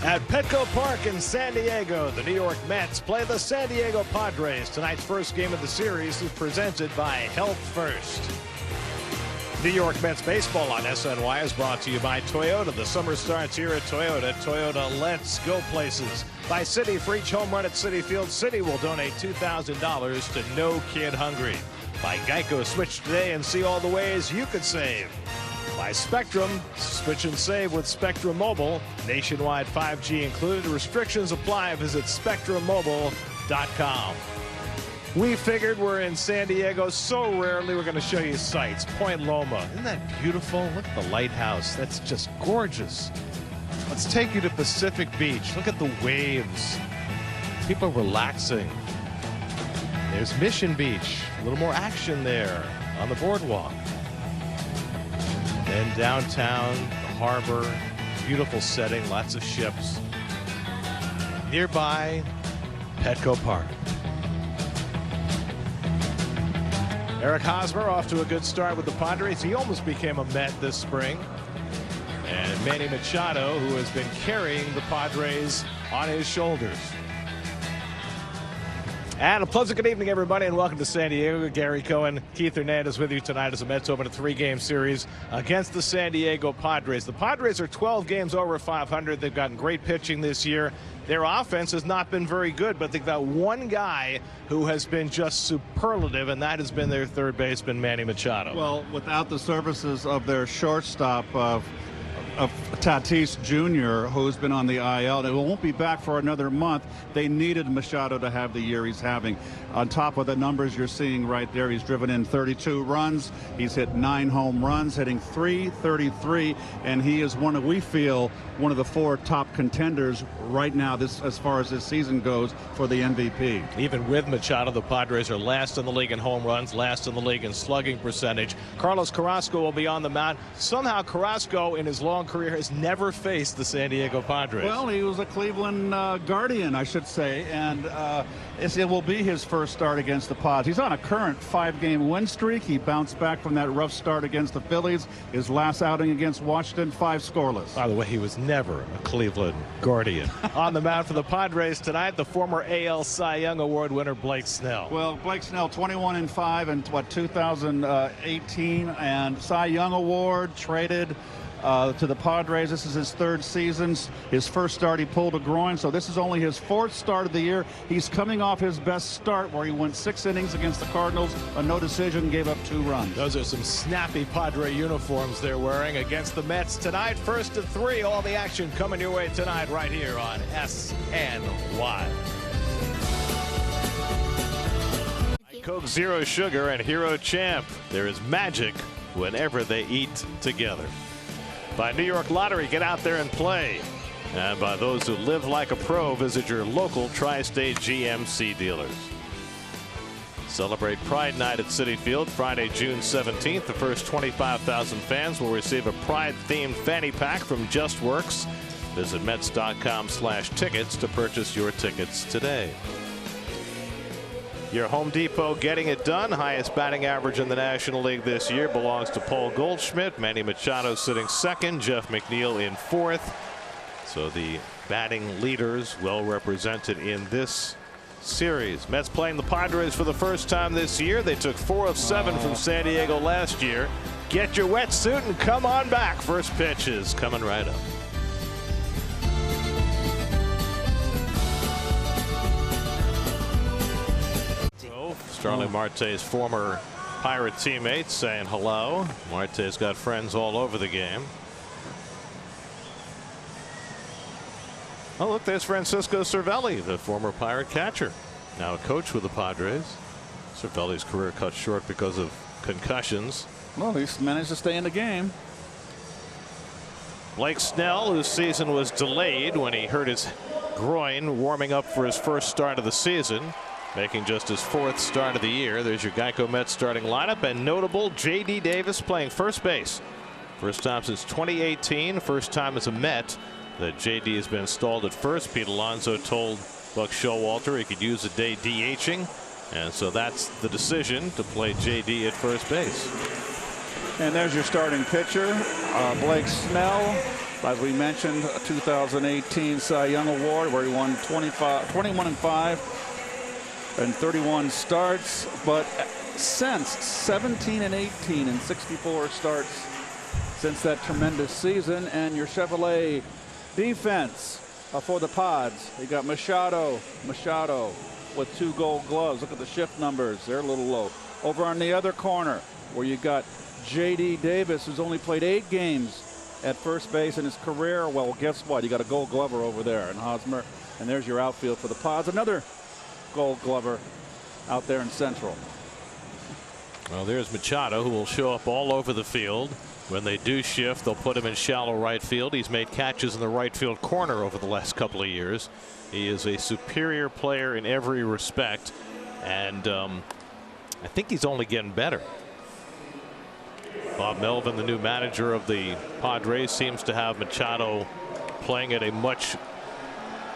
At Petco Park in San Diego, the New York Mets play the San Diego Padres. Tonight's first game of the series is presented by Health First. New York Mets baseball on SNY is brought to you by Toyota. The summer starts here at Toyota. Toyota, let's go places. By Citi, for each home run at Citi Field, Citi will donate $2,000 to No Kid Hungry. By Geico, switch today and see all the ways you could save. By Spectrum, switch and save with Spectrum Mobile. Nationwide 5G included. Restrictions apply. Visit SpectrumMobile.com. We figured we're in San Diego so rarely, we're going to show you sights. Point Loma. Isn't that beautiful? Look at the lighthouse. That's just gorgeous. Let's take you to Pacific Beach. Look at the waves. People relaxing. There's Mission Beach. A little more action there on the boardwalk. Then downtown, the harbor, beautiful setting, lots of ships. Nearby, Petco Park. Eric Hosmer off to a good start with the Padres. He almost became a Met this spring. And Manny Machado, who has been carrying the Padres on his shoulders. And a pleasant good evening, everybody, and welcome to San Diego. Gary Cohen, Keith Hernandez with you tonight as the Mets open a 3-game series against the San Diego Padres. The Padres are 12 games over 500. They've gotten great pitching this year. Their offense has not been very good, but they've got one guy who has been just superlative, and that has been their third baseman, Manny Machado. Well, without the services of their shortstop of Tatis Jr., who's been on the IL, and won't be back for another month. They needed Machado to have the year he's having. On top of the numbers you're seeing right there, he's driven in 32 runs. He's hit 9 home runs, hitting .333, and he is we feel, one of the 4 top contenders right now, as far as this season goes, for the MVP. Even with Machado, the Padres are last in the league in home runs, last in the league in slugging percentage. Carlos Carrasco will be on the mound. Somehow Carrasco, in his long career, has never faced the San Diego Padres. Well, he was a Cleveland Guardian, I should say, and it will be his first start against the Pods. He's on a current 5-game win streak. He bounced back from that rough start against the Phillies. His last outing against Washington, 5 scoreless. By the way, he was never a Cleveland Guardian. On the mound for the Padres tonight, the former AL Cy Young Award winner Blake Snell. Well, Blake Snell, 21-5 in 2018, and Cy Young Award traded to the Padres. This is his 3rd season. His first start, he pulled a groin, so this is only his 4th start of the year. He's coming off his best start, where he went 6 innings against the Cardinals, a no decision, gave up 2 runs. Those are some snappy Padre uniforms they're wearing against the Mets tonight. 1st to 3, all the action coming your way tonight right here on SNY. Coke Zero Sugar and Hero Champ. There is magic whenever they eat together. By New York Lottery, get out there and play. And by those who live like a pro, visit your local Tri-State GMC dealers. Celebrate Pride Night at Citi Field Friday, June 17th. The first 25,000 fans will receive a Pride-themed fanny pack from JustWorks. Visit Mets.com/tickets to purchase your tickets today. Your Home Depot getting it done. Highest batting average in the National League this year belongs to Paul Goldschmidt. Manny Machado sitting 2nd. Jeff McNeil in 4th. So the batting leaders well represented in this series. Mets playing the Padres for the first time this year. They took 4 of 7 from San Diego last year. Get your wetsuit and come on back. First pitch is coming right up. Starling Marte's former Pirate teammates saying hello. Marte's got friends all over the game. Oh, look, there's Francisco Cervelli, the former Pirate catcher, now a coach with the Padres. Cervelli's career cut short because of concussions. Well, he's managed to stay in the game. Blake Snell, whose season was delayed when he hurt his groin warming up for his first start of the season, making just his 4th start of the year. There's your Geico Mets starting lineup, and notable J.D. Davis playing first base. First time since 2018, first time as a Met that J.D. has been installed at first. Pete Alonso told Buck Showalter he could use a day DHing. And so that's the decision to play JD at first base. And there's your starting pitcher, Blake Snell. As we mentioned, 2018 Cy Young Award, where he won 21-5 and 31 starts. But since 17-18 in 64 starts since that tremendous season. And your Chevrolet defense for the Pods. You got Machado with 2 Gold Gloves. Look at the shift numbers. They're a little low. Over on the other corner, where you got J.D. Davis, who's only played 8 games at first base in his career. Well, guess what? You got a Gold Glover over there in Hosmer. And there's your outfield for the Pods. Another Gold Glover out there in Central. Well, there's Machado, who will show up all over the field. When they do shift, they'll put him in shallow right field. He's made catches in the right field corner over the last couple of years. He is a superior player in every respect. And I think he's only getting better. Bob Melvin, the new manager of the Padres, seems to have Machado playing at a much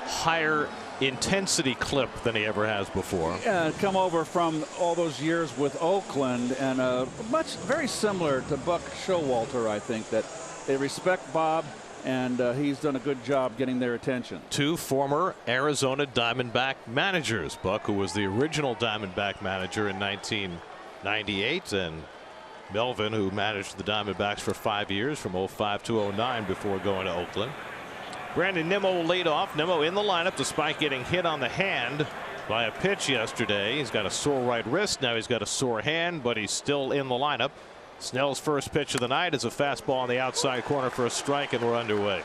higher intensity clip than he ever has before. Yeah, come over from all those years with Oakland, and very similar to Buck Showalter. I think that they respect Bob, and he's done a good job getting their attention. 2 former Arizona Diamondback managers. Buck, who was the original Diamondback manager in 1998, and Melvin, who managed the Diamondbacks for 5 years from 05 to 09 before going to Oakland. Brandon Nimmo laid off. Nimmo in the lineup despite getting hit on the hand by a pitch yesterday. He's got a sore right wrist. Now he's got a sore hand, but he's still in the lineup. Snell's first pitch of the night is a fastball on the outside corner for a strike, and we're underway.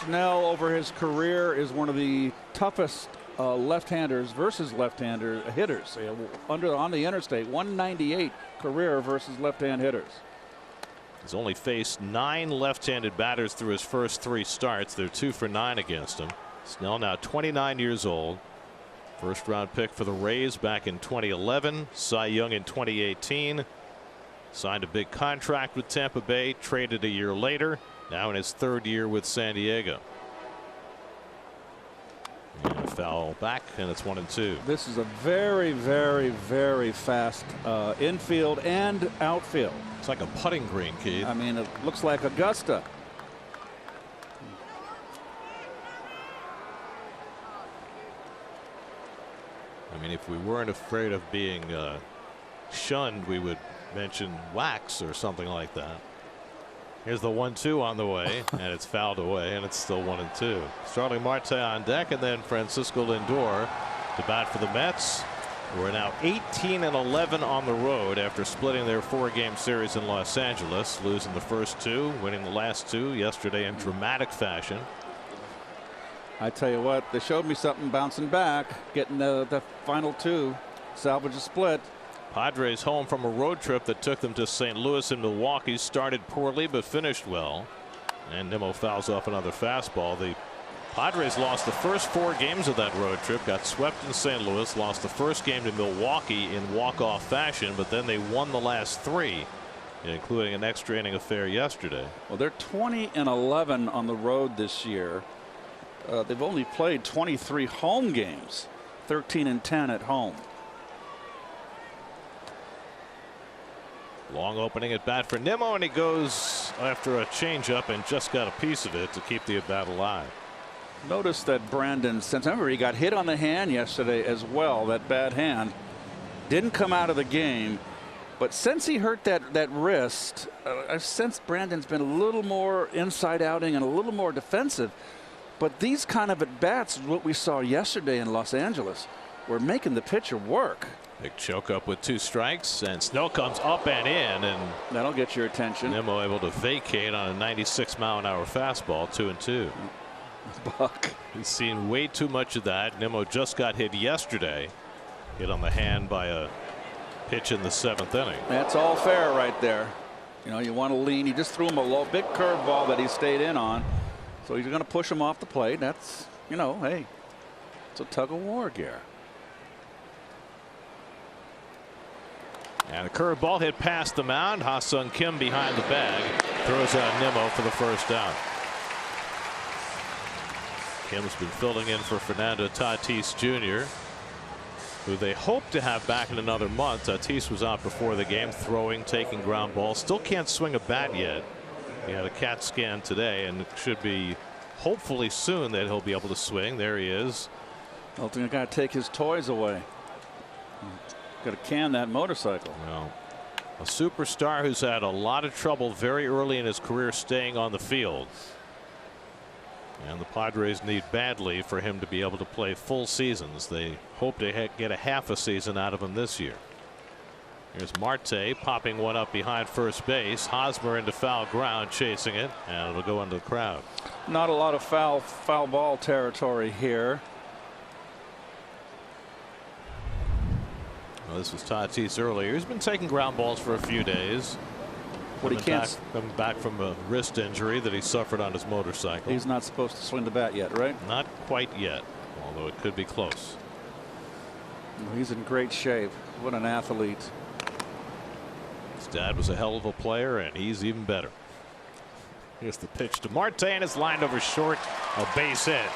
Snell, over his career, is one of the toughest left-handers versus left-hander hitters on the interstate. 198 career versus left-hand hitters. He's only faced 9 left-handed batters through his first 3 starts. They're 2 for 9 against him. Snell now 29 years old. First round pick for the Rays back in 2011. Cy Young in 2018. Signed a big contract with Tampa Bay. Traded a year later. Now in his 3rd year with San Diego. And a foul back, and it's 1-2. This is a very, very, very fast infield and outfield. It's like a putting green, Keith. I mean, it looks like Augusta. I mean, if we weren't afraid of being shunned, we would mention wax or something like that. Here's the 1-2 on the way, and it's fouled away, and it's still 1-2. Starling Marte on deck, and then Francisco Lindor to bat for the Mets. We're now 18-11 on the road after splitting their 4-game series in Los Angeles, losing the first 2, winning the last 2 yesterday in dramatic fashion. I tell you what, they showed me something bouncing back, getting the final 2, salvage a split. Padres home from a road trip that took them to St. Louis and Milwaukee. Started poorly but finished well. And Nimmo fouls off another fastball. The Padres lost the first 4 games of that road trip, got swept in St. Louis, lost the first game to Milwaukee in walk-off fashion, but then they won the last 3, including an extra inning affair yesterday. Well, they're 20-11 on the road this year. They've only played 23 home games, 13-10 at home. Long opening at bat for Nimmo, and he goes after a changeup and just got a piece of it to keep the at bat alive. Notice that Brandon, since remember he got hit on the hand yesterday as well, that bad hand, didn't come out of the game. But since he hurt that wrist, I've sensed Brandon's been a little more inside outing and a little more defensive. But these kind of at bats, what we saw yesterday in Los Angeles, were making the pitcher work. Big choke up with 2 strikes, and Snell comes up and in, and that'll get your attention. Nimmo able to vacate on a 96-mile-an-hour fastball, 2-2. Buck. He's seen way too much of that. Nimmo just got hit yesterday, hit on the hand by a pitch in the 7th inning. That's all fair right there. You know, you want to lean. He just threw him a low, big curveball that he stayed in on, so he's going to push him off the plate. That's, you know, hey, it's a tug of war, Gare. And a curveball hit past the mound. Ha-Sung Kim behind the bag throws out Nimmo for the first down. Kim's been filling in for Fernando Tatis Jr. who they hope to have back in another month. Tatis was out before the game, throwing, taking ground balls. Still can't swing a bat yet. He had a CAT scan today, and it should be hopefully soon that he'll be able to swing. There he is. I don't think I got to take his toys away. Got to can that motorcycle. Well, a superstar who's had a lot of trouble very early in his career staying on the field. And the Padres need badly for him to be able to play full seasons. They hope to get a half a season out of him this year. Here's Marte popping one up behind first base. Hosmer into foul ground, chasing it, and it'll go into the crowd. Not a lot of foul ball territory here. Well, this was Tatis earlier. He's been taking ground balls for a few days. Coming back from a wrist injury that he suffered on his motorcycle. He's not supposed to swing the bat yet, right? Not quite yet, although it could be close. He's in great shape. What an athlete. His dad was a hell of a player, and he's even better. Here's the pitch to Marte, and it's lined over short, a base hit.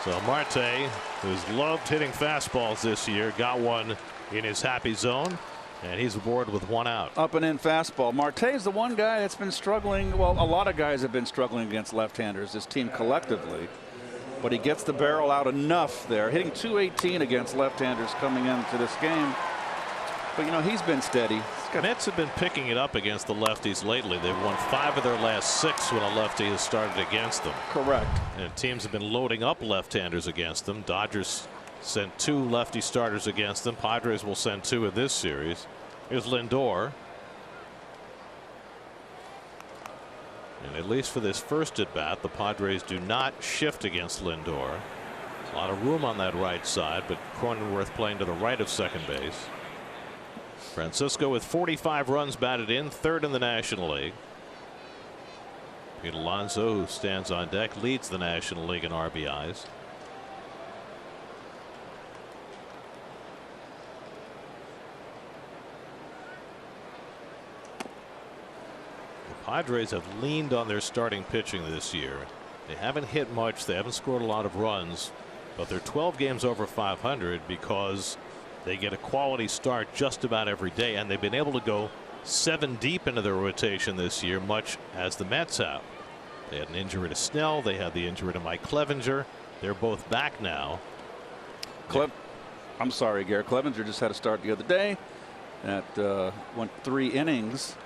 So Marte, who's loved hitting fastballs this year, got one in his happy zone. And he's aboard with one out. Up and in fastball. Marte's the one guy that's been struggling. Well, a lot of guys have been struggling against left-handers, this team collectively. But he gets the barrel out enough there. Hitting .218 against left-handers coming into this game. But, you know, he's been steady. Mets have been picking it up against the lefties lately. They've won 5 of their last 6 when a lefty has started against them. Correct. And teams have been loading up left-handers against them. Dodgers sent 2 lefty starters against them. Padres will send 2 in this series. Here's Lindor. And at least for this first at bat, the Padres do not shift against Lindor. A lot of room on that right side, but Cronenworth playing to the right of second base. Francisco with 45 runs batted in, 3rd in the National League. Pete Alonso, who stands on deck, leads the National League in RBIs. Padres have leaned on their starting pitching this year. They haven't hit much. They haven't scored a lot of runs, but they're 12 games over 500 because they get a quality start just about every day, and they've been able to go 7 deep into their rotation this year, much as the Mets have. They had an injury to Snell. They had the injury to Mike Clevenger. They're both back now. I'm sorry, Gary. Clevenger just had a start the other day. That went 3 innings.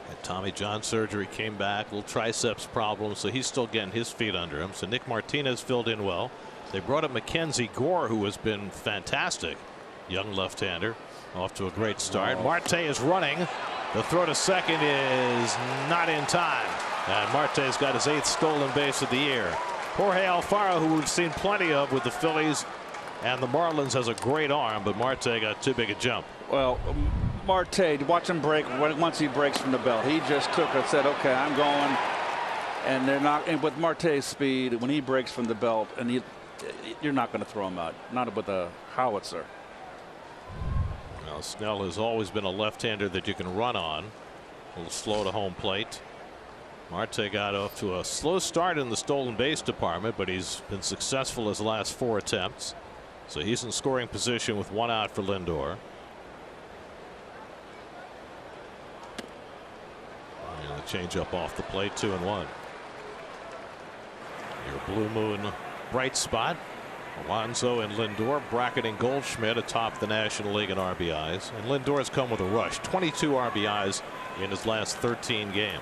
Had Tommy John surgery, came back, little triceps problems, so he's still getting his feet under him. So Nick Martinez filled in well. They brought up Mackenzie Gore, who has been fantastic. Young left-hander, off to a great start. Marte is running. The throw to second is not in time. And Marte's got his 8th stolen base of the year. Jorge Alfaro, who we've seen plenty of with the Phillies and the Marlins, has a great arm, but Marte got too big a jump. Well, Marte, watch him break once he breaks from the belt. He just took it, said, okay, I'm going. And they're not, and with Marte's speed, when he breaks from the belt, and you're not going to throw him out, not with a howitzer. Well, Snell has always been a left-hander that you can run on. A little slow to home plate. Marte got off to a slow start in the stolen base department, but he's been successful his last 4 attempts. So he's in scoring position with 1 out for Lindor. And the changeup off the plate, 2-1. Your Blue Moon bright spot. Alonso and Lindor bracketing Goldschmidt atop the National League in RBIs. And Lindor's come with a rush. 22 RBIs in his last 13 games.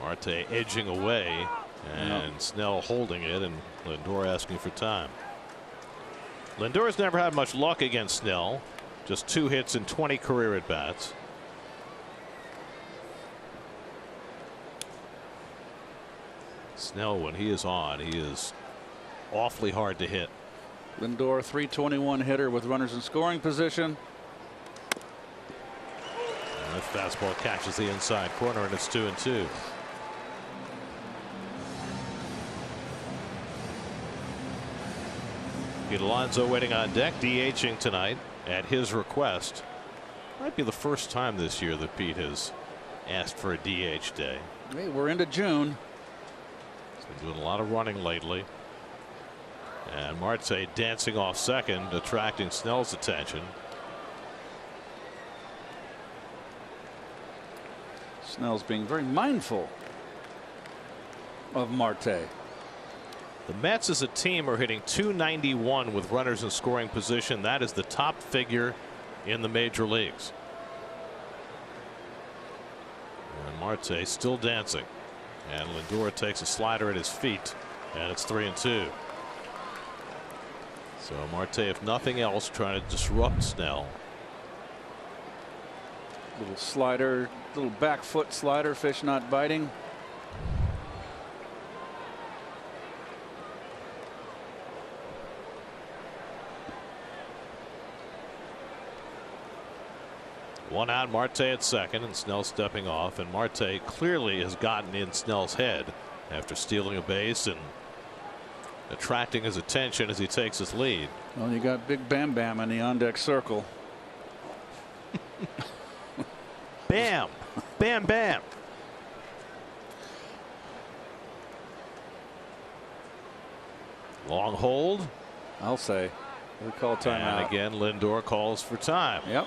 Marte edging away, and Snell holding it, and Lindor asking for time. Lindor's never had much luck against Snell. Just 2 hits and 20 career at bats. Snell, when he is on, he is awfully hard to hit. Lindor, .321 hitter with runners in scoring position. And that fastball catches the inside corner, and it's 2-2. Pete Alonso waiting on deck, DHing tonight at his request. Might be the first time this year that Pete has asked for a DH day. Hey, we're into June. Doing a lot of running lately. And Marte dancing off second, attracting Snell's attention. Snell's being very mindful of Marte. The Mets as a team are hitting .291 with runners in scoring position. That is the top figure in the major leagues. And Marte still dancing. And Lindor takes a slider at his feet. And it's 3-2. So Marte, if nothing else, trying to disrupt Snell. Little slider, little back foot slider, fish not biting. One out, Marte at second, and Snell stepping off. And Marte clearly has gotten in Snell's head after stealing a base and attracting his attention as he takes his lead. Well, you got Big Bam Bam in the on-deck circle. Bam, bam, bam. Long hold. I'll say. We call timeout. And again, Lindor calls for time. Yep.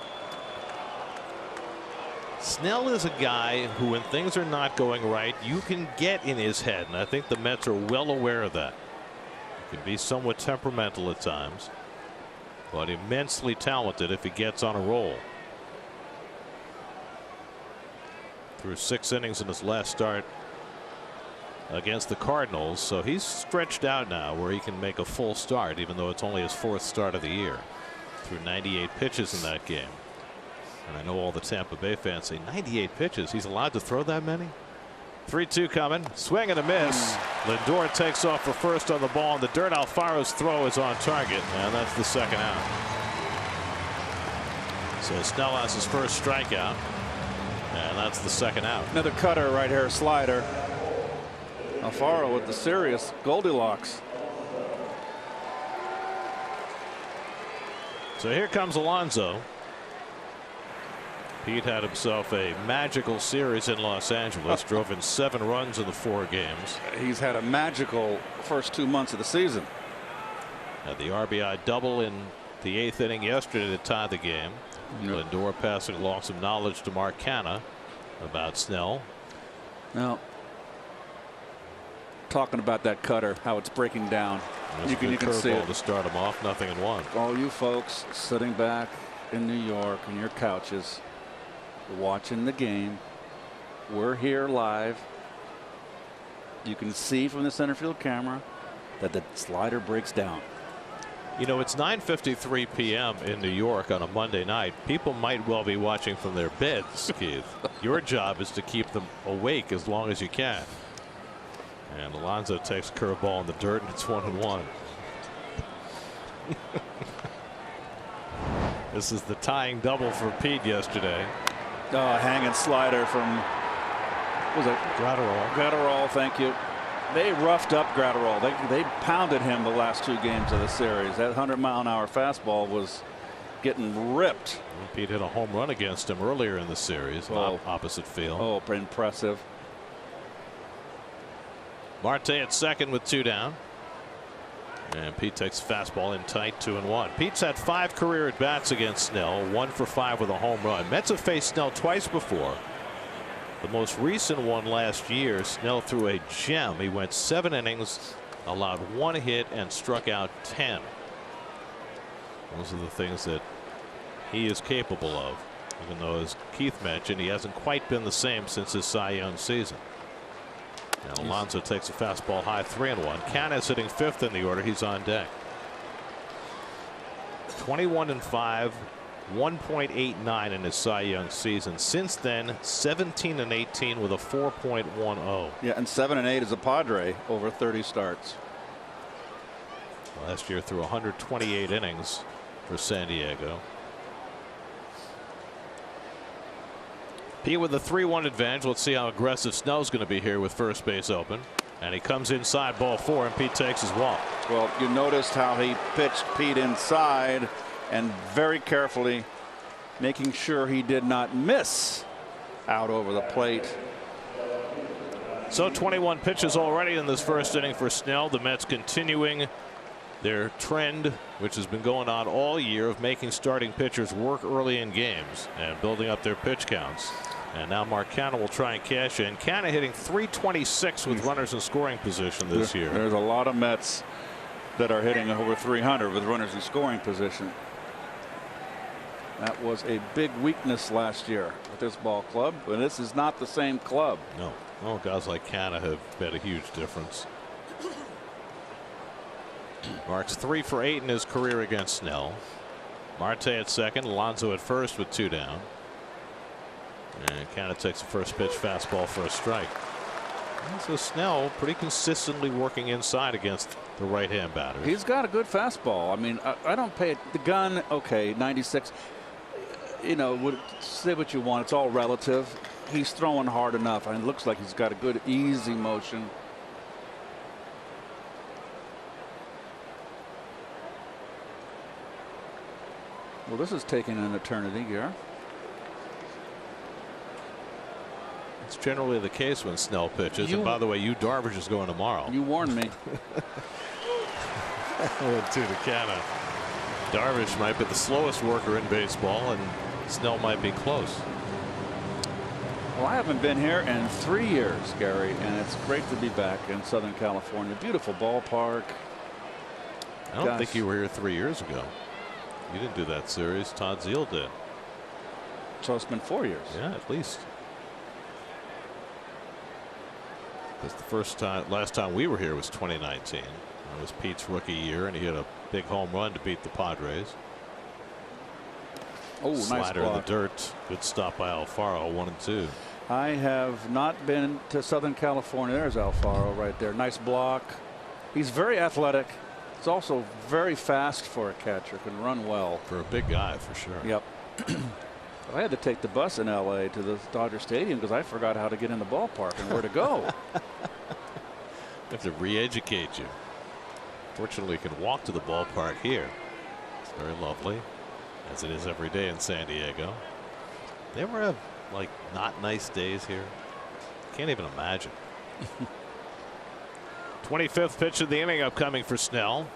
Snell is a guy who, when things are not going right, you can get in his head, and I think the Mets are well aware of that. He can be somewhat temperamental at times, but immensely talented if he gets on a roll. Through 6 innings in his last start against the Cardinals, so he's stretched out now where he can make a full start, even though it's only his 4th start of the year. Threw 98 pitches in that game. And I know all the Tampa Bay fans say 98 pitches. He's allowed to throw that many? 3-2 coming. Swing and a miss. Lindor takes off for first on the ball in the dirt. Alfaro's throw is on target, and that's the second out. So Snell has his first strikeout, and that's the second out. Another cutter right here, slider. Alfaro with the serious Goldilocks. So here comes Alonso. Pete had himself a magical series in Los Angeles, drove in 7 runs in the 4 games. He's had a magical first 2 months of the season. Had the RBI double in the 8th inning yesterday to tie the game. Yep. Lindor passing along some knowledge to Mark Canha about Snell. Now, talking about that cutter, how it's breaking down. You can see it to start him off, 0-1. All you folks sitting back in New York on your couches, watching the game. We're here live. You can see from the center field camera that the slider breaks down. You know, it's 9:53 p.m. in New York on a Monday night. People might well be watching from their beds, Keith. Your job is to keep them awake as long as you can. And Alonso takes a curveball in the dirt, and it's 1-1. This is the tying double for Pete yesterday. Oh, hanging slider from, what was it? Gratterall, thank you. They roughed up Gratterall. They pounded him the last 2 games of the series. That 100-mile-an-hour fastball was getting ripped. Pete hit a home run against him earlier in the series, opposite field. Oh, impressive. Marte at second with 2 down. And Pete takes a fastball in tight, 2-1. Pete's had 5 career at bats against Snell, 1 for 5 with a home run. Mets have faced Snell twice before. The most recent one last year, Snell threw a gem. He went 7 innings, allowed 1 hit, and struck out 10. Those are the things that he is capable of, even though, as Keith mentioned, he hasn't quite been the same since his Cy Young season. And Alonso takes a fastball high, 3-1. Canha sitting 5th in the order. He's on deck. 21-5, 1.89 in his Cy Young season. Since then, 17-18 with a 4.10. Yeah, and 7-8 as a Padre over 30 starts. Last year threw 128 innings for San Diego. Pete with a 3-1 advantage. Let's see how aggressive Snell's going to be here with first base open. And he comes inside, ball 4, and Pete takes his walk. Well, you noticed how he pitched Pete inside and very carefully making sure he did not miss out over the plate. So 21 pitches already in this first inning for Snell. The Mets continuing their trend, which has been going on all year, of making starting pitchers work early in games and building up their pitch counts. And now Mark Canha will try and cash in. Canha hitting .326 with runners in scoring position this year. There's a lot of Mets that are hitting over .300 with runners in scoring position. That was a big weakness last year with this ball club, but this is not the same club. No. Oh, guys like Canha have made a huge difference. Mark's 3 for 8 in his career against Snell. Marte at second, Alonso at first with 2 down. And Canha takes the first pitch fastball for a strike. And so Snell pretty consistently working inside against the right-hand batters. He's got a good fastball. I mean, I don't pay it. The gun, okay, 96. You know, say what you want. It's all relative. He's throwing hard enough, and it looks like he's got a good, easy motion. Well, this is taking an eternity here. It's generally the case when Snell pitches. And by the way, Darvish is going tomorrow. You warned me. 0-2 to Canha. Darvish might be the slowest worker in baseball, and Snell might be close. Well, I haven't been here in 3 years, Gary, and it's great to be back in Southern California. Beautiful ballpark. I don't think you were here 3 years ago. You didn't do that series. Todd Zeile did. So it's been 4 years. Yeah, at least. Because last time we were here was 2019. It was Pete's rookie year, and he hit a big home run to beat the Padres. Oh, nice slider in the block. dirt. Good stop by Alfaro. 1-2. I have not been to Southern California. There's Alfaro right there. Nice block. He's very athletic. He's also very fast for a catcher. Can run well. For a big guy, for sure. Yep. I had to take the bus in L.A. to the Dodger Stadium because I forgot how to get in the ballpark and where to go. They have to re-educate you. Fortunately, you can walk to the ballpark here. It's very lovely, as it is every day in San Diego. They ever have, like, not nice days here? Can't even imagine. 25th pitch of the inning upcoming for Snell.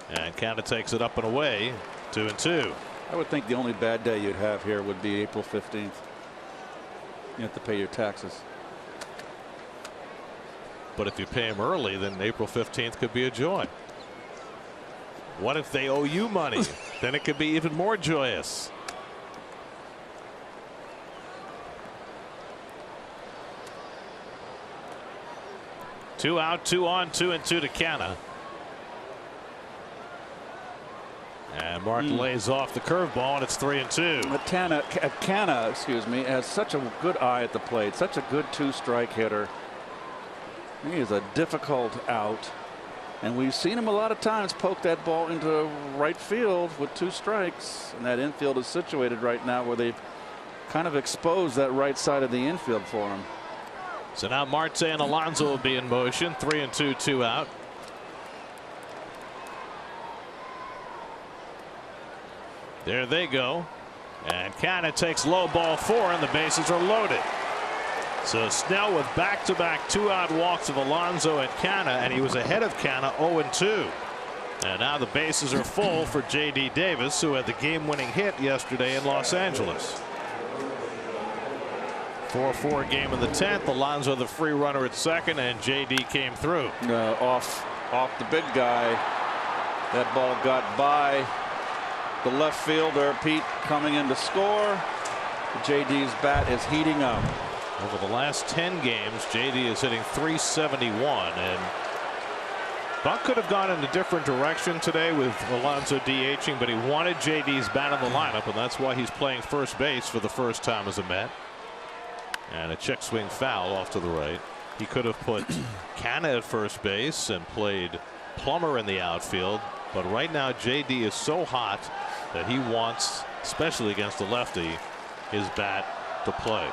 And Canha takes it up and away. 2-2. I would think the only bad day you'd have here would be April 15th. You have to pay your taxes. But if you pay him early, then April 15th could be a joy. What if they owe you money? Then it could be even more joyous. Two out, 2 on, 2-2 to Canha. And Mark lays off the curveball, and it's 3-2. Canha, excuse me, has such a good eye at the plate, such a good 2-strike hitter. He is a difficult out, and we've seen him a lot of times poke that ball into right field with 2 strikes, and that infield is situated right now where they've kind of exposed that right side of the infield for him. So now Marte and Alonso will be in motion. 3-2, 2 out. There they go. And Canha takes low ball 4, and the bases are loaded. So Snell with back-to-back 2-out walks of Alonso and Canha, and he was ahead of Canha 0-2. And now the bases are full for J.D. Davis, who had the game-winning hit yesterday in Los Angeles. 4-4 game in the 10th. Alonso the free runner at second, and J.D. came through. Off the big guy. That ball got by the left fielder. Pete coming in to score. J.D.'s bat is heating up. Over the last 10 games, J.D. is hitting .371, and Buck could have gone in a different direction today with Alonso DHing, but he wanted J.D.'s bat in the lineup, and that's why he's playing first base for the first time as a Met. And a check swing foul off to the right. He could have put Canha at first base and played Plummer in the outfield, but right now J.D. is so hot that he wants, especially against the lefty, his bat to play.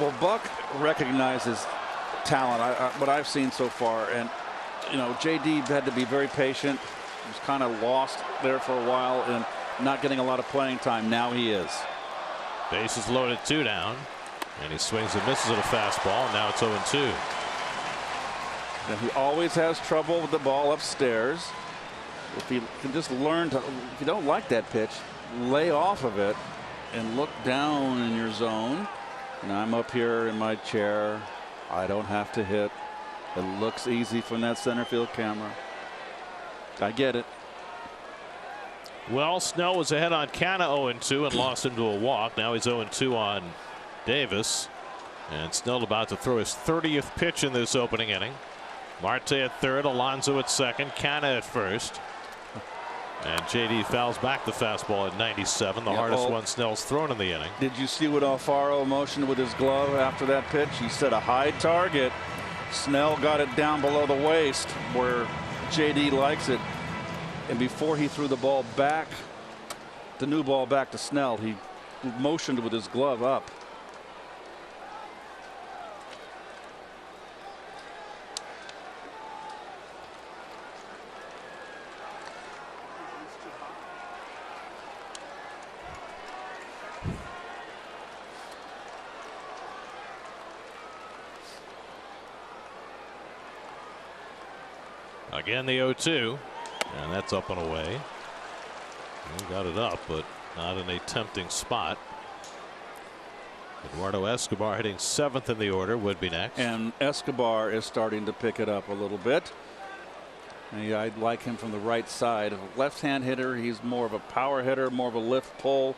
Well, Buck recognizes talent, what I've seen so far, and you know, J.D. had to be very patient. He was kind of lost there for a while and not getting a lot of playing time. Now he is. Bases loaded, 2 down. And he swings and misses at a fastball. Now it's 0-2. And he always has trouble with the ball upstairs. If he can just learn to, if you don't like that pitch, lay off of it and look down in your zone. And I'm up here in my chair. I don't have to hit. It looks easy from that center field camera. I get it. Well, Snell was ahead on Canna 0-2 and lost him to a walk. Now he's 0-2 on Davis. And Snell about to throw his 30th pitch in this opening inning. Marte at third, Alonso at second, Canna at first. And JD fouls back the fastball at 97, the hardest one Snell's thrown in the inning. Did you see what Alfaro motioned with his glove after that pitch? He set a high target. Snell got it down below the waist where JD likes it. And before he threw the ball back, the new ball back to Snell, he motioned with his glove up. Again, the 0-2, and that's up and away. He got it up, but not in a tempting spot. Eduardo Escobar hitting 7th in the order would be next. And Escobar is starting to pick it up a little bit. And I like him from the right side. A left-hand hitter, he's more of a power hitter, more of a lift pull.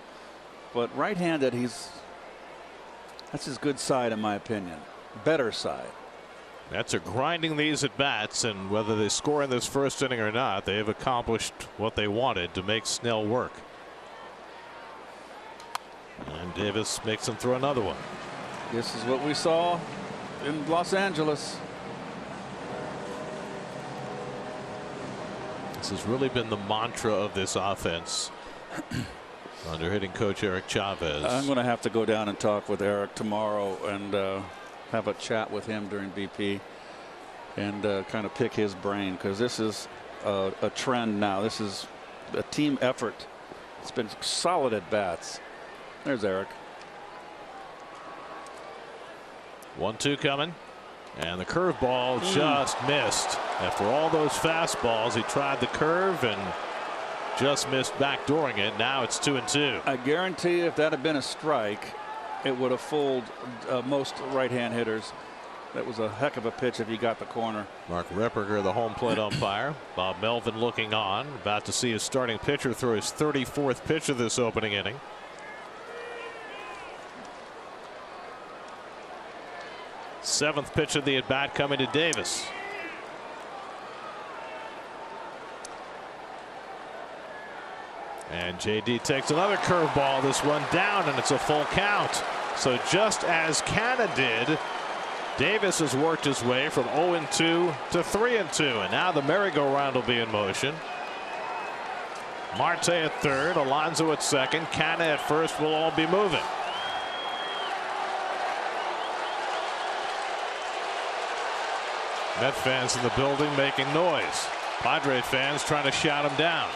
But right-handed, that's his good side in my opinion. Better side. Mets are grinding these at bats, and whether they score in this first inning or not, they have accomplished what they wanted to make Snell work. And Davis makes him throw another one. This is what we saw in Los Angeles. This has really been the mantra of this offense under hitting coach Eric Chavez. I'm going to have to go down and talk with Eric tomorrow and have a chat with him during BP and kind of pick his brain, because this is a trend now. This is a team effort. It's been solid at bats. There's Eric. 1-2 coming, and the curveball just missed. After all those fastballs, he tried the curve and just missed backdooring it. Now it's 2-2. I guarantee if that had been a strike, it would have fooled most right-hand hitters. That was a heck of a pitch if he got the corner. Mark Repperger, the home plate umpire. Bob Melvin looking on, about to see his starting pitcher throw his 34th pitch of this opening inning. Seventh pitch of the at bat coming to Davis. And JD takes another curveball, this one down, and it's a full count. So just as Canna did, Davis has worked his way from 0-2 to 3-2, and now the merry-go-round will be in motion. Marte at third, Alonso at second, Canna at first will all be moving. Met fans in the building making noise. Padres fans trying to shout him down.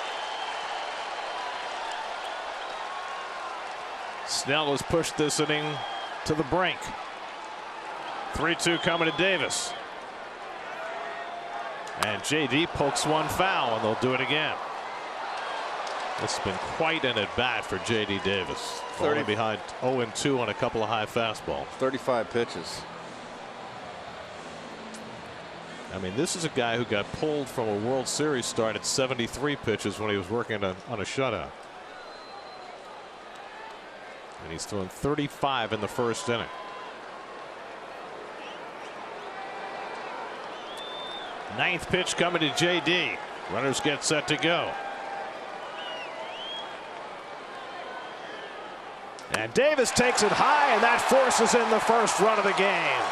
Snell has pushed this inning to the brink. 3-2 coming to Davis. And JD pokes one foul, and they'll do it again. It's been quite an at bat for JD Davis. Falling behind 0-2 on a couple of high fastballs. 35 pitches. I mean, this is a guy who got pulled from a World Series start at 73 pitches when he was working on a shutout. And he's thrown 35 in the first inning. Ninth pitch coming to JD. Runners get set to go. And Davis takes it high, and that forces in the first run of the game.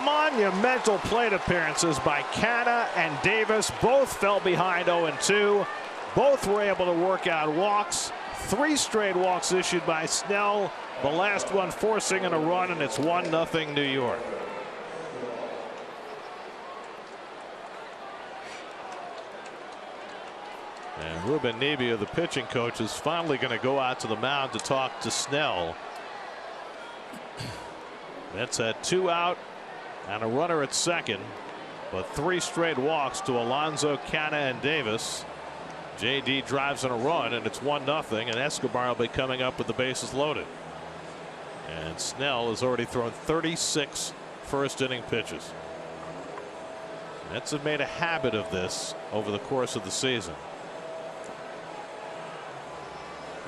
Monumental plate appearances by Canna and Davis. Both fell behind 0-2. Both were able to work out walks. 3 straight walks issued by Snell. The last one forcing in a run, and it's 1-0 New York. And Ruben Nebia, the pitching coach, is finally going to go out to the mound to talk to Snell Mets had 2 out and a runner at second, but 3 straight walks to Alonso, Canna, and Davis. JD drives in a run, and it's 1-0, and Escobar will be coming up with the bases loaded. And Snell has already thrown 36 first-inning pitches. Mets have made a habit of this over the course of the season.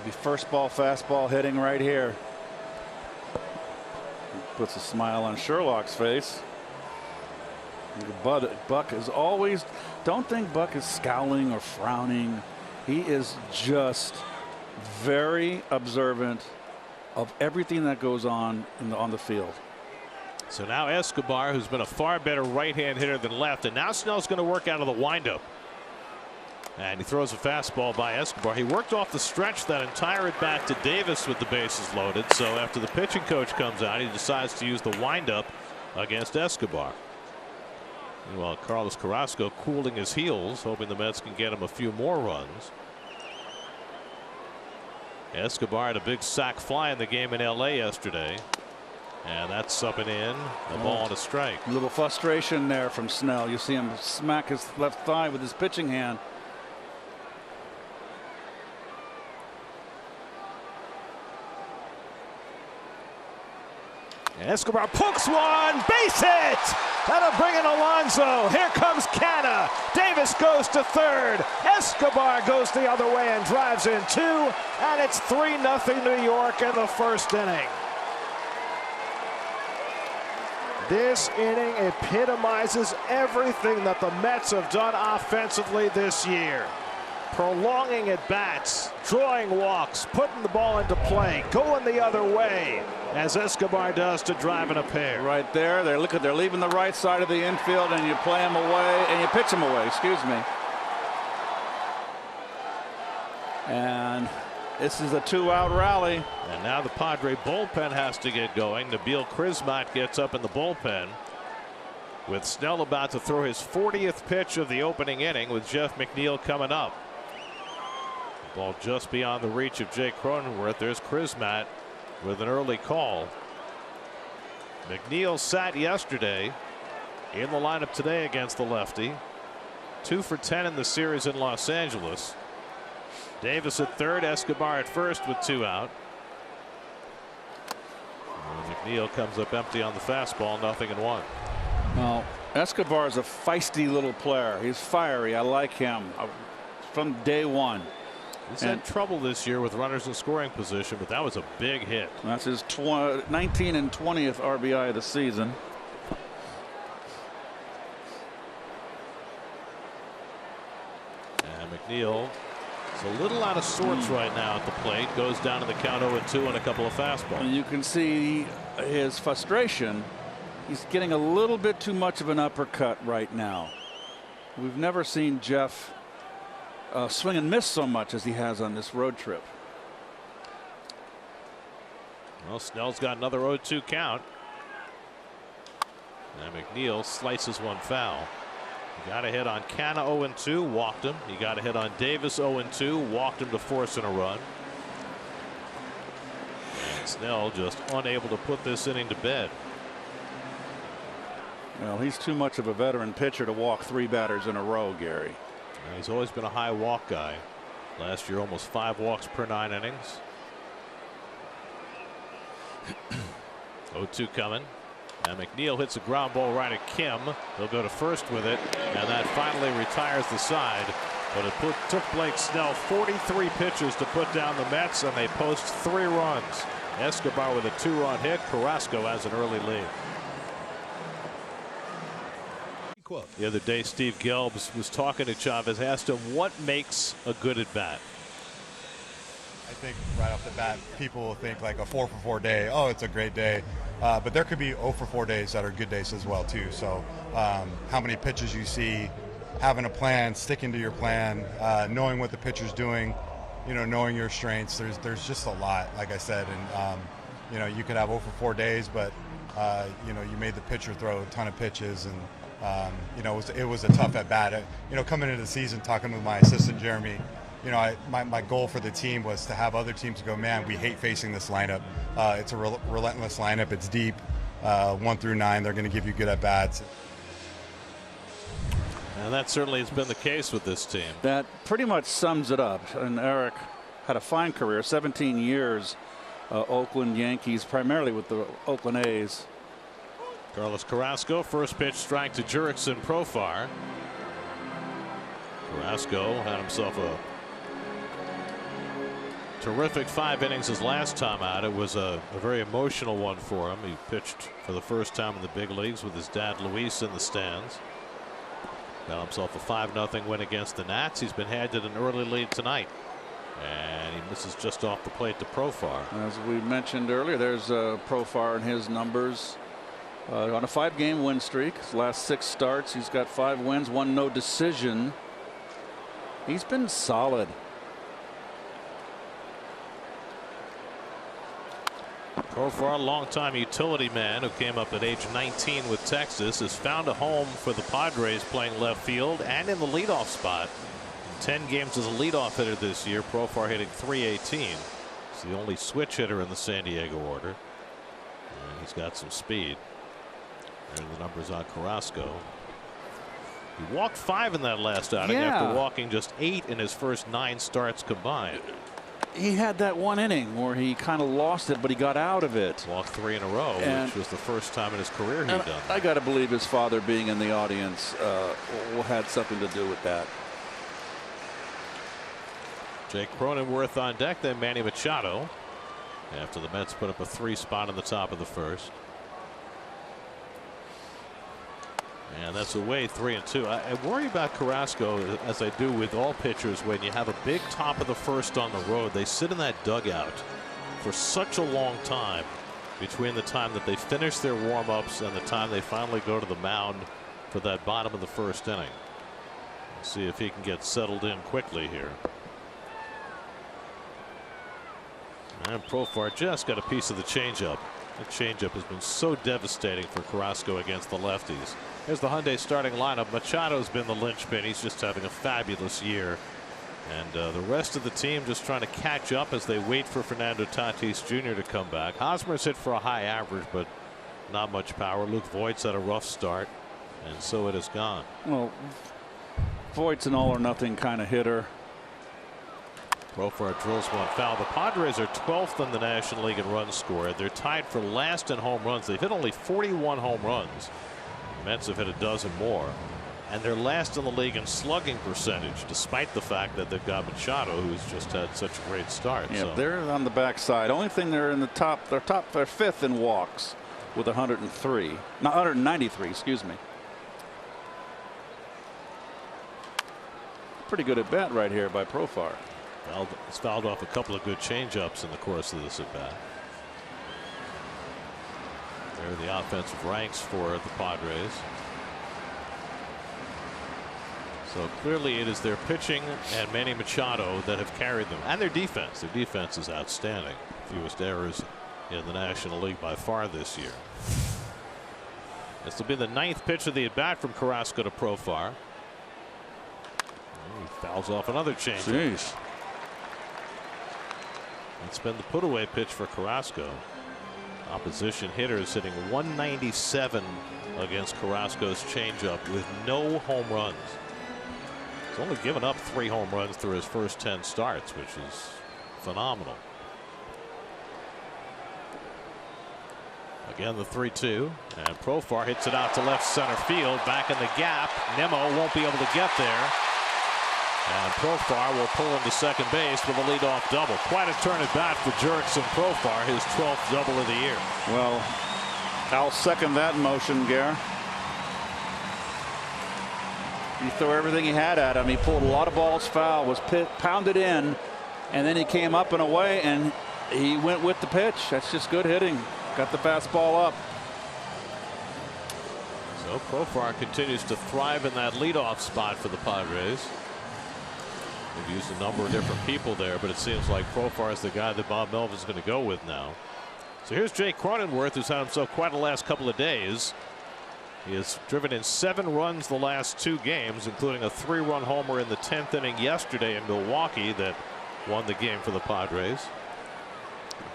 The first ball fastball hitting right here. Puts a smile on Sherlock's face. Buck is always, don't think Buck is scowling or frowning. He is just very observant of everything that goes on on the field. So now Escobar, who's been a far better right-hand hitter than left, and now Snell's going to work out of the windup. And he throws a fastball by Escobar. He worked off the stretch that entire at bat to Davis with the bases loaded. So after the pitching coach comes out, he decides to use the windup against Escobar. Meanwhile, Carlos Carrasco cooling his heels, hoping the Mets can get him a few more runs. Escobar had a big sac fly in the game in LA yesterday. And that's up and in. The ball on a strike. A little frustration there from Snell. You see him smack his left thigh with his pitching hand. Escobar pokes one, base hit. That'll bring in Alonso. Here comes Canna. Davis goes to third. Escobar goes the other way and drives in 2. And it's 3-0 New York in the first inning. This inning epitomizes everything that the Mets have done offensively this year. Prolonging at bats, drawing walks, putting the ball into play, going the other way, as Escobar does to drive in a pair. Right there, they're leaving the right side of the infield, and you play them away, and you pitch them away. Excuse me. And this is a 2-out rally. And now the Padre bullpen has to get going. Nabil Crismat gets up in the bullpen, with Snell about to throw his 40th pitch of the opening inning, with Jeff McNeil coming up. Ball just beyond the reach of Jake Cronenworth. There's Crismat with an early call. McNeil sat yesterday, in the lineup today against the lefty. 2 for 10 in the series in Los Angeles. Davis at third, Escobar at first with 2 out. And McNeil comes up empty on the fastball, 0-1. Well, Escobar is a feisty little player. He's fiery. I like him from day one. He's had trouble this year with runners in scoring position, but that was a big hit. That's his 19th and 20th RBI of the season. And McNeil is a little out of sorts right now at the plate. Goes down to the count 0-2 and a couple of fastballs. And you can see his frustration. He's getting a little bit too much of an uppercut right now. We've never seen Jeff swing and miss so much as he has on this road trip. Well, Snell's got another 0-2 count. And McNeil slices one foul. He got a hit on Canna 0-2, walked him. He got a hit on Davis 0-2, walked him to force in a run. And Snell just unable to put this inning to bed. Well, he's too much of a veteran pitcher to walk 3 batters in a row, Gary. He's always been a high walk guy. Last year, almost 5 walks per 9 innings. 0-2 coming. And McNeil hits a ground ball right at Kim. He'll go to first with it, and that finally retires the side. But it took Blake Snell 43 pitches to put down the Mets, and they post 3 runs. Escobar with a 2-run hit. Carrasco has an early lead. The other day, Steve Gelbs was talking to Chavez, asked him what makes a good at bat. I think right off the bat, people will think like a 4-for-4 day. Oh, it's a great day. But there could be 0-for-4 days that are good days as well, too. So how many pitches you see, having a plan, sticking to your plan, knowing what the pitcher's doing, knowing your strengths. There's just a lot, like I said. And, you could have 0-for-4 days, but, you made the pitcher throw a ton of pitches. And, it was a tough at bat. Coming into the season, talking with my assistant, Jeremy, my goal for the team was to have other teams go, man, we hate facing this lineup. It's a relentless lineup. It's deep, 1 through 9. They're going to give you good at bats. And that certainly has been the case with this team. That pretty much sums it up. And Eric had a fine career, 17 years, Oakland Yankees, primarily with the Oakland A's. Carlos Carrasco, first pitch strike to Jurickson Profar. Carrasco had himself a terrific 5 innings his last time out. It was a very emotional one for him. He pitched for the first time in the big leagues with his dad Luis in the stands. Got himself a 5-0 win against the Nats. He's been handed an early lead tonight, and he misses just off the plate to Profar. As we mentioned earlier, there's Profar and his numbers on a 5-game win streak. His last 6 starts, he's got 5 wins, 1 no decision. He's been solid. Profar, longtime utility man who came up at age 19 with Texas, has found a home for the Padres playing left field and in the leadoff spot. In 10 games as a leadoff hitter this year, Profar hitting .318. He's the only switch hitter in the San Diego order. And he's got some speed. There are the numbers on Carrasco. He walked 5 in that last outing after walking just 8 in his first 9 starts combined. He had that 1 inning where he kind of lost it, but he got out of it. Walked 3 in a row, which was the first time in his career he'd done that. I got to believe his father being in the audience had something to do with that. Jake Cronenworth on deck, then Manny Machado, after the Mets put up a 3 spot in the top of the first. And that's away 3-2. I worry about Carrasco, as I do with all pitchers, when you have a big top of the first on the road. They sit in that dugout for such a long time between the time that they finish their warm-ups and the time they finally go to the mound for that bottom of the first inning. Let's see if he can get settled in quickly here. And Profar just got a piece of the changeup. That changeup has been so devastating for Carrasco against the lefties. Here's the Hyundai starting lineup. Machado's been the linchpin. He's just having a fabulous year. And the rest of the team just trying to catch up as they wait for Fernando Tatis Jr. to come back. Hosmer's hit for a high average, but not much power. Luke Voigt's had a rough start, and so it has gone. Well, Voigt's an all-or-nothing kind of hitter. Profar drills one foul. The Padres are 12th in the National League in runs scored. They're tied for last in home runs. They've hit only 41 home runs. The Mets have hit a dozen more. And they're last in the league in slugging percentage, despite the fact that they've got Machado, who's just had such a great start. Yeah, so they're on the backside. Only thing they're in the top. They're 5th in walks with 103. Not 193. Excuse me. Pretty good at bat right here by Profar. He's fouled off a couple of good changeups in the course of this at bat. There are the offensive ranks for the Padres. So clearly it is their pitching and Manny Machado that have carried them, and their defense. Their defense is outstanding. Fewest errors in the National League by far this year. This will be the 9th pitch of the at bat from Carrasco to Profar. He fouls off another changeup. It's been the put away pitch for Carrasco. Opposition hitters hitting 197 against Carrasco's changeup with no home runs. He's only given up 3 home runs through his first 10 starts, which is phenomenal. Again, the 3-2, and Profar hits it out to left center field, back in the gap. Nemo won't be able to get there. And Profar will pull into second base with a leadoff double. Quite a turn at bat for Jurickson Profar, his 12th double of the year. Well, I'll second that motion, Gare. He threw everything he had at him. He pulled a lot of balls foul, was pounded in, and then he came up and away, and he went with the pitch. That's just good hitting. Got the fastball up. So Profar continues to thrive in that leadoff spot for the Padres. They've used a number of different people there, but it seems like Profar is the guy that Bob Melvin's going to go with now. So here's Jake Cronenworth, who's had himself quite a last couple of days. He has driven in 7 runs the last 2 games, including a 3-run homer in the 10th inning yesterday in Milwaukee that won the game for the Padres.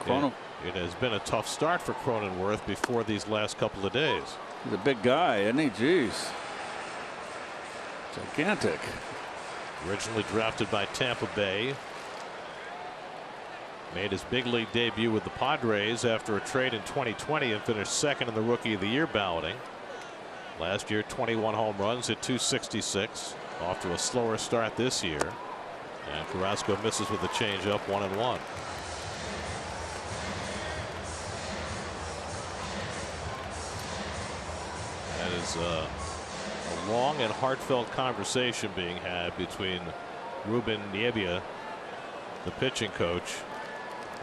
It has been a tough start for Cronenworth before these last couple of days. He's a big guy, isn't he? Jeez. Gigantic. Originally drafted by Tampa Bay. Made his big league debut with the Padres after a trade in 2020 and finished second in the Rookie of the Year balloting. Last year, 21 home runs, hit .266. Off to a slower start this year. And Carrasco misses with a changeup, 1-1. That is a long and heartfelt conversation being had between Ruben Niebia, the pitching coach,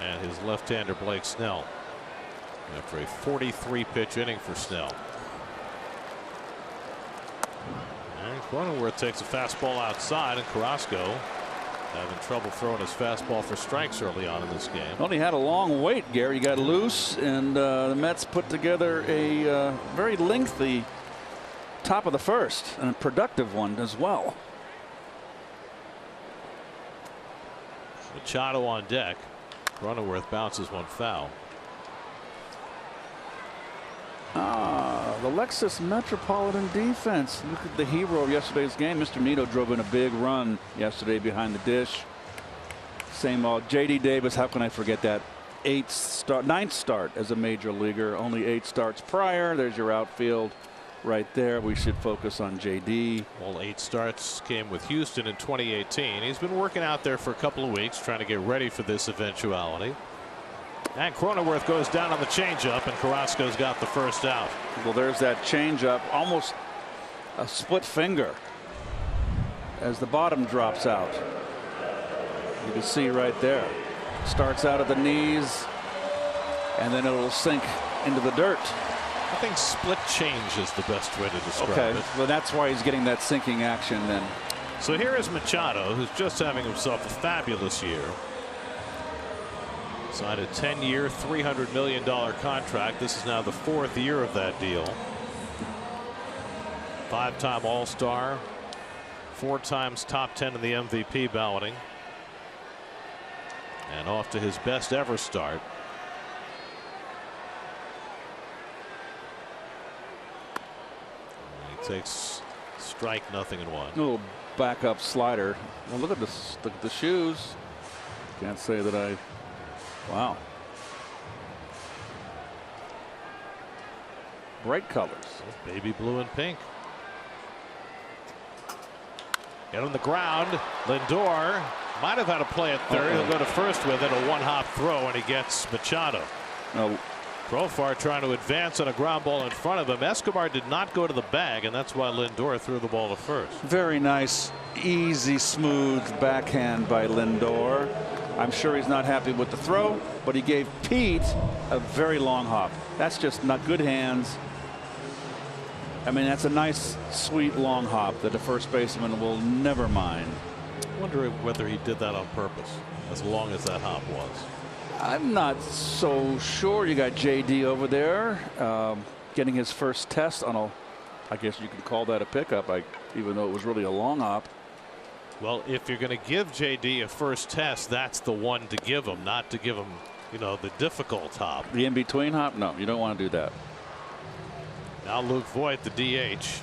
and his left-hander Blake Snell after a 43-pitch inning for Snell. And Cronenworth takes a fastball outside, and Carrasco having trouble throwing his fastball for strikes early on in this game. Well, he had a long wait, Gary. He got loose, and the Mets put together a very lengthy top of the first, and a productive one as well. Machado on deck. Cronenworth bounces one foul. The Lexus Metropolitan defense. Look at the hero of yesterday's game. Mr. Nito drove in a big run yesterday behind the dish. Same old JD Davis. How can I forget that? 9th start as a major leaguer. Only 8 starts prior. There's your outfield right there. We should focus on JD. All 8 starts came with Houston in 2018. He's been working out there for a couple of weeks trying to get ready for this eventuality. And Cronenworth goes down on the changeup, and Carrasco's got the first out. Well, there's that changeup, almost a split finger as the bottom drops out. You can see right there. Starts out at the knees, and then it'll sink into the dirt. I think split change is the best way to describe it. Well, that's why he's getting that sinking action then. So here is Machado, who's just having himself a fabulous year. Signed a 10-year, $300 million contract. This is now the 4th year of that deal. 5-time All-Star, 4 times top 10 in the MVP balloting, and off to his best ever start. He takes strike, 0-1. Little backup slider. Well, look at this. Look at the shoes. Can't say that I. Wow. Bright colors. Baby blue and pink. Get on the ground. Lindor might have had a play at third. He'll go to first with it. A 1-hop throw, and he gets Machado. No. Profar trying to advance on a ground ball in front of him. Escobar did not go to the bag, and that's why Lindor threw the ball to first. Very nice, easy, smooth backhand by Lindor. I'm sure he's not happy with the throw, but he gave Pete a very long hop. That's just not good hands. I mean, that's a nice, sweet long hop that the first baseman will never mind. I wonder whether he did that on purpose, as long as that hop was. I'm not so sure. You got JD over there getting his first test on a, I guess you could call that a pickup, even though it was really a long hop. Well, if you're going to give JD a first test, that's the one to give him, not to give him, you know, the difficult hop. The in-between hop? No, you don't want to do that. Now Luke Voit, the DH.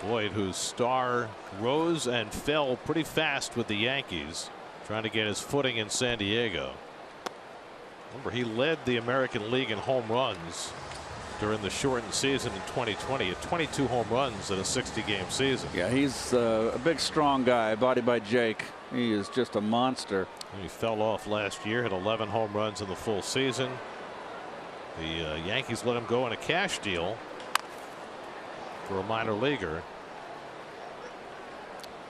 Voit, whose star rose and fell pretty fast with the Yankees, trying to get his footing in San Diego. Remember, he led the American League in home runs during the shortened season in 2020 at 22 home runs in a 60-game season. Yeah, he's a big, strong guy, bodied by Jake. He is just a monster. And he fell off last year, had 11 home runs in the full season. The Yankees let him go in a cash deal for a minor leaguer.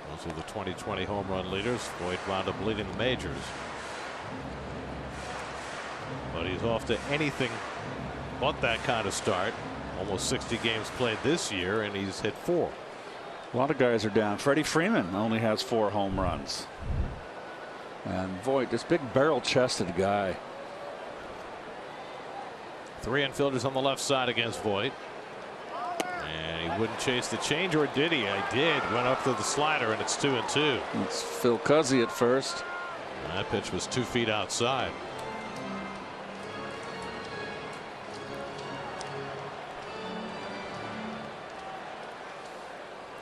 Those are the 2020 home run leaders. Voit wound up leading the majors. But he's off to anything but that kind of start. Almost 60 games played this year, and he's hit 4. A lot of guys are down. Freddie Freeman only has 4 home runs. And Voit, this big barrel-chested guy. Three infielders on the left side against Voit. And he wouldn't chase the change, or did he? I did. Went up to the slider, and it's 2-2. It's Phil Cuzzy at first. And that pitch was 2 feet outside.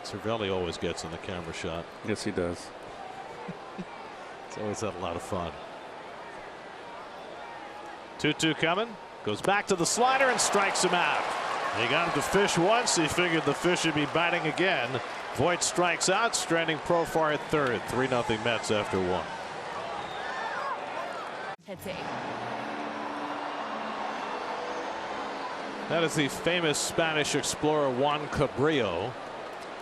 Cervelli always gets in the camera shot. Yes, he does. It's always had a lot of fun. 2-2 coming. Goes back to the slider and strikes him out. He got him to fish once. He figured the fish would be biting again. Voit strikes out, stranding Profar at third. 3-0 Mets after 1. That is the famous Spanish explorer Juan Cabrillo.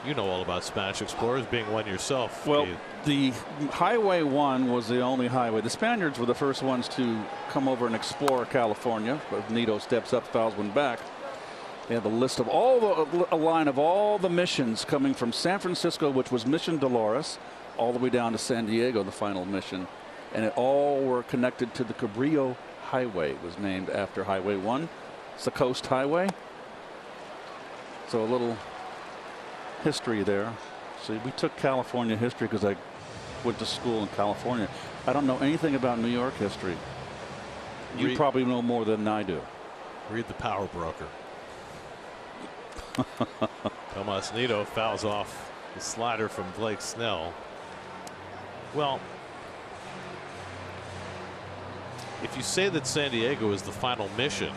You know all about Spanish explorers, being one yourself. Well, Keith. the Highway 1 was the only highway. The Spaniards were the first ones to come over and explore California. But Nito steps up, fouls one back. They have a list of a line of all the missions coming from San Francisco, which was Mission Dolores, all the way down to San Diego, the final mission. And it all were connected to the Cabrillo Highway. It was named after Highway 1. It's the Coast Highway. So a little history there. See, we took California history because I went to school in California. I don't know anything about New York history. You probably know more than I do. Read the Power Broker. Tomas Nido fouls off the slider from Blake Snell. Well, if you say that San Diego is the final mission,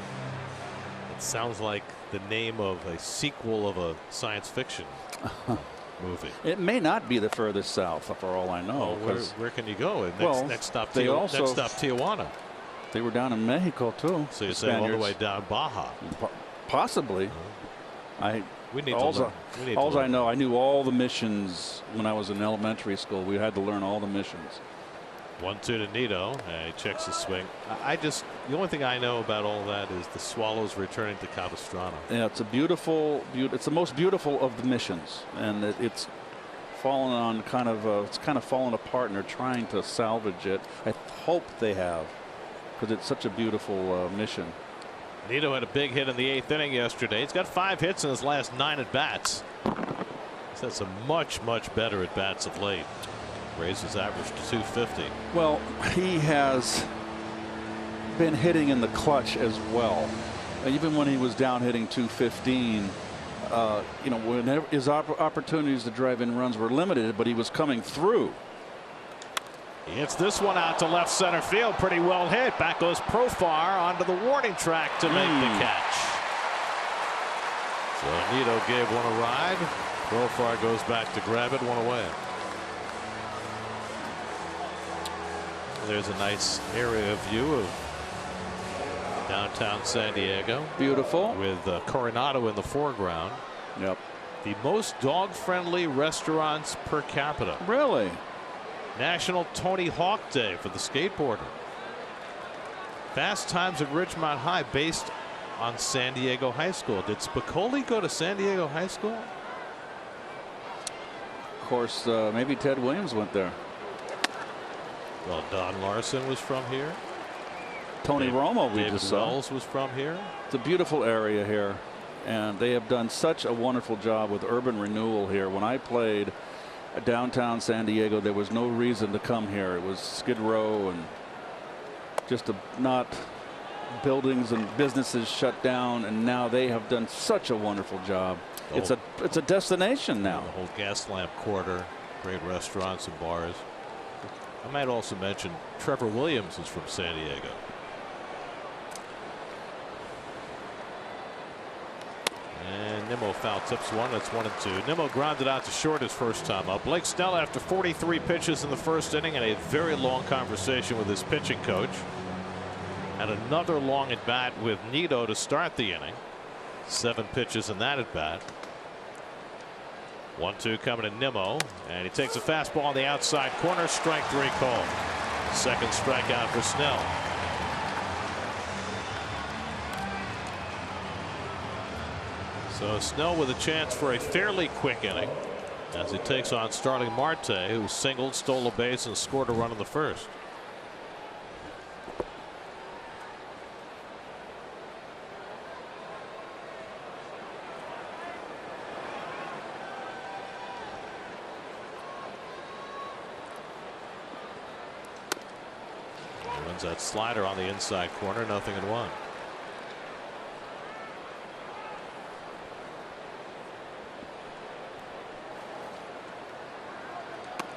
it sounds like the name of a sequel of a science fiction movie. It may not be the furthest south, for all I know. Well, where can you go? Next stop, next stop Tijuana. They were down in Mexico too. So you're saying all the way down Baja? Possibly. We need to learn. I know, I knew all the missions when I was in elementary school. We had to learn all the missions. 1-2 to Nido, and he checks his swing. The only thing I know about all that is the Swallows returning to Capistrano. Yeah, it's it's the most beautiful of the missions, and it's fallen on it's kind of fallen apart, and they're trying to salvage it. I hope they have, because it's such a beautiful mission. Nido had a big hit in the 8th inning yesterday. He's got 5 hits in his last 9 at bats. He's had some much better at bats of late. Raised his average to 250. Well, he has been hitting in the clutch as well. Even when he was down hitting 215, whenever his opportunities to drive in runs were limited, but he was coming through. He hits this one out to left center field. Pretty well hit. Back goes Profar onto the warning track to make the catch. So Nido gave one a ride. Profar goes back to grab it, one away. There's a nice area view of downtown San Diego. Beautiful. With Coronado in the foreground. Yep. The most dog-friendly restaurants per capita. Really? National Tony Hawk Day for the skateboarder. Fast Times at Ridgemont High based on San Diego High School. Did Spicoli go to San Diego High School? Of course, maybe Ted Williams went there. Well, Don Larson was from here. Tony Romo, we David just saw. Wells was from here. It's a beautiful area here, and they have done such a wonderful job with urban renewal here. When I played downtown San Diego, there was no reason to come here. It was Skid Row and just not buildings and businesses shut down, and now they have done such a wonderful job. It's a destination now. The whole Gaslamp Quarter, great restaurants and bars. I might also mention Trevor Williams is from San Diego. And Nimmo foul tips one. That's 1-2. Nimmo grounded out to short his first time up. Blake Snell, after 43 pitches in the first inning and a very long conversation with his pitching coach, had another long at bat with Nido to start the inning. 7 pitches in that at bat. 1-2 coming to Nimmo, and he takes a fastball on the outside corner. Strike 3 called. Second strikeout for Snell. So Snell with a chance for a fairly quick inning as he takes on Starling Marte, who singled, stole a base, and scored a run in the first. Sends that slider on the inside corner. 0-1.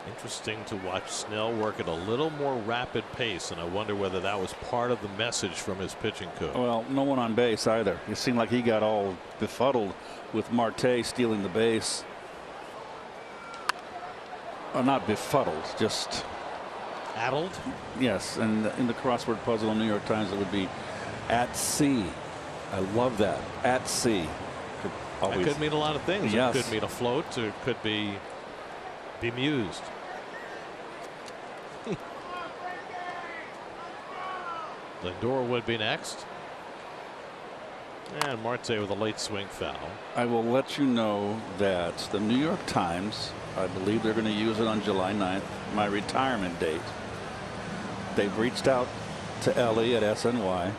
Interesting to watch Snell work at a little more rapid pace, and I wonder whether that was part of the message from his pitching coach. Well, no one on base either. It seemed like he got all befuddled with Marte stealing the base. Not befuddled, just addled. Yes, and in the crossword puzzle in New York Times, it would be at sea. I love that. At sea. That could mean a lot of things. Yes. It could mean afloat, or it could be bemused. Lindor would be next. And Marte with a late swing foul. I will let you know that the New York Times, I believe they're going to use it on July 9th, my retirement date. They've reached out to Ellie at SNY,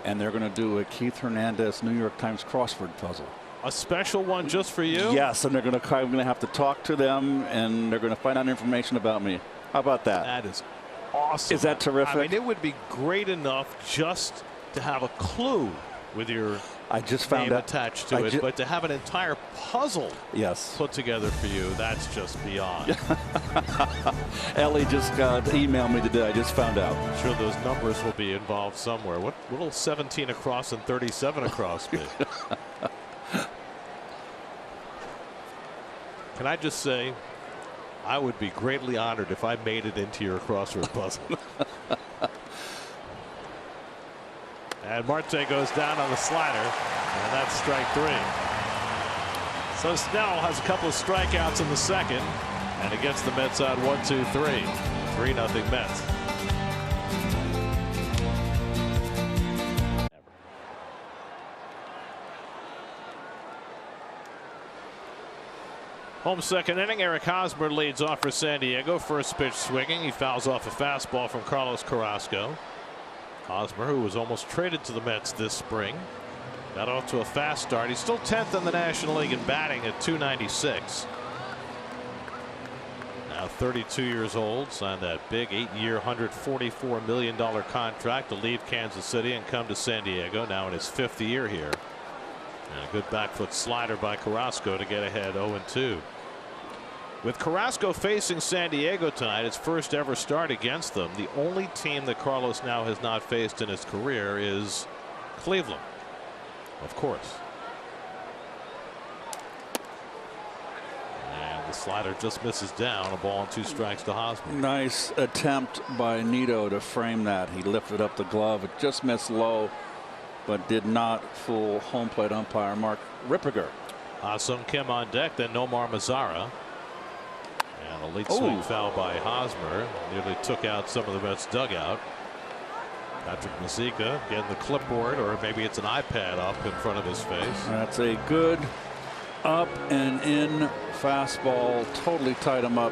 and they're going to do a Keith Hernandez New York Times crossword puzzle. A special one just for you? Yes, and I'm going to have to talk to them, and they're going to find out information about me. How about that? That is awesome. Is that terrific? I mean, it would be great enough just to have a clue with your name attached to it, but to have an entire puzzle put together for you, that's just beyond. Ellie just emailed me today. I just found out. I'm sure those numbers will be involved somewhere. What will 17 across and 37 across be? Can I just say, I would be greatly honored if I made it into your crossword puzzle. And Marte goes down on the slider, and that's strike 3. So Snell has a couple of strikeouts in the second, and it gets the Mets out 1-2-3. 3-0 Mets. Home second inning. Eric Hosmer leads off for San Diego. First pitch swinging. He fouls off a fastball from Carlos Carrasco. Hosmer, who was almost traded to the Mets this spring, got off to a fast start. He's still 10th in the National League in batting at .296. Now 32 years old. Signed that big 8-year, $144 million contract to leave Kansas City and come to San Diego. Now in his 5th year here. And a good back foot slider by Carrasco to get ahead 0-2. With Carrasco facing San Diego tonight, his first ever start against them, the only team that Carlos now has not faced in his career is Cleveland, of course. And the slider just misses down. A ball and 2 strikes to Hosmer. Nice attempt by Nito to frame that. He lifted up the glove. It just missed low, but did not fool home plate umpire Mark Ripperger. Sung Kim on deck, then Nomar Mazara. And a late swing foul by Hosmer. Nearly took out some of the Mets dugout. Patrick Mazeika getting the clipboard, or maybe it's an iPad up in front of his face. That's a good up and in fastball. Totally tied him up.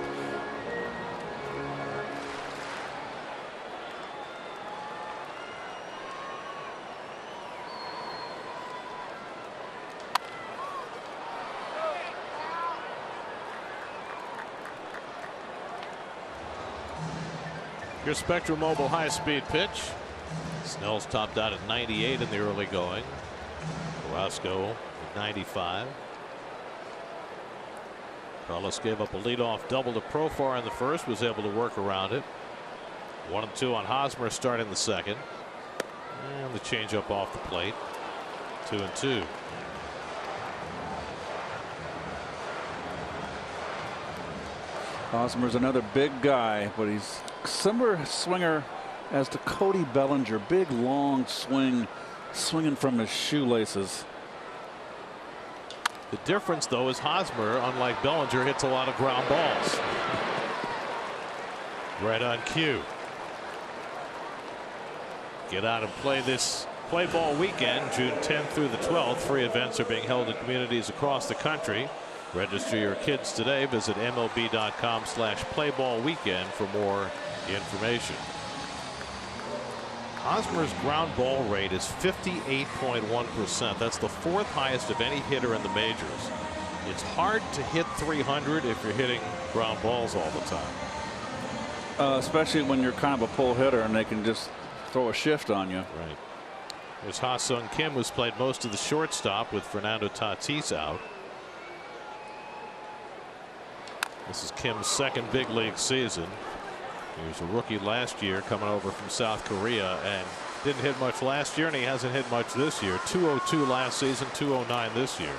Your Spectrum Mobile high-speed pitch. Snell's topped out at 98 in the early going. Carrasco at 95. Carlos gave up a leadoff double to Profar in the first, was able to work around it. 1-2 on Hosmer starting the second. And the changeup off the plate. 2-2. Hosmer's another big guy, but he's similar swinger as to Cody Bellinger. Big long swing, swinging from his shoelaces. The difference, though, is Hosmer, unlike Bellinger, hits a lot of ground balls. Right on cue. Get out and play this play ball weekend, June 10th through the 12th. Free events are being held in communities across the country. Register your kids today. Visit MLB.com/playballweekend for more information. Hosmer's ground ball rate is 58.1%. That's the 4th highest of any hitter in the majors. It's hard to hit 300 if you're hitting ground balls all the time. especially when you're kind of a pull hitter and they can just throw a shift on you. Right. There's Ha-Sung Kim, who's played most of the shortstop with Fernando Tatis out. This is Kim's second big league season. He was a rookie last year coming over from South Korea and didn't hit much last year, and he hasn't hit much this year. 202 last season, 209 this year.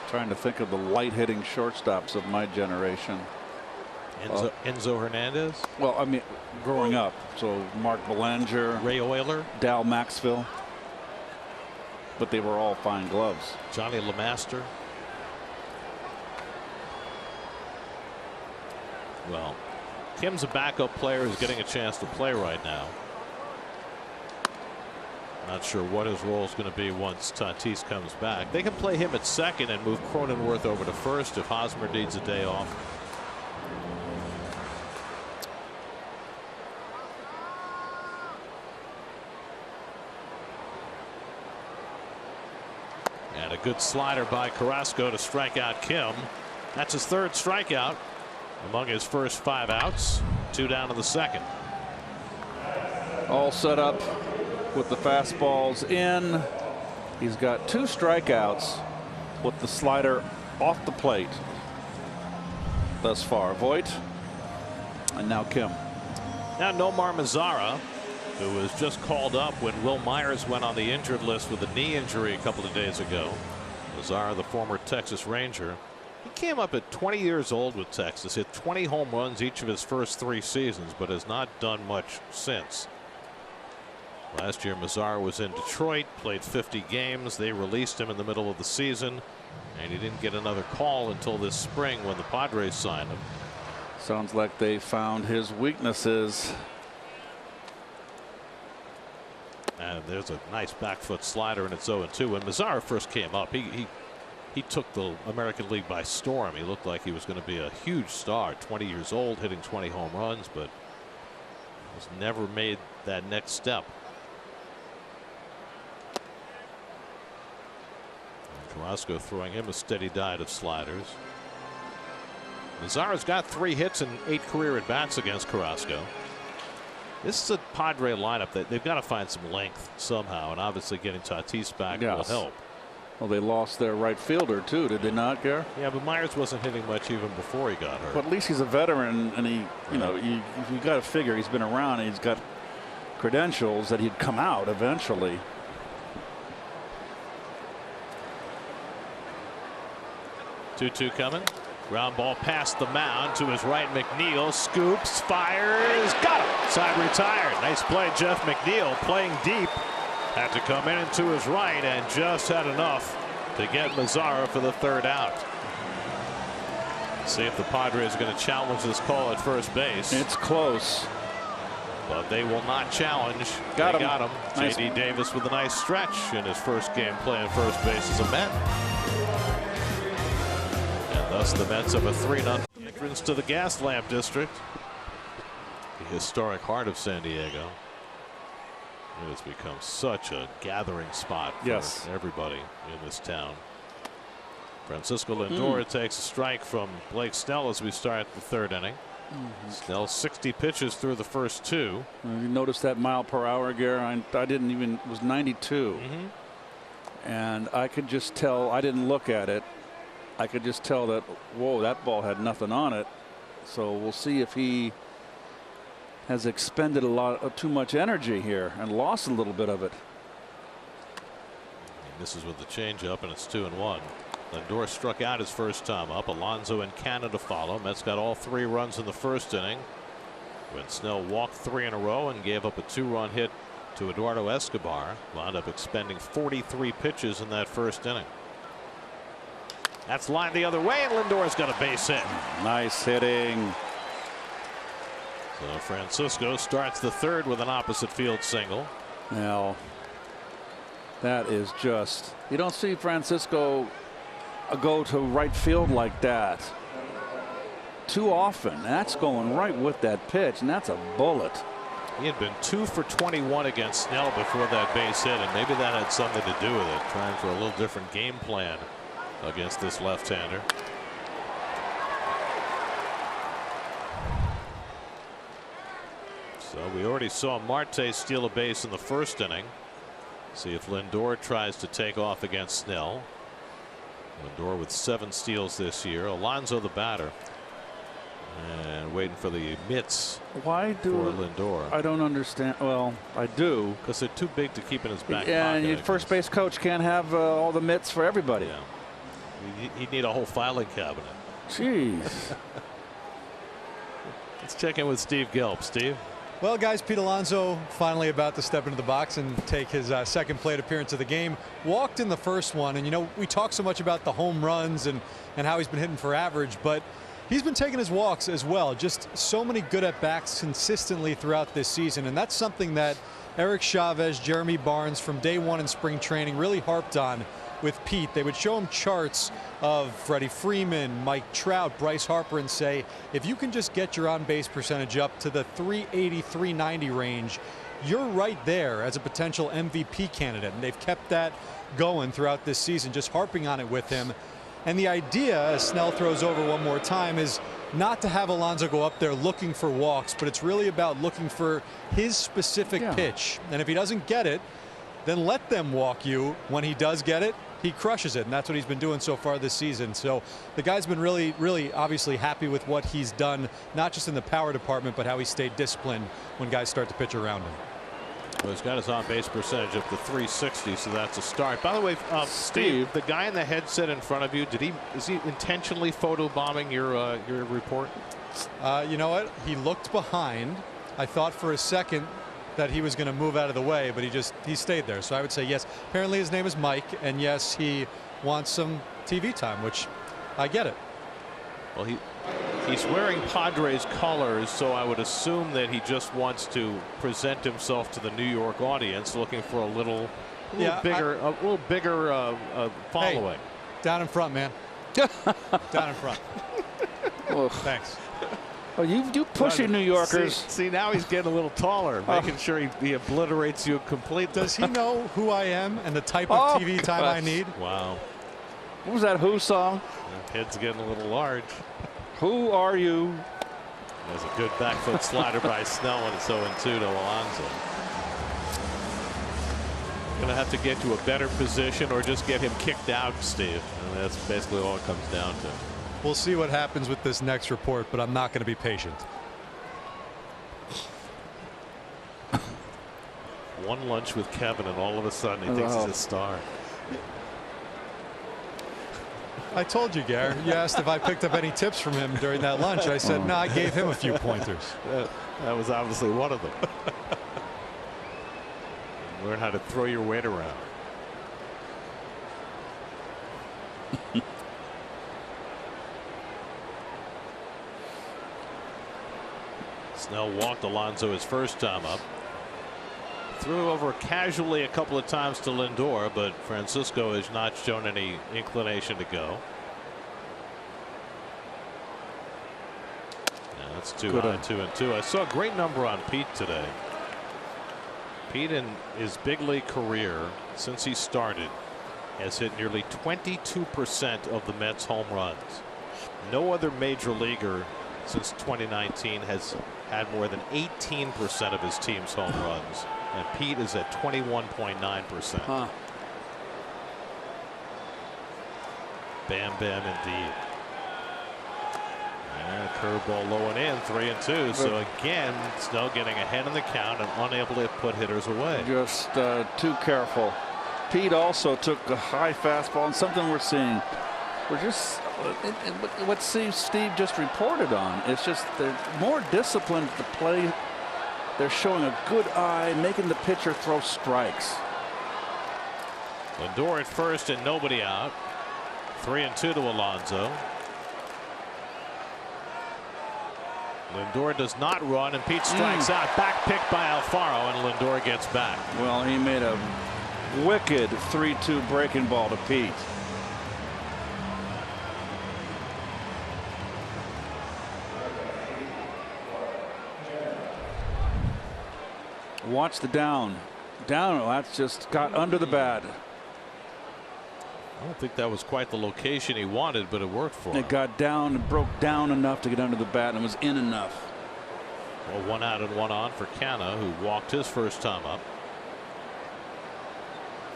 Trying to think of the light hitting shortstops of my generation. Enzo Hernandez? Well, I mean, growing up. So Mark Belanger, Ray Euler, Dal Maxville. But they were all fine gloves. Johnny LeMaster. Well, Kim's a backup player who's getting a chance to play right now. Not sure what his role is going to be once Tatis comes back. They can play him at second and move Cronenworth over to first if Hosmer needs a day off. And a good slider by Carrasco to strike out Kim. That's his third strikeout among his first 5 outs. 2 down in the second. All set up with the fastballs in. He's got 2 strikeouts with the slider off the plate thus far. Voit and now Kim. Now Nomar Mazara, who was just called up when Will Myers went on the injured list with a knee injury a couple of days ago. Mazara, the former Texas Ranger. He came up at 20 years old with Texas, hit 20 home runs each of his first 3 seasons, but has not done much since. Last year Mazara was in Detroit, played 50 games. They released him in the middle of the season, and he didn't get another call until this spring when the Padres signed him. Sounds like they found his weaknesses. And there's a nice back foot slider, and it's 0-2. When Mazara first came up, he took the American League by storm. He looked like he was going to be a huge star. 20 years old, hitting 20 home runs, but has never made that next step. And Carrasco throwing him a steady diet of sliders. Mazara's got 3 hits and 8 career at bats against Carrasco. This is a Padre lineup that they've got to find some length somehow, and obviously getting Tatis back will help. Well, they lost their right fielder too, did they not, Gare? Yeah, but Myers wasn't hitting much even before he got hurt. But at least he's a veteran, and he, you know, you got to figure he's been around and he's got credentials that he'd come out eventually. Two coming. Ground ball past the mound to his right. McNeil scoops, fires, got him. Side retired. Nice play, Jeff McNeil, playing deep. Had to come in and to his right and just had enough to get Mazara for the 3rd out. See if the Padres are going to challenge this call at first base. It's close, but they will not challenge. Got him. Nice. J.D. Davis with a nice stretch in his first game playing first base as a Met. And thus the Mets have a 3-0 entrance to the gas lamp district, the historic heart of San Diego. It has become such a gathering spot for everybody in this town. Francisco Lindor takes a strike from Blake Snell as we start the 3rd inning. Snell 60 pitches through the first 2. You notice that mile per hour, Gare? I didn't even, it was 92. And I could just tell, I didn't look at it. I could just tell that, whoa, that ball had nothing on it. So we'll see if he has expended a lot of too much energy here and lost a little bit of it. And this is with the changeup, and it's 2-1. Lindor struck out his first time up. Alonso and Canada follow. Mets got all 3 runs in the first inning when Snell walked 3 in a row and gave up a 2-run hit to Eduardo Escobar. Wound up expending 43 pitches in that first inning. That's lined the other way, and Lindor's got a base hit. Nice hitting. So Francisco starts the 3rd with an opposite field single. Now that is just, you don't see Francisco go to right field like that too often. That's going right with that pitch, and that's a bullet. He had been 2 for 21 against Snell before that base hit, and maybe that had something to do with it, trying for a little different game plan against this left-hander. So we already saw Marte steal a base in the first inning. See if Lindor tries to take off against Snell. Lindor with 7 steals this year. Alonso the batter. And waiting for the mitts. Why do for Lindor? I don't understand. Well, I do. Because they're too big to keep in his back pocket. And your first base coach can't have all the mitts for everybody. Yeah. He'd need a whole filing cabinet. Jeez. Let's check in with Steve Gelb. Steve? Well, guys, Pete Alonso finally about to step into the box and take his second plate appearance of the game. Walked in the first one, and you know we talk so much about the home runs and how he's been hitting for average, but he's been taking his walks as well. Just so many good at bats consistently throughout this season, and that's something that Eric Chavez, Jeremy Barnes from day one in spring training really harped on with Pete. They would show him charts of Freddie Freeman, Mike Trout, Bryce Harper, and say, if you can just get your on-base percentage up to the 380, 390 range, you're right there as a potential MVP candidate. And they've kept that going throughout this season, just harping on it with him. And the idea, as Snell throws over one more time, is not to have Alonso go up there looking for walks, but it's really about looking for his specific pitch. And if he doesn't get it, then let them walk you. When he does get it, he crushes it, and that's what he's been doing so far this season. So the guy's been really, really obviously happy with what he's done, not just in the power department, but how he stayed disciplined when guys start to pitch around him. Well, he's got his on-base percentage up to 360, so that's a start. By the way, Steve, the guy in the headset in front of you, is he intentionally photobombing your report? You know what? He looked behind. I thought for a second that he was going to move out of the way, but he stayed there. So I would say yes. Apparently his name is Mike, and yes, he wants some TV time, which I get it. Well, he's wearing Padres colors, so I would assume that he just wants to present himself to the New York audience, looking for a little bigger following. Hey, down in front, man. Down in front. Thanks. Oh, you pushing New Yorkers. See, now he's getting a little taller, making sure he obliterates you completely. Does he know who I am and the type of TV time I need? Wow. What was that Who song? Your head's getting a little large. Who are you? There's a good back foot slider by Snell, and it's 0-2 to Alonso. Going to have to get to a better position or just get him kicked out, Steve. And that's basically all it comes down to. We'll see what happens with this next report, but I'm not going to be patient. One lunch with Kevin, and all of a sudden he thinks he's a star. I told you, Gary. You asked if I picked up any tips from him during that lunch. I said, no, I gave him a few pointers. That was obviously one of them. Learn how to throw your weight around. Snell walked Alonso his first time up. Threw over casually a couple of times to Lindor, but Francisco has not shown any inclination to go. Yeah, that's too high, 2-2. I saw a great number on Pete today. Pete in his big league career since he started has hit nearly 22% of the Mets home runs. No other major leaguer since 2019 has had more than 18% of his team's home runs, and Pete is at 21.9%. Bam bam indeed. And curveball low and in, 3-2. So again, Snell getting ahead in the count and unable to put hitters away. Just too careful. Pete also took a high fastball, and something we're seeing. We're just what Steve just reported on. It's just they're more disciplined to play. They're showing a good eye, making the pitcher throw strikes. Lindor at first and nobody out. 3-2 to Alonso. Lindor does not run, and Pete strikes out. Back pick by Alfaro, and Lindor gets back. Well, he made a wicked 3-2 breaking ball to Pete. Watch the down. That's just got under the bat. I don't think that was quite the location he wanted, but it worked for him. It got down and broke down enough to get under the bat, and was in enough. Well, 1 out and 1 on for Canha, who walked his first time up.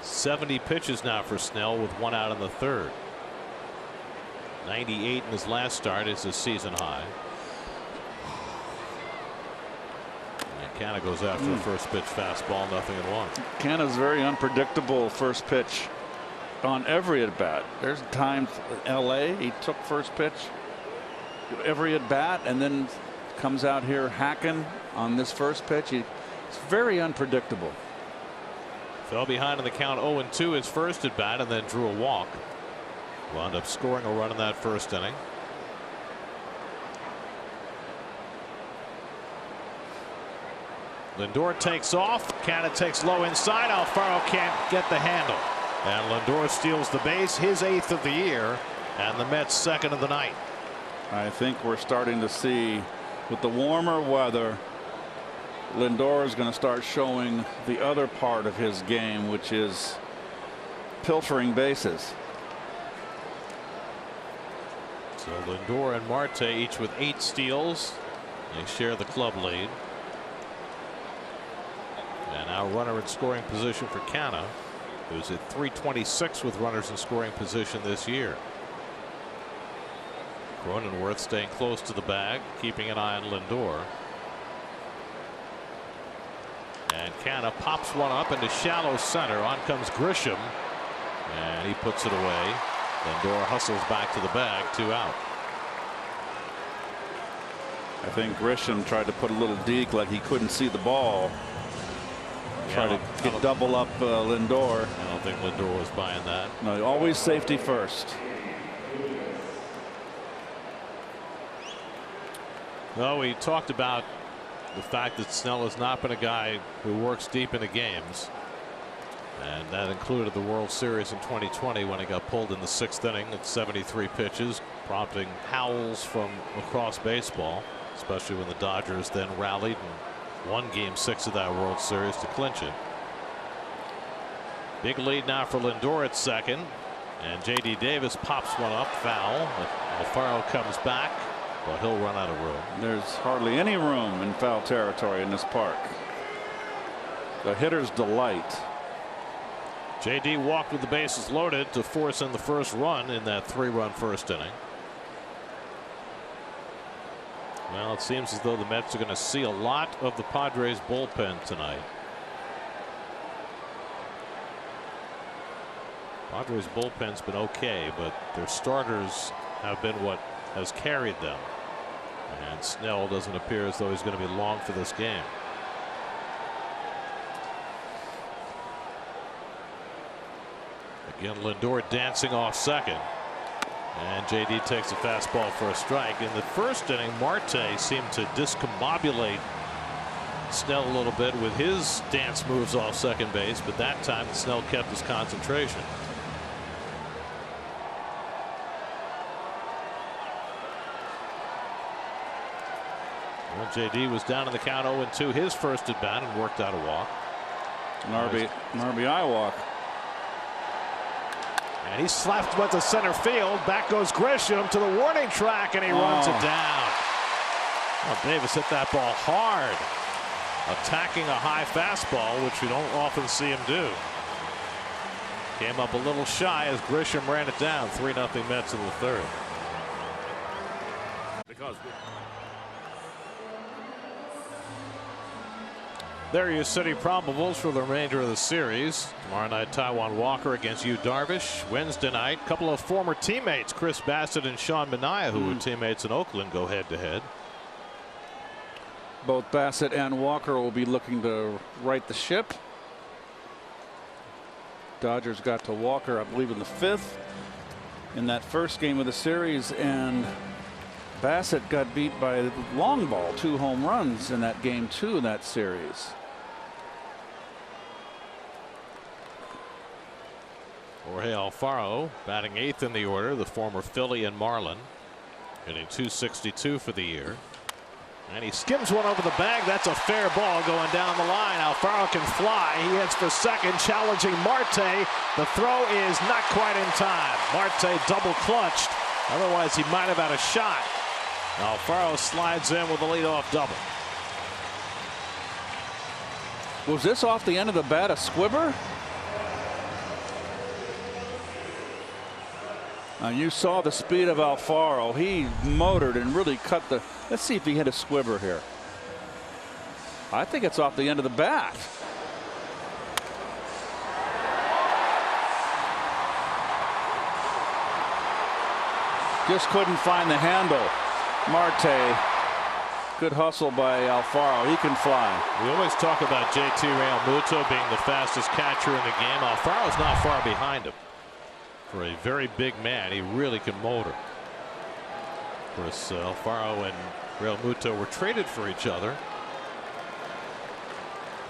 70 pitches now for Snell with 1 out in the third. 98 in his last start is his season high. And Canha goes after the first pitch fastball, 0-1. Canha's very unpredictable first pitch on every at bat. There's times in LA he took first pitch every at bat and then comes out here hacking on this first pitch. It's very unpredictable. Fell behind in the count 0-2 his first at bat and then drew a walk. Wound up scoring a run in that first inning. Lindor takes off. Canha takes low inside. Alfaro can't get the handle. And Lindor steals the base, his 8th of the year, and the Mets' 2nd of the night. I think we're starting to see, with the warmer weather, Lindor is going to start showing the other part of his game, which is pilfering bases. So Lindor and Marte each with 8 steals. They share the club lead. And now runner in scoring position for Canha, who's at 326 with runners in scoring position this year. Cronenworth staying close to the bag, keeping an eye on Lindor. And Canha pops one up into shallow center. On comes Grisham, and he puts it away. Lindor hustles back to the bag, 2 out. I think Grisham tried to put a little deke like he couldn't see the ball. Try to get double up Lindor. I don't think Lindor was buying that. No, always safety first. Well, we talked about the fact that Snell has not been a guy who works deep into games. And that included the World Series in 2020 when he got pulled in the 6th inning at 73 pitches, prompting howls from across baseball, especially when the Dodgers then rallied and won Game 6 of that World Series to clinch it. Big lead now for Lindor at second, and J.D. Davis pops one up, foul. Alfaro comes back, but he'll run out of room. There's hardly any room in foul territory in this park. The hitter's delight. J.D. walked with the bases loaded to force in the first run in that 3-run first inning. Well, it seems as though the Mets are going to see a lot of the Padres bullpen tonight. Padres bullpen's been okay, but their starters have been what has carried them. And Snell doesn't appear as though he's going to be long for this game. Again, Lindor dancing off second. And J.D. takes a fastball for a strike. In the first inning, Marte seemed to discombobulate Snell a little bit with his dance moves off second base, but that time Snell kept his concentration. Well, J.D. was down in the count 0-2 his first at bat and worked out a walk. An RBI walk. And he slapped one to center field. Back goes Grisham to the warning track, and he runs it down. Well, Davis hit that ball hard, attacking a high fastball, which we don't often see him do. Came up a little shy as Grisham ran it down. 3-0 Mets in the third. There are your city probables for the remainder of the series. Tomorrow night, Taijuan Walker against Yu Darvish. Wednesday night, a couple of former teammates, Chris Bassett and Sean Manaea, who were teammates in Oakland, go head to head. Both Bassett and Walker will be looking to right the ship. Dodgers got to Walker, I believe, in the 5th in that first game of the series, and Bassett got beat by long ball, 2 home runs in that game 2 in that series. Jorge Alfaro batting 8th in the order, the former Philly and Marlin, hitting .262 for the year. And he skims one over the bag. That's a fair ball going down the line. Alfaro can fly. He heads for second, challenging Marte. The throw is not quite in time. Marte double clutched. Otherwise, he might have had a shot. Alfaro slides in with a leadoff double. Was this off the end of the bat a squibber? You saw the speed of Alfaro. He motored and really cut the. Let's see if he hit a squibber here. I think it's off the end of the bat. Just couldn't find the handle. Marte. Good hustle by Alfaro. He can fly. We always talk about JT Realmuto being the fastest catcher in the game. Alfaro's not far behind him. For a very big man, he really can motor. Of course, Alfaro and Realmuto were traded for each other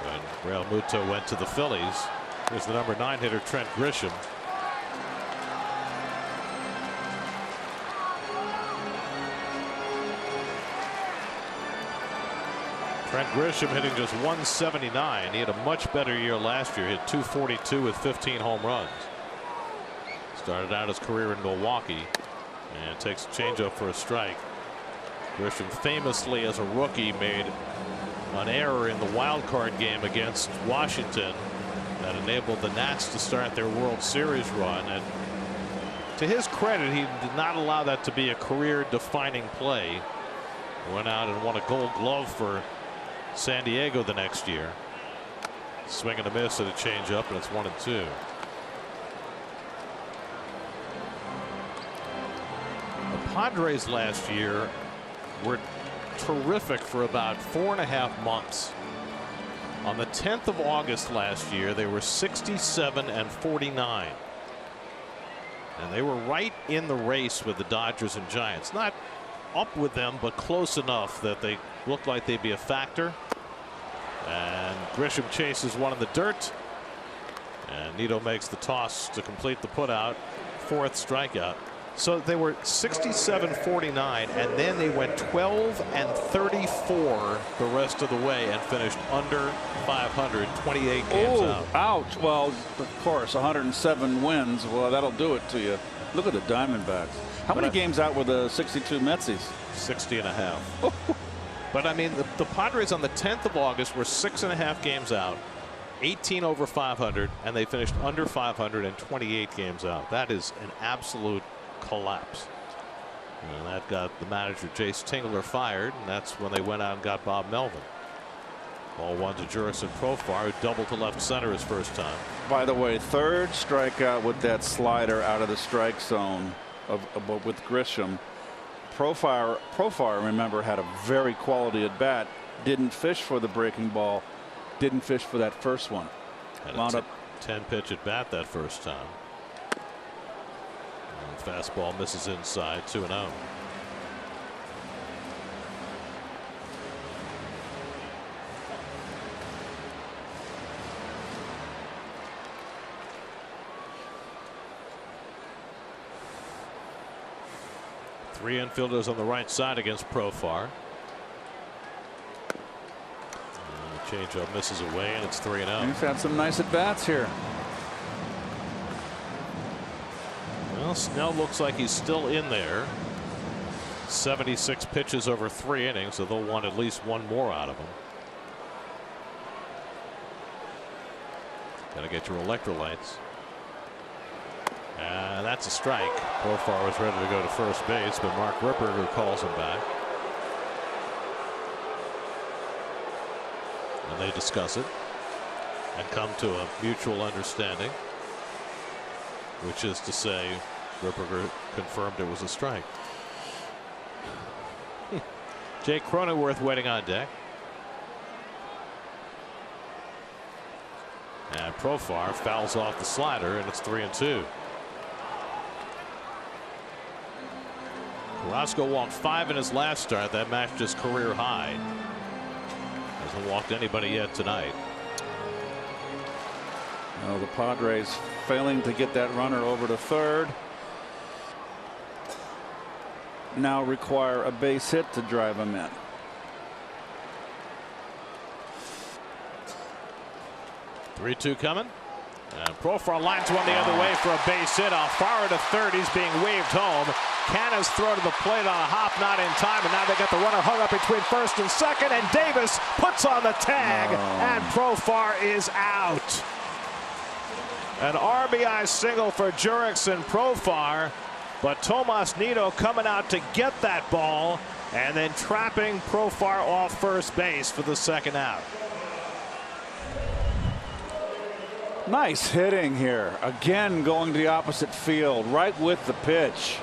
when Realmuto went to the Phillies. Here's the number 9 hitter, Trent Grisham. Trent Grisham hitting just 179. He had a much better year last year. Hit 242 with 15 home runs. Started out his career in Milwaukee and takes a changeup for a strike. Grisham famously as a rookie made an error in the wild card game against Washington that enabled the Nats to start their World Series run, and to his credit, he did not allow that to be a career defining play. Went out and won a Gold Glove for San Diego the next year. Swing and a miss at a changeup, and it's 1-2. The Padres last year were terrific for about 4.5 months. On the 10th of August last year, they were 67-49. And they were right in the race with the Dodgers and Giants. Not up with them, but close enough that they looked like they'd be a factor. And Grisham chases one in the dirt. And Nido makes the toss to complete the putout. 4th strikeout. So they were 67-49, and then they went 12-34 the rest of the way and finished under 500, 28 games out. Ouch. Well, of course, 107 wins. Well, that'll do it to you. Look at the Diamondbacks. How many games out were the 62 Metsies? 60.5. But I mean, the Padres on the 10th of August were 6.5 games out, 18 over 500, and they finished under 500 and 28 games out. That is an absolute collapse. And that got the manager Jace Tingler fired, and that's when they went out and got Bob Melvin. Ball one to Jurickson Profar, who doubled to left center his first time. By the way, 3rd strikeout with that slider out of the strike zone with Grisham. Profar, remember, had a very quality at bat. Didn't fish for the breaking ball. Didn't fish for that first one. Had a 10 pitch at bat that first time. And fastball misses inside, 2-0. Three infielders on the right side against Profar. The changeup misses away, and it's 3-0. He's had some nice at bats here. Well, Snell looks like he's still in there. 76 pitches over 3 innings, so they'll want at least one more out of him. Got to get your electrolytes. And that's a strike. Profar was ready to go to first base, but Mark Ripperger calls him back. And they discuss it and come to a mutual understanding, which is to say Ripperger confirmed it was a strike. Jake Cronenworth waiting on deck. And Profar fouls off the slider, and it's 3-2. Carrasco walked 5 in his last start. That matched his career high. Hasn't walked anybody yet tonight. Well, the Padres failing to get that runner over to 3rd. Now require a base hit to drive him in. Three-two coming. And Profar lines one the other way for a base hit. Alfaro to 3rd. He's being waved home. Canna's throw to the plate on a hop, not in time, and now they got the runner hung up between first and second, and Davis puts on the tag, and Profar is out. An RBI single for Jurickson Profar, but Tomas Nido coming out to get that ball and then trapping Profar off first base for the second out. Nice hitting here. Again, going to the opposite field, right with the pitch.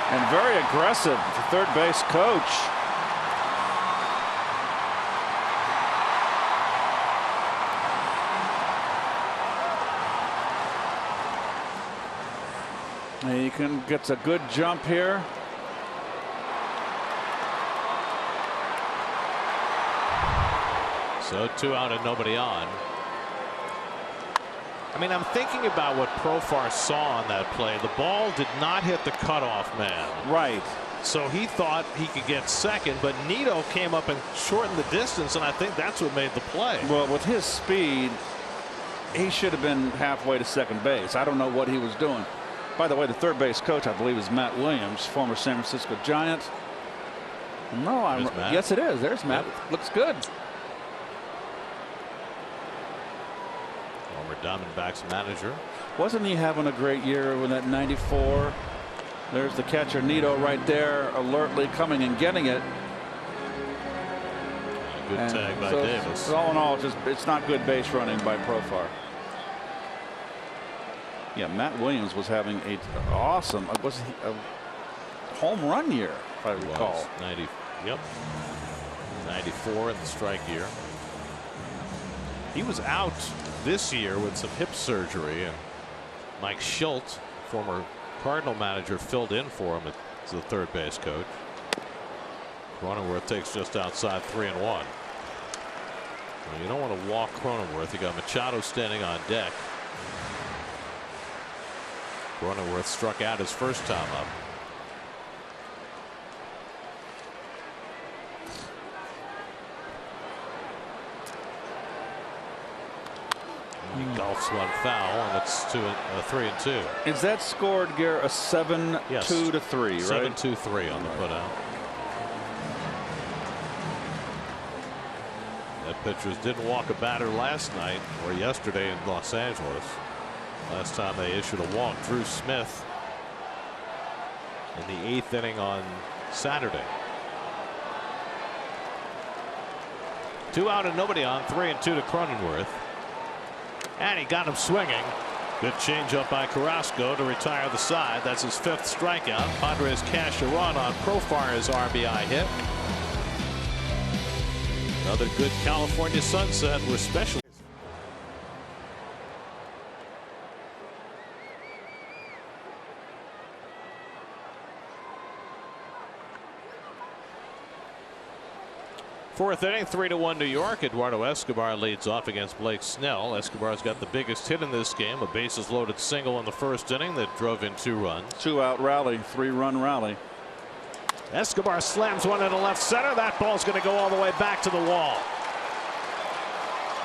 And very aggressive, the third base coach. And he gets a good jump here. So 2 out and nobody on. I mean, I'm thinking about what Profar saw on that play. The ball did not hit the cutoff man. Right. So he thought he could get second, but Nido came up and shortened the distance, and I think that's what made the play. Well, with his speed, he should have been halfway to second base. I don't know what he was doing. By the way, the third base coach, I believe, is Matt Williams, former San Francisco Giant. No, I'm. Yes, it is. There's Matt. Yep. Looks good. Diamondbacks manager. Wasn't he having a great year with that 94? There's the catcher Nido right there, alertly coming and getting it. A good tag by Davis. So all in all, it's not good base running by Profar. Yeah, Matt Williams was having a awesome, was a home run year, if I recall. 90, yep. 94 in the strike year. He was out this year with some hip surgery, and Mike Schultz, former Cardinal manager, filled in for him as the third base coach. Cronenworth takes just outside 3-1. Well, you don't want to walk Cronenworth. You got Machado standing on deck. Cronenworth struck out his first time up. He golfs one foul, and it's 3-2. Is that scored, Gare, a 7-2 to 3, right? 7-2-3 on the putout. That pitchers didn't walk a batter last night or yesterday in Los Angeles. Last time they issued a walk, Drew Smith, in the 8th inning on Saturday. 2 out and nobody on. 3-2 to Cronenworth. And he got him swinging. Good changeup by Carrasco to retire the side. That's his 5th strikeout. Padres cash a run on Profar's RBI hit. Another good California sunset. We're special. Fourth inning, 3-1 New York. Eduardo Escobar leads off against Blake Snell. Escobar's got the biggest hit in this game, a bases loaded single in the first inning that drove in 2 runs. 2-out rally, 3-run rally. Escobar slams one into left center. That ball's going to go all the way back to the wall.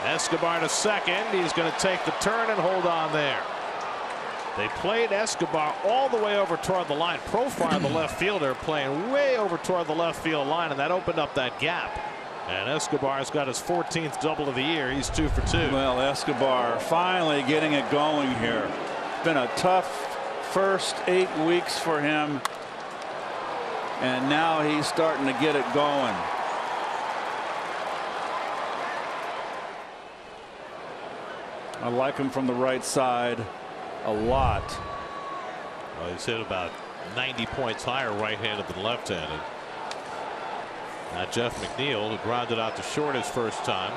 Escobar to second. He's going to take the turn and hold on there. They played Escobar all the way over toward the line. Profar, the left fielder, playing way over toward the left field line, and that opened up that gap. And Escobar's got his 14th double of the year. He's 2 for 2. Well, Escobar finally getting it going here. Been a tough first 8 weeks for him, and now he's starting to get it going. I like him from the right side a lot. Well, he's hit about 90 points higher right-handed than left-handed. Now Jeff McNeil, who grounded out to short his first time.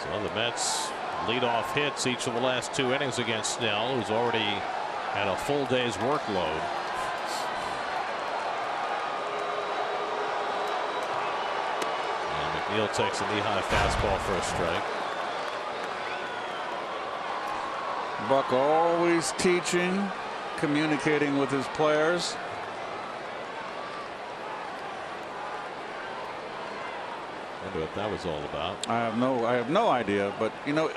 So the Mets lead off hits each of the last 2 innings against Snell, who's already had a full day's workload. And McNeil takes a knee-high fastball for a strike. Buck always teaching, communicating with his players. Wonder what that was all about. I have no idea, but you know,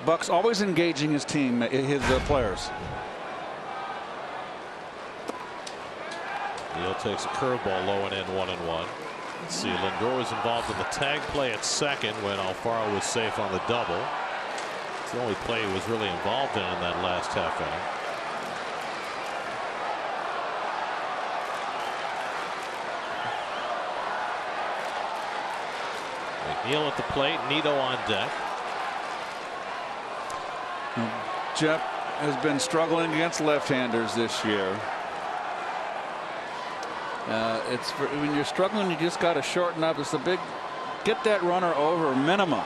Buck's always engaging his team, his players. Neal takes a curveball low and in, 1-1. Let's see, Lindor was involved in the tag play at second when Alfaro was safe on the double. It's the only play he was really involved in that last half inning. McNeil at the plate, Nito on deck. Jeff has been struggling against left-handers this year. When you're struggling, you just got to shorten up. It's the big, get that runner over minimum.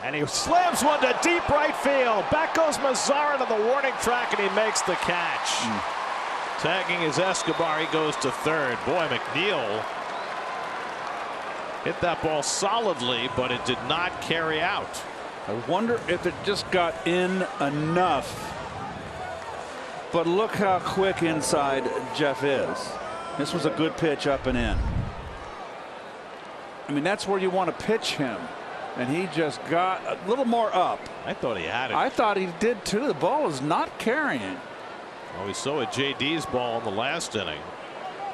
And he slams one to deep right field. Back goes Mazzara to the warning track, and he makes the catch. Tagging is Escobar. He goes to third. Boy, McNeil hit that ball solidly, but it did not carry out. I wonder if it just got in enough. But look how quick inside Jeff is. This was a good pitch up and in. I mean, that's where you want to pitch him. And he just got a little more up. I thought he had it. I thought he did too. The ball is not carrying. Well, we saw a JD's ball in the last inning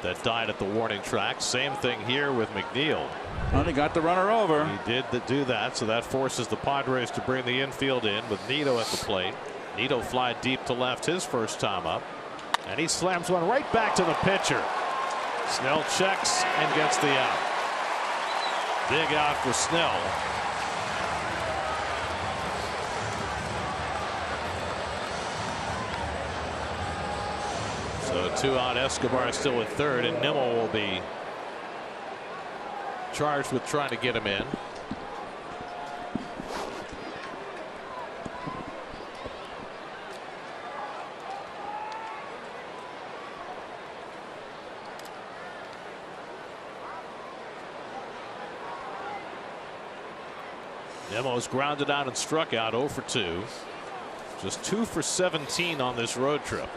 that died at the warning track. Same thing here with McNeil. Well, he got the runner over. He did do that, so that forces the Padres to bring the infield in with Nito at the plate. Nito fly deep to left his first time up, and he slams one right back to the pitcher. Snell checks and gets the out. Big out for Snell. So 2 out. Escobar still at third, and Nimmo will be charged with trying to get him in. Nimmo's grounded out and struck out 0 for 2. Just 2 for 17 on this road trip.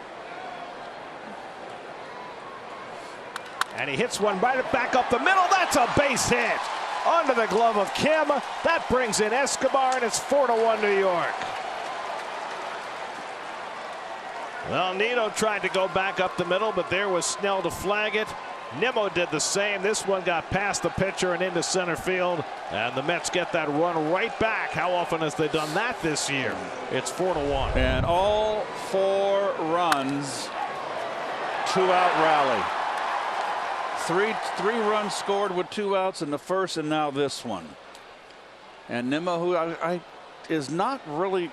And he hits one right back up the middle. That's a base hit. Under the glove of Kim. That brings in Escobar, and it's 4-1 New York. Well, Nito tried to go back up the middle, but there was Snell to flag it. Nimmo did the same. This one got past the pitcher and into center field, and the Mets get that run right back. How often has they done that this year? It's 4-1. And all 4 runs, 2-out rally. Three runs scored with 2 outs in the first, and now this one. And Nimmo, who is not really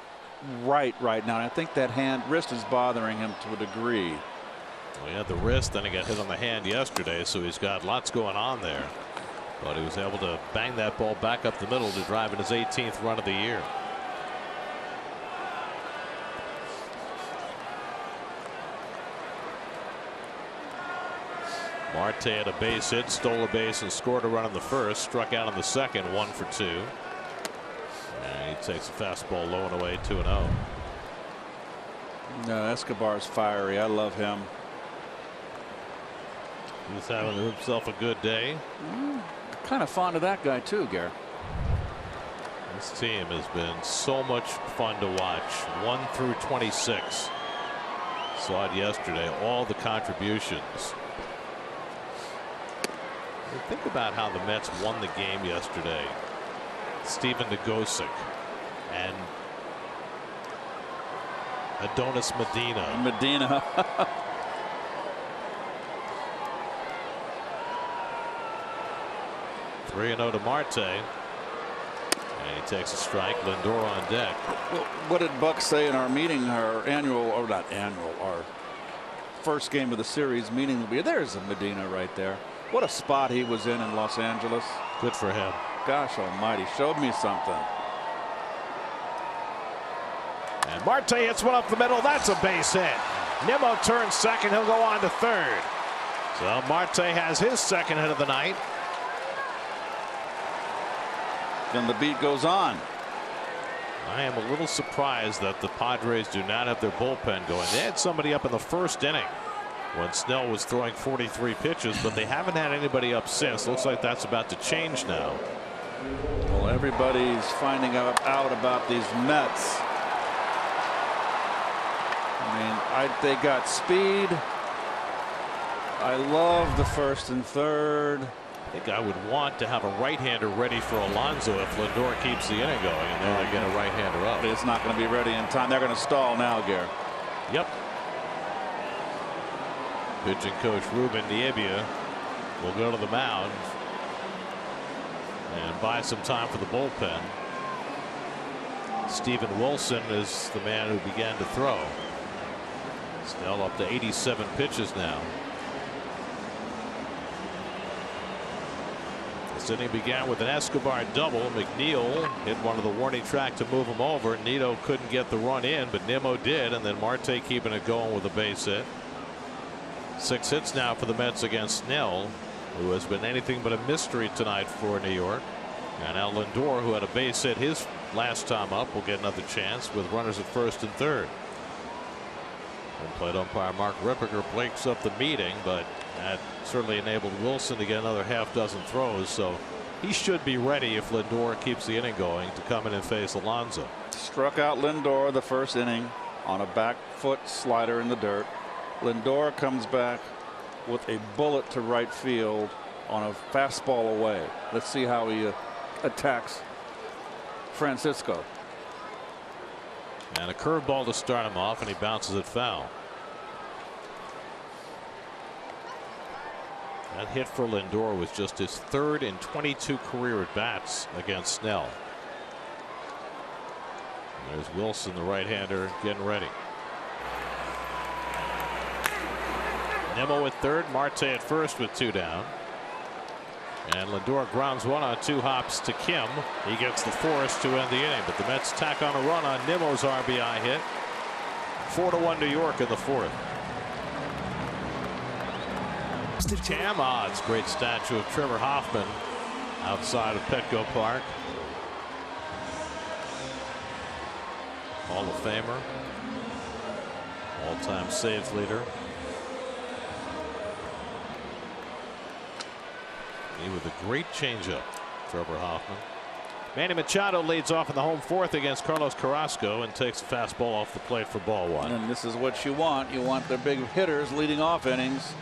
right now. And I think that wrist is bothering him to a degree. Well, he had the wrist, then he got hit on the hand yesterday, so he's got lots going on there. But he was able to bang that ball back up the middle to drive in his 18th run of the year. Marte had a base hit, stole a base, and scored a run in the first. Struck out in the second, 1 for 2. And he takes a fastball low and away, 2-0. No, Escobar's fiery. I love him. He's having himself a good day. Kind of fond of that guy too, Gary. This team has been so much fun to watch. 1 through 26. Saw it yesterday. All the contributions. Think about how the Mets won the game yesterday. Steven Nagosic and Adonis Medina. 3-0 to Marte. And he takes a strike. Lindor on deck. Well, what did Buck say in our meeting, our our first game of the series meeting? There's a Medina right there. What a spot he was in Los Angeles. Good for him. Gosh almighty, showed me something. And Marte hits one up the middle. That's a base hit. Nimmo turns second. He'll go on to third. So Marte has his second hit of the night. And the beat goes on. I am a little surprised that the Padres do not have their bullpen going. They had somebody up in the first inning when Snell was throwing 43 pitches, but they haven't had anybody up since. Looks like that's about to change now. Well, everybody's finding out about these Mets. They got speed. I love the first and third. I think I would want to have a right-hander ready for Alonso if Lindor keeps the inning going, and then they get a right-hander up. But it's not going to be ready in time. They're going to stall now, Gary. Yep. Pitching coach Ruben Niebia will go to the mound and buy some time for the bullpen. Steven Wilson is the man who began to throw. Snell up to 87 pitches now. This inning began with an Escobar double. McNeil hit one of the warning track to move him over. Nito couldn't get the run in, but Nimmo did, and then Marte keeping it going with a base hit. 6 hits now for the Mets against Snell, who has been anything but a mystery tonight for New York. And now Lindor, who had a base hit his last time up, will get another chance with runners at first and third. And plate umpire Mark Rippiger breaks up the meeting, but that certainly enabled Wilson to get another half dozen throws, so he should be ready if Lindor keeps the inning going to come in and face Alonso. Struck out Lindor the first inning on a back foot slider in the dirt. Lindor comes back with a bullet to right field on a fastball away. Let's see how he attacks Francisco. And a curveball to start him off, and he bounces it foul. That hit for Lindor was just his third in 22 career at bats against Snell. And there's Wilson, the right-hander, getting ready. Nimmo at third, Marte at first with 2 down. And Lindor grounds one on 2 hops to Kim. He gets the force to end the inning, but the Mets tack on a run on Nimmo's RBI hit. 4-1 New York in the 4th. It's a great statue of Trevor Hoffman outside of Petco Park. Hall of Famer, all-time saves leader. He with a great changeup, Trevor Hoffman. Manny Machado leads off in the home 4th against Carlos Carrasco and takes a fastball off the plate for ball 1. And this is what you want. You want their big hitters leading off innings.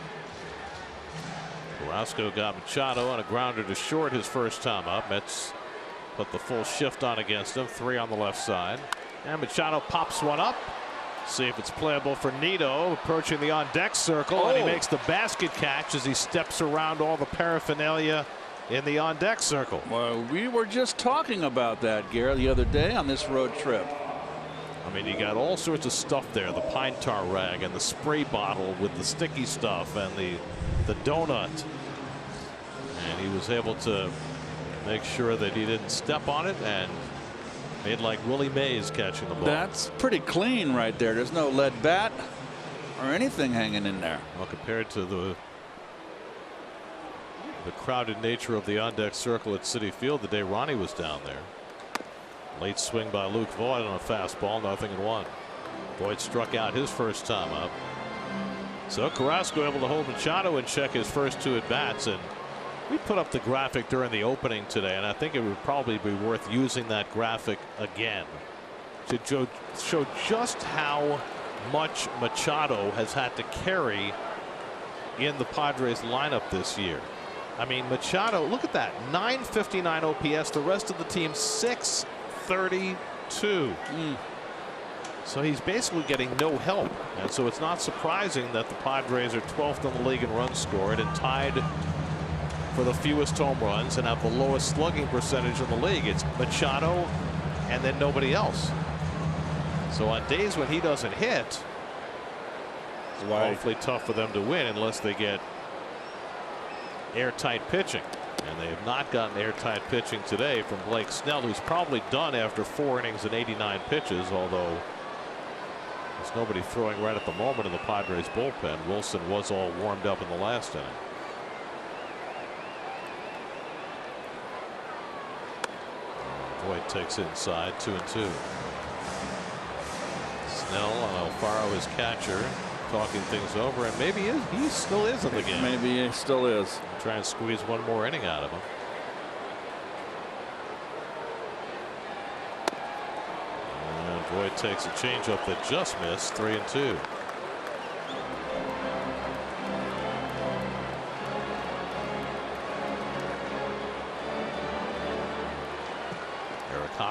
Carrasco got Machado on a grounder to short his first time up. Mets put the full shift on against him. 3 on the left side. And Machado pops one up. See if it's playable for Nito, approaching the on-deck circle, and he makes the basket catch as he steps around all the paraphernalia in the on-deck circle. Well, we were just talking about that, Gary, the other day on this road trip. I mean, you got all sorts of stuff there, the pine tar rag and the spray bottle with the sticky stuff and the donut. And he was able to make sure that he didn't step on it and made like Willie Mays catching the ball. That's pretty clean right there. There's no lead bat or anything hanging in there. Well, compared to the crowded nature of the on-deck circle at Citi Field the day Ronnie was down there. Late swing by Luke Voigt on a fastball, 0-1. Voigt struck out his first time up. So Carrasco able to hold Machado in check his first 2 at bats, and we put up the graphic during the opening today, and I think it would probably be worth using that graphic again to show just how much Machado has had to carry in the Padres lineup this year. I mean, Machado, look at that, 959 OPS, the rest of the team 632. So he's basically getting no help, and so it's not surprising that the Padres are 12th in the league in runs scored and tied for the fewest home runs and have the lowest slugging percentage in the league. It's Machado and then nobody else. So on days when he doesn't hit, it's awfully tough for them to win unless they get airtight pitching. And they have not gotten airtight pitching today from Blake Snell, who's probably done after 4 innings and 89 pitches, although there's nobody throwing right at the moment in the Padres bullpen. Wilson was all warmed up in the last inning. Voigt takes it inside, 2-2. Snell on Alfaro, his catcher, talking things over, and maybe he still is in the game. Maybe he still is. Try and squeeze one more inning out of him. And Voigt takes a changeup that just missed, 3-2.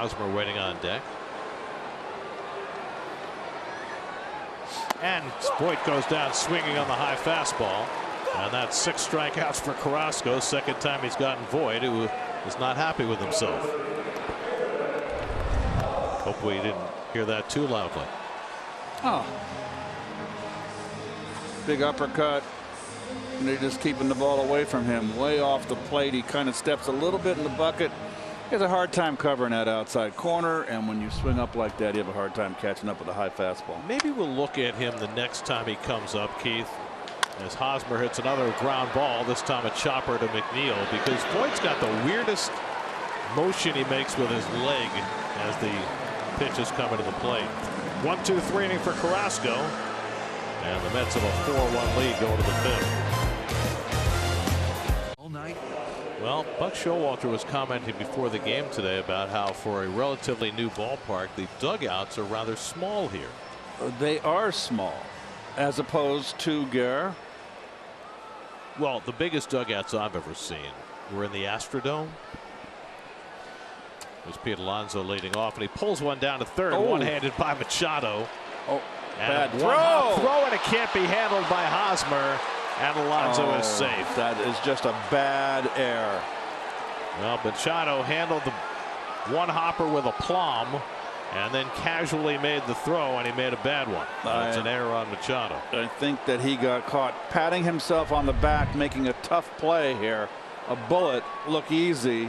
Hosmer waiting on deck. And Voit goes down swinging on the high fastball. And that's 6 strikeouts for Carrasco. Second time he's gotten Voit, who is not happy with himself. Hopefully he didn't hear that too loudly. Oh. Big uppercut. And they're just keeping the ball away from him, way off the plate. He kind of steps a little bit in the bucket. He has a hard time covering that outside corner, and when you swing up like that, you have a hard time catching up with a high fastball. Maybe we'll look at him the next time he comes up, Keith, as Hosmer hits another ground ball, this time a chopper to McNeil, because Voigt's got the weirdest motion he makes with his leg as the pitch is coming to the plate. 1-2-3 inning for Carrasco, and the Mets have a 4-1 lead going to the 5th. All night. Well, Buck Showalter was commenting before the game today about how for a relatively new ballpark, the dugouts are rather small here. They are small, as opposed to Gare. Well, the biggest dugouts I've ever seen were in the Astrodome. There's Pete Alonso leading off, and he pulls one down to third, one-handed by Machado. Oh, and bad throw, and it can't be handled by Hosmer, and Alonso is safe. That is just a bad error. Well, Machado handled the one hopper with aplomb, and then casually made the throw, and he made a bad one. That's an error on Machado. I think that he got caught patting himself on the back, making a tough play here. A bullet, look easy.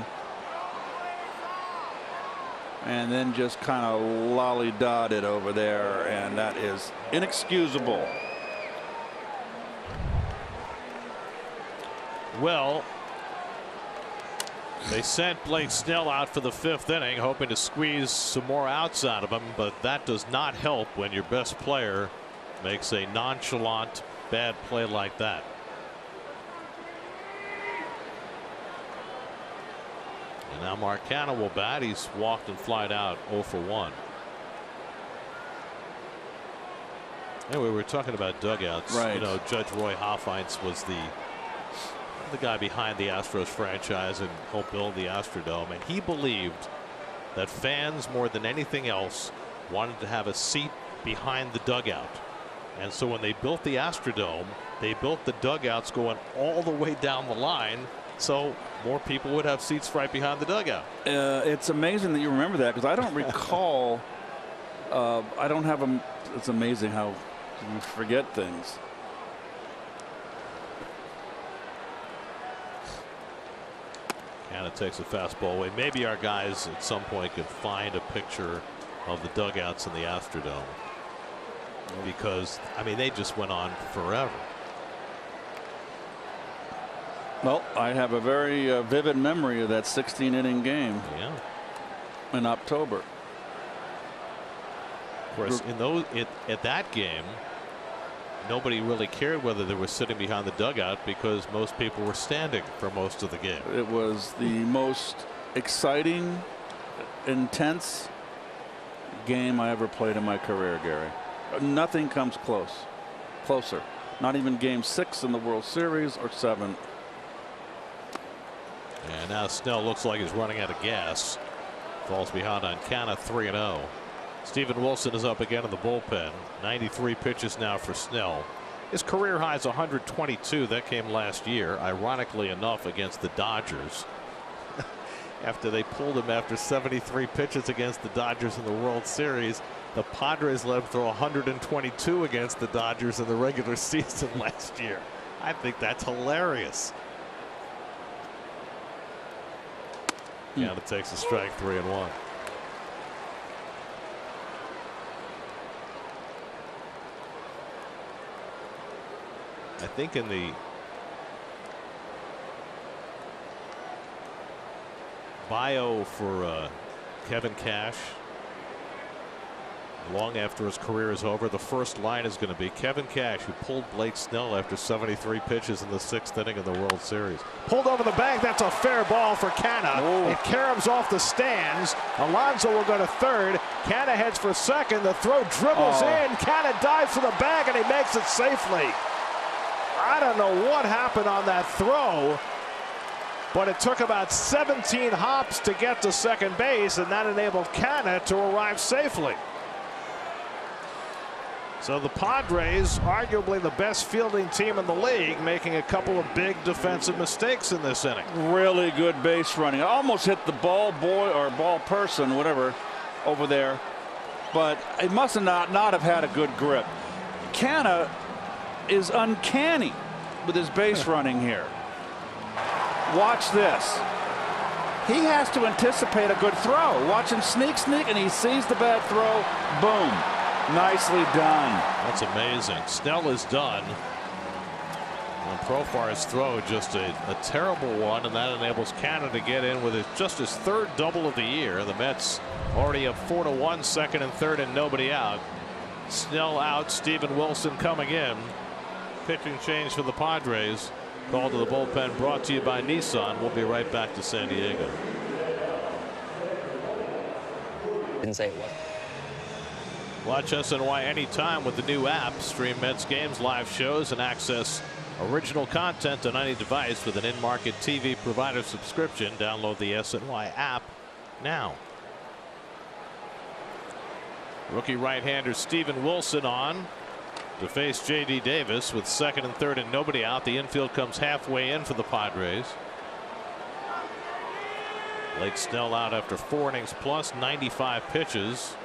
And then just kind of lolly-dotted over there, and that is inexcusable. Well, they sent Blake Snell out for the 5th inning, hoping to squeeze some more outs out of him, but that does not help when your best player makes a nonchalant bad play like that. And now Marcano will bat. He's walked and flied out 0 for 1. Anyway, we were talking about dugouts. Right. You know, Judge Roy Hoffheinz was the guy behind the Astros franchise and helped build the Astrodome, and he believed that fans more than anything else wanted to have a seat behind the dugout. And so when they built the Astrodome, they built the dugouts going all the way down the line, so more people would have seats right behind the dugout. It's amazing that you remember that, because I don't recall. I don't have them. It's amazing how you forget things. And it takes a fastball away. Maybe our guys at some point could find a picture of the dugouts in the Astrodome, because I mean they just went on forever. Well, I have a very vivid memory of that 16-inning game. Yeah. In October. Of course, at that game, nobody really cared whether they were sitting behind the dugout because most people were standing for most of the game. It was the most exciting, intense game I ever played in my career, Gary. Nothing comes closer. Not even Game 6 in the World Series or 7. And now Snell looks like he's running out of gas. Falls behind on count of 3-0. Steven Wilson is up again in the bullpen. 93 pitches now for Snell. His career high is 122. That came last year, ironically enough, against the Dodgers. After they pulled him after 73 pitches against the Dodgers in the World Series, the Padres let him throw 122 against the Dodgers in the regular season last year. I think that's hilarious. Yeah, it takes a strike, 3-1. I think in the bio for Kevin Cash, long after his career is over, the first line is going to be Kevin Cash, who pulled Blake Snell after 73 pitches in the 6th inning of the World Series. Pulled over the bag. That's a fair ball for Canha. It caroms off the stands. Alonso will go to third. Canha heads for second. The throw dribbles in. Canha dives for the bag, and he makes it safely. I don't know what happened on that throw. but it took about 17 hops to get to second base, and that enabled Canna to arrive safely. So the Padres, arguably the best fielding team in the league, making a couple of big defensive mistakes in this inning. Really good base running. Almost hit the ball boy or ball person, whatever, over there. But it must not have had a good grip. Canna is uncanny with his base running here. Watch this. He has to anticipate a good throw. Watch him sneak, and he sees the bad throw. Boom. Nicely done. That's amazing. Snell is done. And Profar's throw just a terrible one, and that enables Canna to get in with just his third double of the year. The Mets already up 4-1, second and third, and nobody out. Snell out, Steven Wilson coming in. Pitching change for the Padres. Call to the bullpen brought to you by Nissan. We'll be right back to San Diego. Didn't say it was. Watch SNY anytime with the new app. Stream Mets games, live shows, and access original content on any device with an in-market TV provider subscription. Download the SNY app now. Rookie right-hander Steven Wilson on to face J.D. Davis with second and third and nobody out. The infield comes halfway in for the Padres. Blake Snell out after 4 innings plus 95 pitches.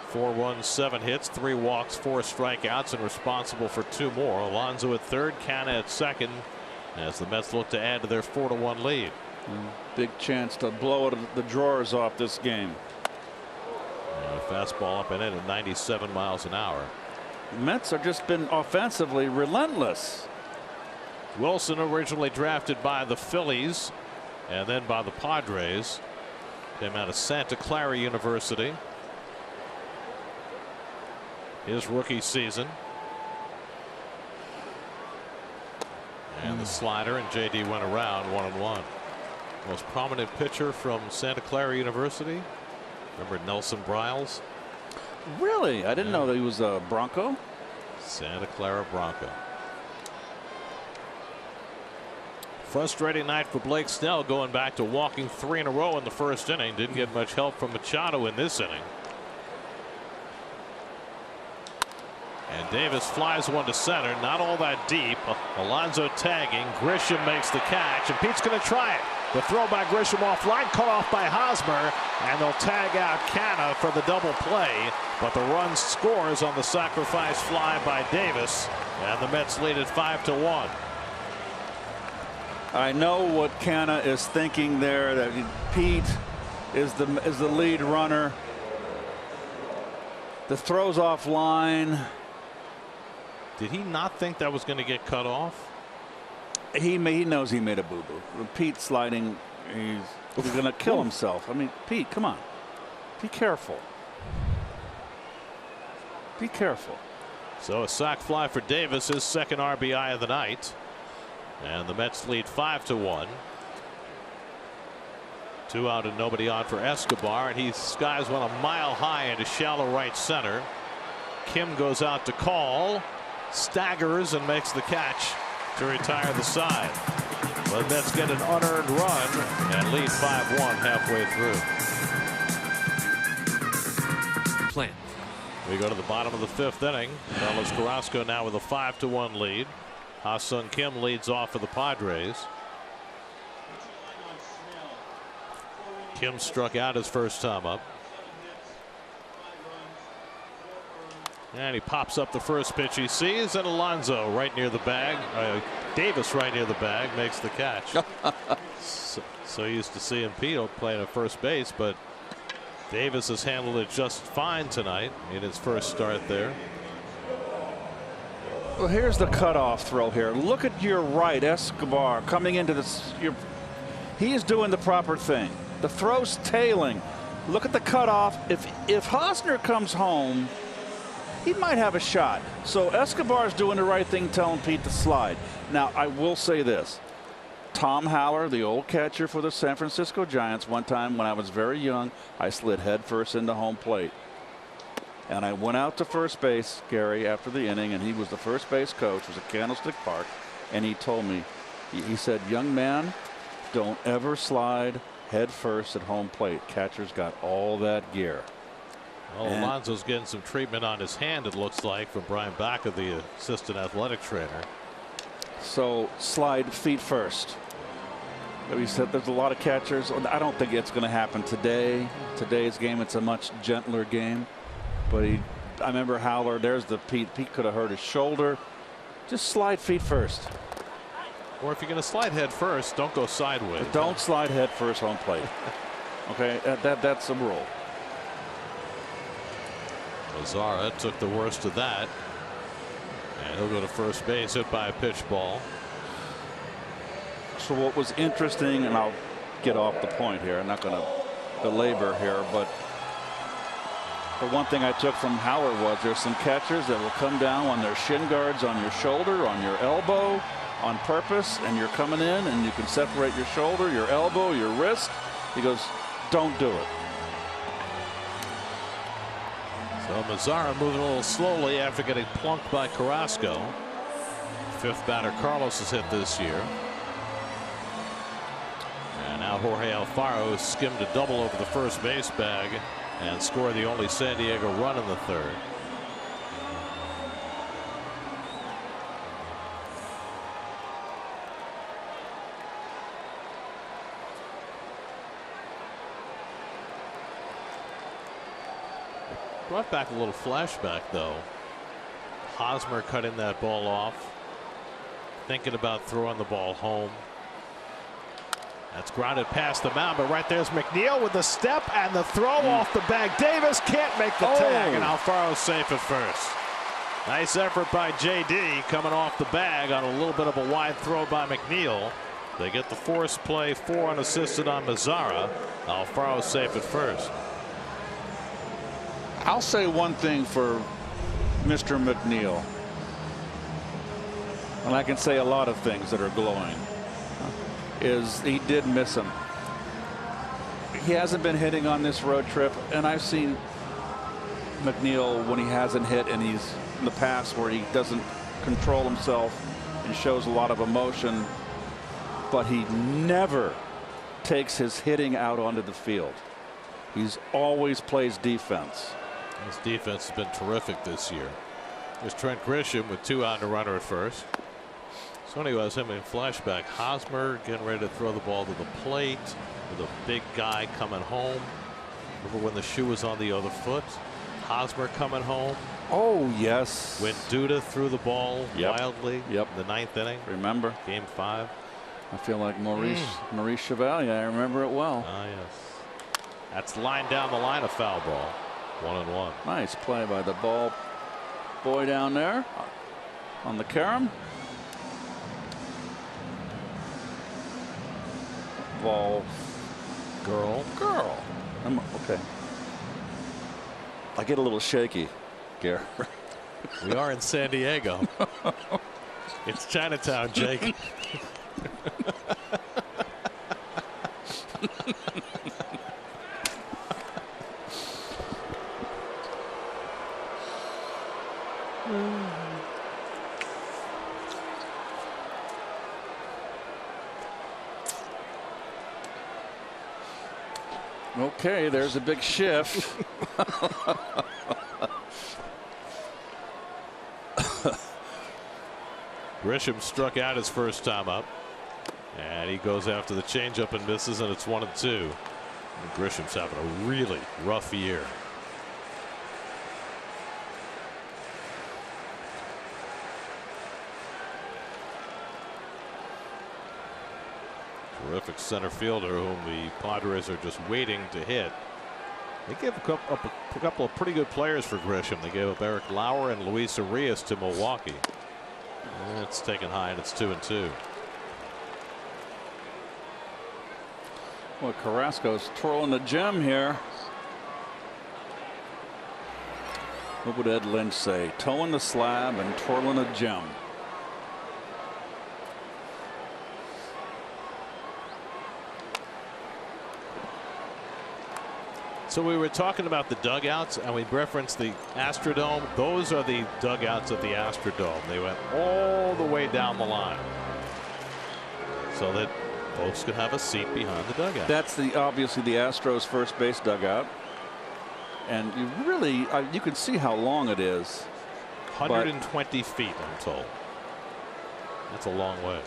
4 runs, 7 hits, 3 walks, 4 strikeouts, and responsible for 2 more. Alonso at third, Canna at second, as the Mets look to add to their 4-1 lead. Big chance to blow the drawers off this game. And a fastball up and in at 97 miles an hour. The Mets have just been offensively relentless. Wilson originally drafted by the Phillies and then by the Padres. Came out of Santa Clara University. His rookie season. And the slider, and JD went around 1-1. Most prominent pitcher from Santa Clara University. Remember Nelson Briles? Really? I didn't know that he was a Bronco. Santa Clara Bronco. Frustrating night for Blake Snell, going back to walking 3 in a row in the first inning. Didn't get much help from Machado in this inning. And Davis flies one to center, not all that deep. Alonso tagging. Grisham makes the catch, and Pete's going to try it. The throw by Grisham offline, cut off by Hosmer, and they'll tag out Canna for the double play. But the run scores on the sacrifice fly by Davis, and the Mets lead at 5-1. I know what Canna is thinking there, that Pete is the lead runner. The throw's offline. Did he not think that was going to get cut off? He knows he made a boo-boo. Pete sliding, he's going to kill himself. I mean, Pete, come on. Be careful. Be careful. So a sac fly for Davis, his second RBI of the night. And the Mets lead 5-1. 2 out and nobody on for Escobar, and he skies one a mile high into shallow right center. Kim goes out to call, staggers, and makes the catch to retire the side. But Mets get an unearned run and lead 5-1 halfway through. Plant. We go to the bottom of the 5th inning. Carlos Carrasco now with a 5-1 lead. Ha-Sung Kim leads off for the Padres. Kim struck out his first time up. And he pops up the first pitch he sees, and Alonso right near the bag. Davis right near the bag makes the catch. so used to seeing Pete playing at first base, but Davis has handled it just fine tonight in his first start there. Well, here's the cutoff throw here. Look at your right, Escobar coming into this. He is doing the proper thing. The throw's tailing. Look at the cutoff. If Hosmer comes home, he might have a shot. So Escobar's doing the right thing, telling Pete to slide. Now, I will say this. Tom Haller, the old catcher for the San Francisco Giants, one time when I was very young, I slid headfirst into home plate. And I went out to first base, Gary, after the inning, and he was the first base coach. It was at Candlestick Park, and he told me, He said, young man, don't ever slide head first at home plate. Catcher's got all that gear. Well, Alonso's getting some treatment on his hand, it looks like, from Brian Baca, the assistant athletic trainer. So slide feet first. He said there's a lot of catchers. I don't think it's going to happen today. Today's game, it's a much gentler game. But I remember Howler, there's the Pete. Pete could have hurt his shoulder. Just slide feet first. Or if you're going to slide head first, don't go sideways. But don't slide head first home plate. Okay, that's a rule. Mazara took the worst of that. And he'll go to first base, hit by a pitch ball. So what was interesting, and I'll get off the point here, I'm not going to belabor here, but the one thing I took from Howard was there's some catchers that will come down on their shin guards on your shoulder, on your elbow, on purpose, and you're coming in and you can separate your shoulder, your elbow, your wrist. He goes, don't do it. So Mazara moving a little slowly after getting plunked by Carrasco. Fifth batter Carlos has hit this year. And now Jorge Alfaro skimmed a double over the first base bag and scored the only San Diego run in the third. Brought back a little flashback, though. Hosmer cutting that ball off, thinking about throwing the ball home. That's grounded past the mound, but right there's McNeil with the step and the throw off the bag. Davis can't make the tag, and Alfaro's safe at first. Nice effort by JD coming off the bag on a little bit of a wide throw by McNeil. They get the force play, 4 unassisted on Mazara. Alfaro's safe at first. I'll say one thing for Mr. McNeil, and I can say a lot of things that are glowing, is he did miss him. He hasn't been hitting on this road trip, and I've seen McNeil when he hasn't hit, and he's in the past where he doesn't control himself and shows a lot of emotion, but he never takes his hitting out onto the field. He's always plays defense. His defense has been terrific this year. There's Trent Grisham with 2 out and a runner at first. So anyway, I was having a flashback. Hosmer getting ready to throw the ball to the plate with a big guy coming home. Remember when the shoe was on the other foot? Hosmer coming home. Oh, yes. When Duda threw the ball wildly in the 9th inning. Remember. Game 5. I feel like Maurice Chevalier. I remember it well. Ah, yes. That's line down the line, a foul ball. 1-1. Nice play by the ball boy down there on the carom. Ball girl. Okay. I get a little shaky, Gary. We are in San Diego. It's Chinatown, Jake. Okay, there's a big shift. Grisham struck out his first time up, and he goes after the changeup and misses, and it's 1-2. And Grisham's having a really rough year. Terrific center fielder whom the Padres are just waiting to hit. They gave a couple of pretty good players for Grisham. They gave up Eric Lauer and Luis Arias to Milwaukee. And it's taken high, and it's 2-2. Well, Carrasco's twirling the gem here. What would Ed Lynch say? Towing the slab and twirling a gem. So we were talking about the dugouts, and we referenced the Astrodome. Those are the dugouts at the Astrodome. They went all the way down the line. so that folks can have a seat behind the dugout. That's obviously the Astros first base dugout. And you really, you can see how long it is. 120 feet, I'm told. That's a long way.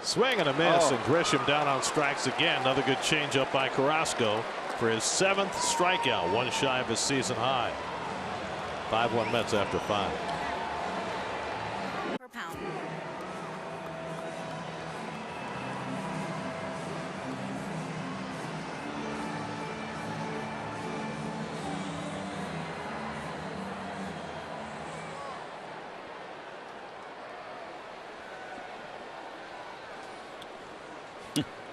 Swing and a miss, and Grisham down on strikes again. Another good changeup by Carrasco for his 7th strikeout, one shy of his season high. 5-1 Mets after 5. Per pound.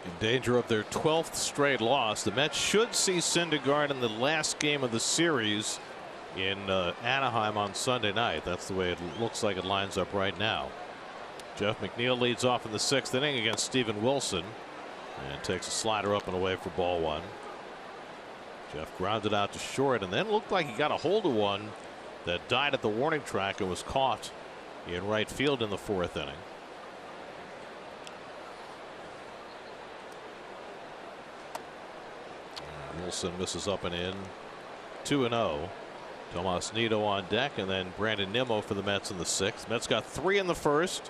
In danger of their 12th straight loss, the Mets should see Syndergaard in the last game of the series in Anaheim on Sunday night. That's the way it looks like it lines up right now. Jeff McNeil leads off in the 6th inning against Steven Wilson and takes a slider up and away for ball 1. Jeff grounded out to short and then looked like he got a hold of one that died at the warning track and was caught in right field in the 4th inning. Wilson misses up and in. 2-0. Tomas Nido on deck, and then Brandon Nimmo for the Mets in the 6th. Mets got 3 in the 1st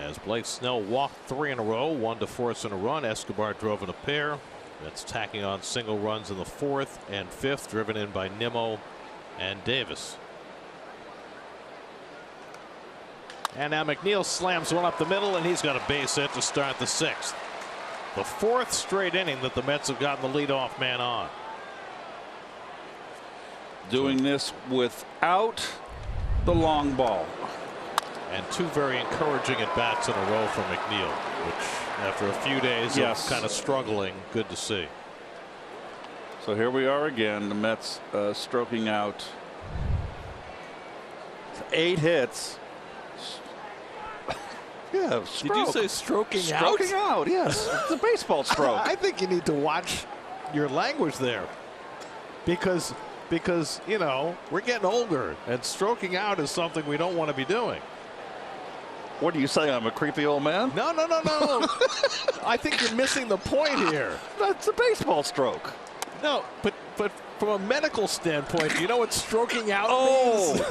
as Blake Snell walked 3 in a row, 1 to force in a run. Escobar drove in a pair. Mets tacking on single runs in the 4th and 5th, driven in by Nimmo and Davis. And now McNeil slams one up the middle, and he's got a base hit to start the 6th. The 4th straight inning that the Mets have gotten the leadoff man on. Doing this without the long ball. And 2 very encouraging at bats in a row from McNeil, which after a few days of kind of struggling, good to see. So here we are again, the Mets stroking out 8 hits. Yeah, stroke. Did you say stroking out? Stroking out, yes. It's a baseball stroke. I think you need to watch your language there. Because you know, we're getting older, and stroking out is something we don't want to be doing. What do you say? I'm a creepy old man? No. I think you're missing the point here. That's a baseball stroke. No, but from a medical standpoint, you know what stroking out means?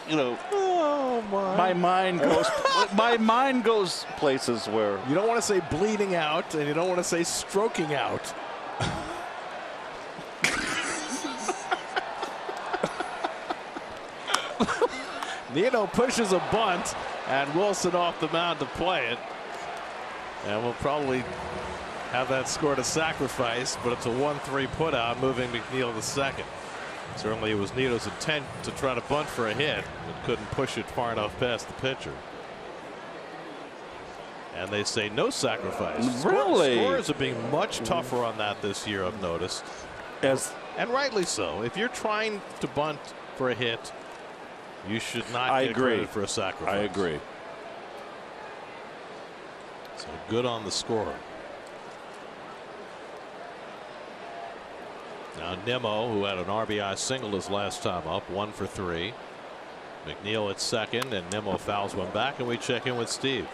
You know, my mind goes places where you don't want to say bleeding out, and you don't want to say stroking out. Nino pushes a bunt, and Wilson off the mound to play it, and we'll probably have that scored a sacrifice, but it's a 1-3 putout, moving McNeil to second. Certainly it was Nito's intent to try to bunt for a hit, but couldn't push it far enough past the pitcher. And they say no sacrifice. Really? Scores are being much tougher on that this year, I've noticed. And rightly so. If you're trying to bunt for a hit, you should not get credit for a sacrifice. I agree. So good on the score. Now Nimmo, who had an RBI single his last time up, 1 for 3. McNeil at second, and Nimmo fouls one back, and we check in with Steve.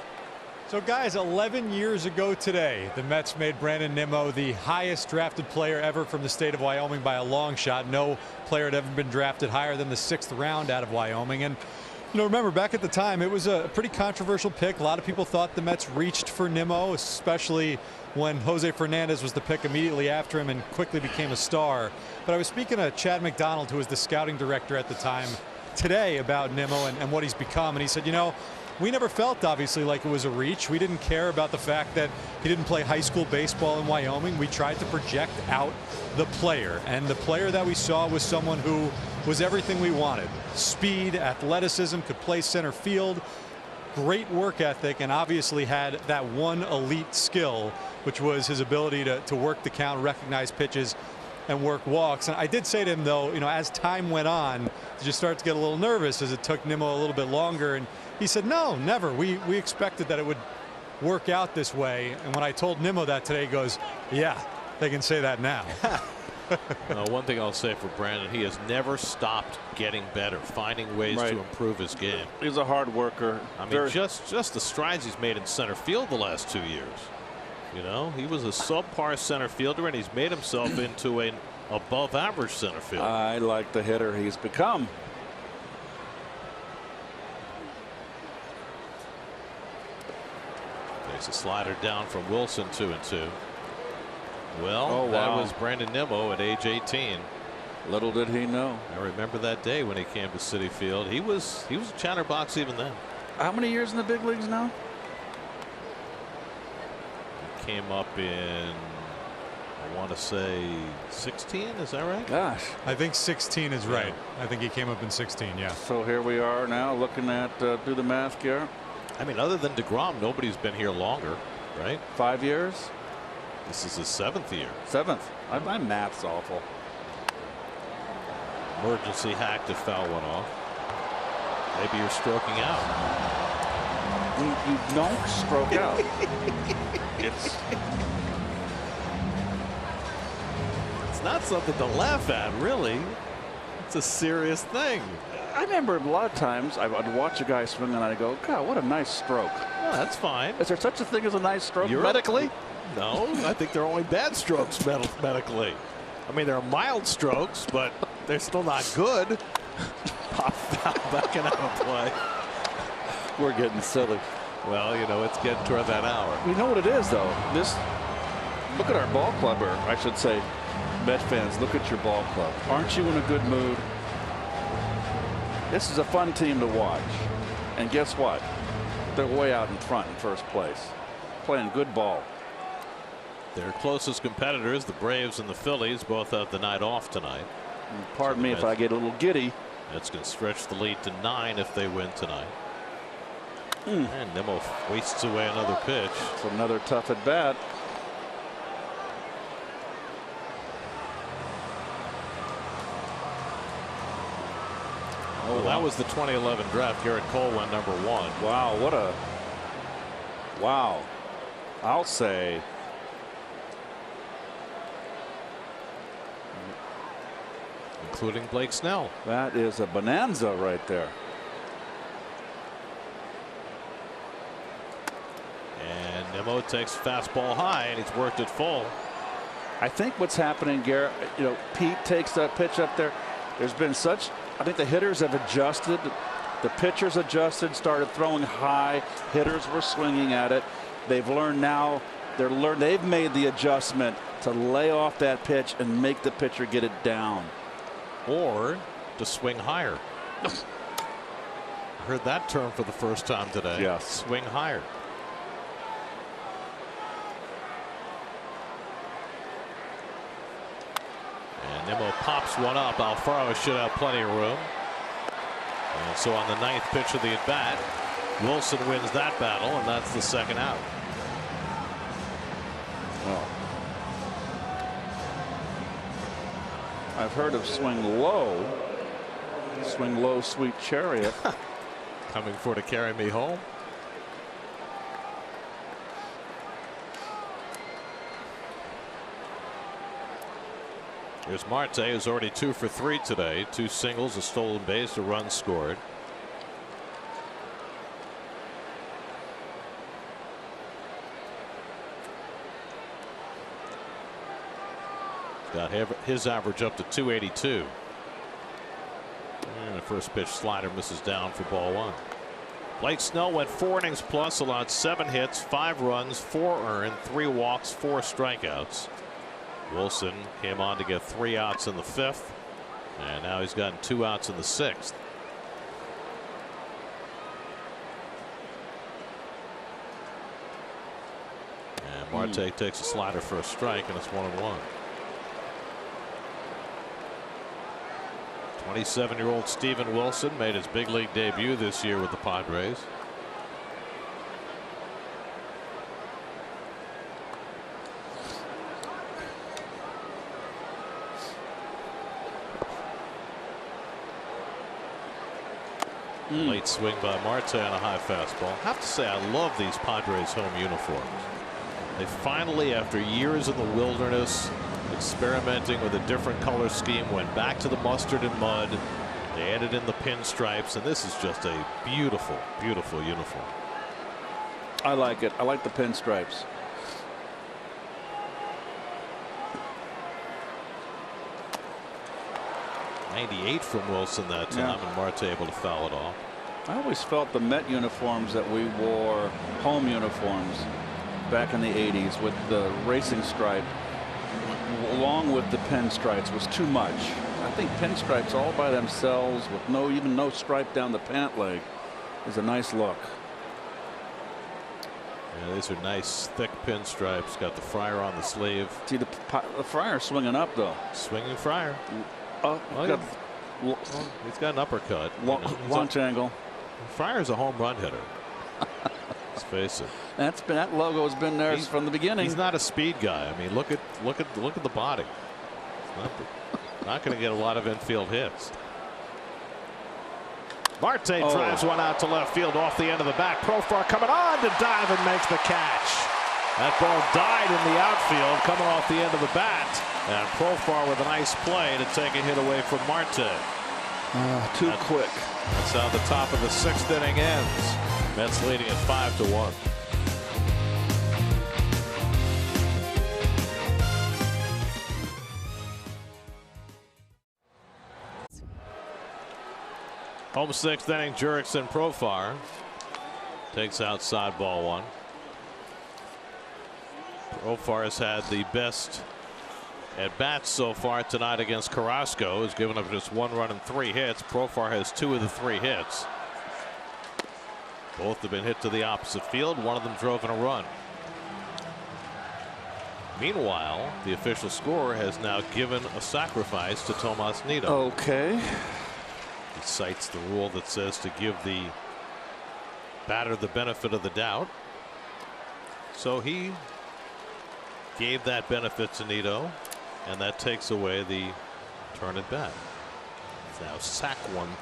So guys, 11 years ago today, the Mets made Brandon Nimmo the highest drafted player ever from the state of Wyoming by a long shot. No player had ever been drafted higher than the 6th round out of Wyoming. And you know, remember back at the time, it was a pretty controversial pick. A lot of people thought the Mets reached for Nimmo, especially when Jose Fernandez was the pick immediately after him and quickly became a star. But I was speaking to Chad McDonald, who was the scouting director at the time, today about Nimmo and what he's become. And he said, you know, we never felt obviously like it was a reach. We didn't care about the fact that he didn't play high school baseball in Wyoming. We tried to project out the player, and the player that we saw was someone who was everything we wanted. Speed, athleticism, could play center field, great work ethic, and obviously had that one elite skill, which was his ability to work the count, recognize pitches, and work walks. And I did say to him, though, you know, as time went on, did you start to get a little nervous as it took Nimmo a little bit longer? And he said, no, never. We expected that it would work out this way. And when I told Nimmo that today, he goes, yeah, they can say that now. One thing I'll say for Brandon, he has never stopped getting better, finding ways to improve his game. He's a hard worker. I mean, just the strides he's made in center field the last 2 years. You know, he was a subpar center fielder, and he's made himself into an above-average center fielder. I like the hitter he's become. Takes a slider down from Wilson, 2-2. Well, that was Brandon Nimmo at age 18. Little did he know. I remember that day when he came to Citi Field. He was a chatterbox even then. How many years in the big leagues now? He came up in, I want to say 16. Is that right? Gosh, I think 16 is right. I think he came up in 16. Yeah. So here we are now looking at do the math, Garrett. I mean, other than DeGrom, nobody's been here longer, right? 5 years. This is his 7th year. 7th. My math's awful. Emergency hack to foul one off. Maybe you're stroking out. You don't stroke out. It's not something to laugh at, really. It's a serious thing. I remember a lot of times I'd watch a guy swing and I'd go, God, what a nice stroke. Well, that's fine. Is there such a thing as a nice stroke medically? No, I think there are only bad strokes medically. I mean, there are mild strokes, but they're still not good. Pop foul backing out of play. We're getting silly. Well, you know, it's getting toward that hour. You know what it is, though? Look at our ball club, or I should say, Met fans, look at your ball club. Aren't you in a good mood? This is a fun team to watch. And guess what? They're way out in front in first place. Playing good ball. Their closest competitors, the Braves and the Phillies, both have the night off tonight. And pardon me if I get a little giddy. That's going to stretch the lead to 9 if they win tonight. And Nimmo wastes away another pitch. It's another tough at bat. Well, that was the 2011 draft. Garrett Cole went number 1. Wow, wow. I'll say including Blake Snell. that is a bonanza right there. And Nimmo takes fastball high, and he's worked it full. I think what's happening, Garrett, you know, Pete takes that pitch up there. There's been such, I think the hitters have adjusted. The pitchers adjusted, started throwing high. Hitters were swinging at it. They've learned now. They've made the adjustment to lay off that pitch and make the pitcher get it down. Or to swing higher. I heard that term for the first time today. Yes. Swing higher. And Nimmo pops one up. Alfaro should have plenty of room. And so on the 9th pitch of the at bat, Wilson wins that battle, and that's the second out. Well, I've heard of swing low, sweet chariot. Coming for to carry me home. Here's Marte, who's already 2 for 3 today. 2 singles, a stolen base, a run scored. Got his average up to 282. And the first pitch slider misses down for ball 1. Blake Snell went 4 innings plus, allowed 7 hits, 5 runs, 4 earned, 3 walks, 4 strikeouts. Wilson came on to get 3 outs in the 5th, and now he's gotten 2 outs in the 6th. And Marte takes a slider for a strike, and it's 1-1. 27-year-old Steven Wilson made his big league debut this year with the Padres. Late swing by Marte on a high fastball. I have to say, I love these Padres home uniforms. They finally, after years in the wilderness, experimenting with a different color scheme, went back to the mustard and mud. They added in the pinstripes, and this is just a beautiful, beautiful uniform. I like it. I like the pinstripes. '98 from Wilson that time, and Marte able to foul it off. I always felt the Met uniforms that we wore, home uniforms, back in the '80s with the racing stripe, along with the pinstripes, was too much. I think pinstripes all by themselves, with even no stripe down the pant leg, is a nice look. Yeah, these are nice, thick pinstripes. Got the Friar on the sleeve. See the Friar swinging up though. Swinging Friar. He's got an uppercut. Launch angle. Friar's a home run hitter. Let's face it. That logo has been there from the beginning. He's not a speed guy. I mean, look at the body. Not going to get a lot of infield hits. Marte drives one out to left field off the end of the bat. Profar coming on to dive and makes the catch. That ball died in the outfield, coming off the end of the bat. And Profar with a nice play to take a hit away from Marte. Too quick. That's how the top of the 6th inning ends. Mets leading at 5-1. Home 6th inning, Jurickson Profar takes outside ball 1. Profar has had the best at bats so far tonight against Carrasco. Has given up just 1 run and 3 hits. Profar has 2 of the 3 hits. Both have been hit to the opposite field. One of them drove in a run. Meanwhile, the official scorer has now given a sacrifice to Tomas Nido. Okay. He cites the rule that says to give the batter the benefit of the doubt. So he gave that benefit to Nido, and that takes away the turn at bat. It's now sack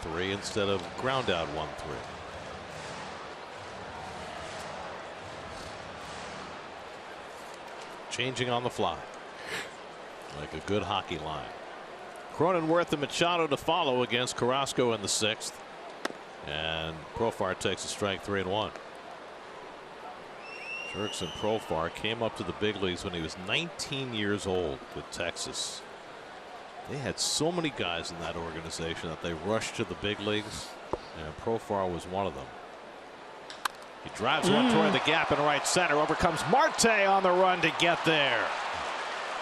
1-3 instead of ground out 1-3. Changing on the fly like a good hockey line. Cronenworth and Machado to follow against Carrasco in the 6th, and Profar takes a strike 3-1. Jurickson Profar came up to the big leagues when he was 19 years old with Texas. They had so many guys in that organization that they rushed to the big leagues, and Profar was one of them. He drives one toward the gap in right center. Over comes Marte on the run to get there.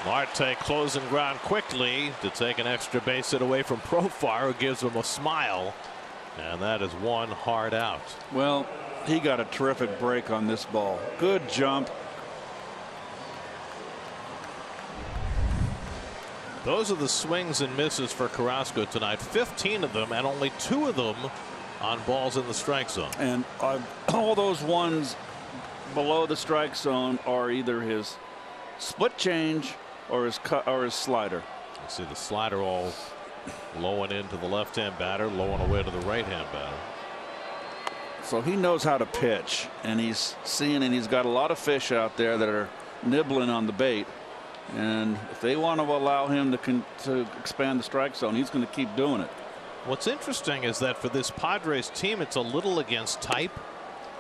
Marte closing ground quickly to take an extra base hit away from Profar, who gives him a smile, and that is one hard out. Well, he got a terrific break on this ball. Good jump. Those are the swings and misses for Carrasco tonight. 15 of them, and only 2 of them on balls in the strike zone. And all those ones below the strike zone are either his split change or his slider. You see the slider all low and into the left-hand batter, low and away to the right-hand batter. So he knows how to pitch, and he's got a lot of fish out there that are nibbling on the bait. And if they want to allow him to expand the strike zone, he's going to keep doing it. What's interesting is that for this Padres team, it's a little against type.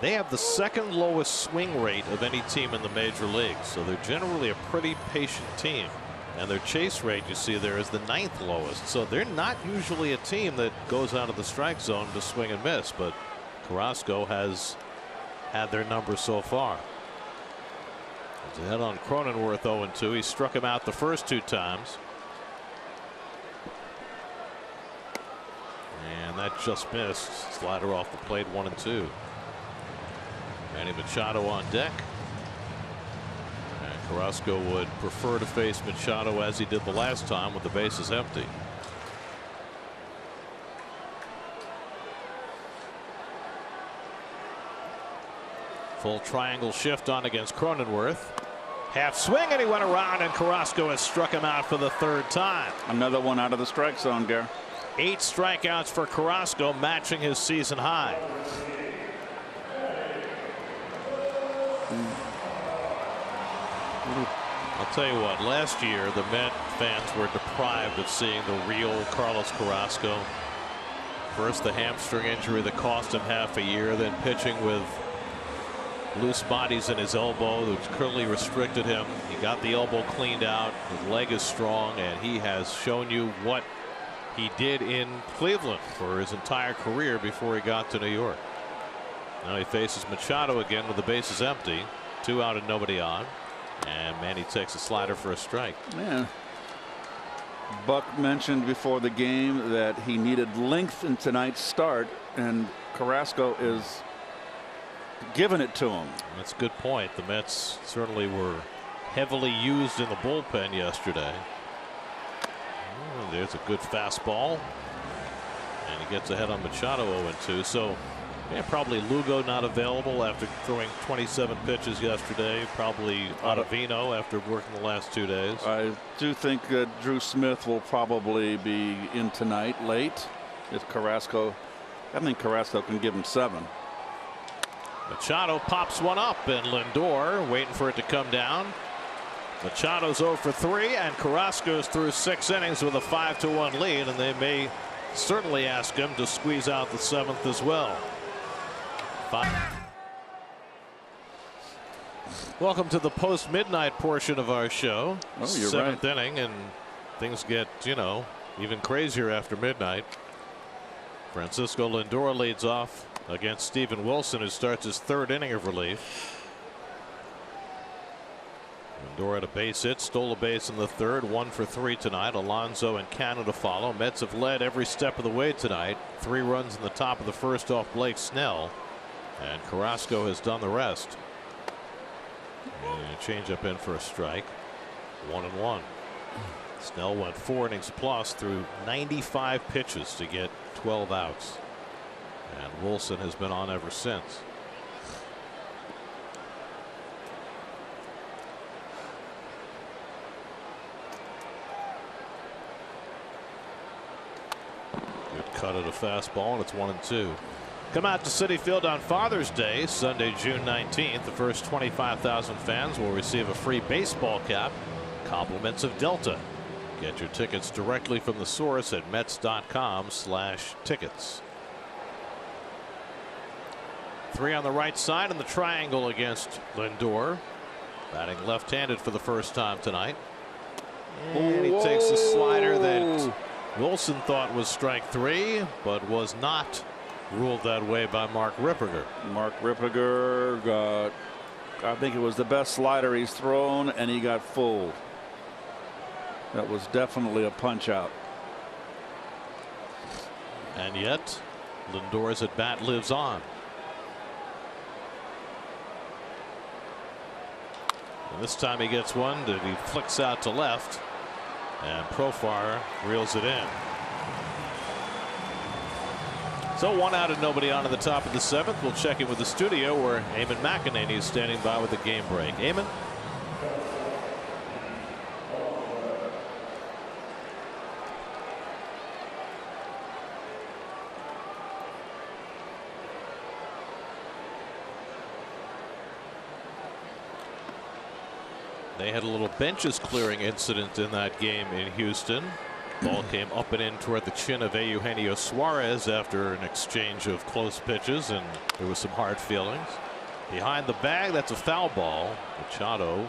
They have the 2nd lowest swing rate of any team in the major leagues, so they're generally a pretty patient team. And their chase rate, you see there, is the 9th lowest. So they're not usually a team that goes out of the strike zone to swing and miss, but Carrasco has had their number so far. It's ahead on Cronenworth 0-2. He struck him out the first 2 times. And that just missed. Slider off the plate, 1-2. Manny Machado on deck. And Carrasco would prefer to face Machado as he did the last time with the bases empty. Full triangle shift on against Cronenworth. Half swing, and he went around, and Carrasco has struck him out for the 3rd time. Another one out of the strike zone, Gare. 8 strikeouts for Carrasco, matching his season high. I'll tell you what, last year the Met fans were deprived of seeing the real Carlos Carrasco. First the hamstring injury that cost him half a year, then pitching with loose bodies in his elbow, which clearly restricted him. He got the elbow cleaned out. His leg is strong, and he has shown you what he did in Cleveland for his entire career before he got to New York. Now he faces Machado again with the bases empty. 2 out and nobody on. And Manny takes a slider for a strike. Yeah. Buck mentioned before the game that he needed length in tonight's start, and Carrasco is giving it to him. That's a good point. The Mets certainly were heavily used in the bullpen yesterday. Oh, there's a good fastball. And he gets ahead on Machado 0-2. So yeah, probably Lugo not available after throwing 27 pitches yesterday. Probably Ottavino after working the last 2 days. I do think Drew Smith will probably be in tonight late. If Carrasco, I think Carrasco can give him 7. Machado pops one up, and Lindor waiting for it to come down. Machado's 0 for 3, and Carrasco's through 6 innings with a 5-1 lead, and they may certainly ask him to squeeze out the 7th as well. Welcome to the post-midnight portion of our show. Oh, you're 7th right. inning, and things get, you know, even crazier after midnight. Francisco Lindor leads off against Steven Wilson, who starts his 3rd inning of relief. Lindor had a base hit, stole a base in the 3rd, 1 for 3 tonight. Alonso and Canada follow. Mets have led every step of the way tonight. 3 runs in the top of the 1st off Blake Snell, and Carrasco has done the rest. And a changeup in for a strike. 1-1. Snell went 4 innings plus through 95 pitches to get 12 outs. And Wilson has been on ever since. Good cut at a fastball, and it's 1-2. Come out to Citi Field on Father's Day, Sunday, June 19th. The first 25,000 fans will receive a free baseball cap, compliments of Delta. Get your tickets directly from the source at Mets.com/tickets. 3 on the right side in the triangle against Lindor. Batting left-handed for the first time tonight. And he takes a slider that Wilson thought was strike 3, but was not ruled that way by Mark Ripperger. Mark Ripperger got, I think it was the best slider he's thrown, and he got fooled. That was definitely a punch out. And yet Lindor's at bat lives on. And this time he gets one that he flicks out to left, and Profar reels it in. So 1 out and nobody on at the top of the 7th. We'll check in with the studio where Eamon McEnany is standing by with the game break. Eamon. They had a little benches clearing incident in that game in Houston. Ball came up and in toward the chin of Eugenio Suarez after an exchange of close pitches, and there was some hard feelings. Behind the bag, that's a foul ball. Machado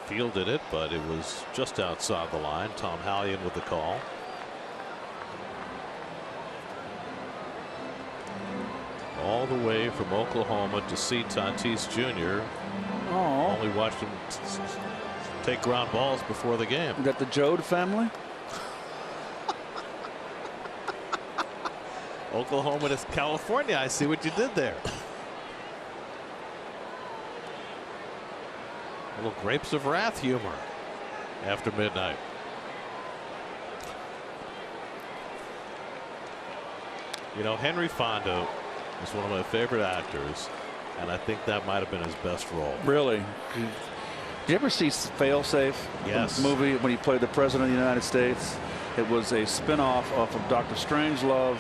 fielded it, but it was just outside the line. Tom Hallion with the call. All the way from Oklahoma to see Tatis Jr. Only watched him take ground balls before the game. Is that the Jode family? Oklahoma to California. I see what you did there. A little Grapes of Wrath humor after midnight. You know, Henry Fonda is one of my favorite actors, and I think that might have been his best role. Really? Did you ever see Failsafe? Yes. The movie when he played the President of the United States? It was a spin-off of Dr. Strangelove.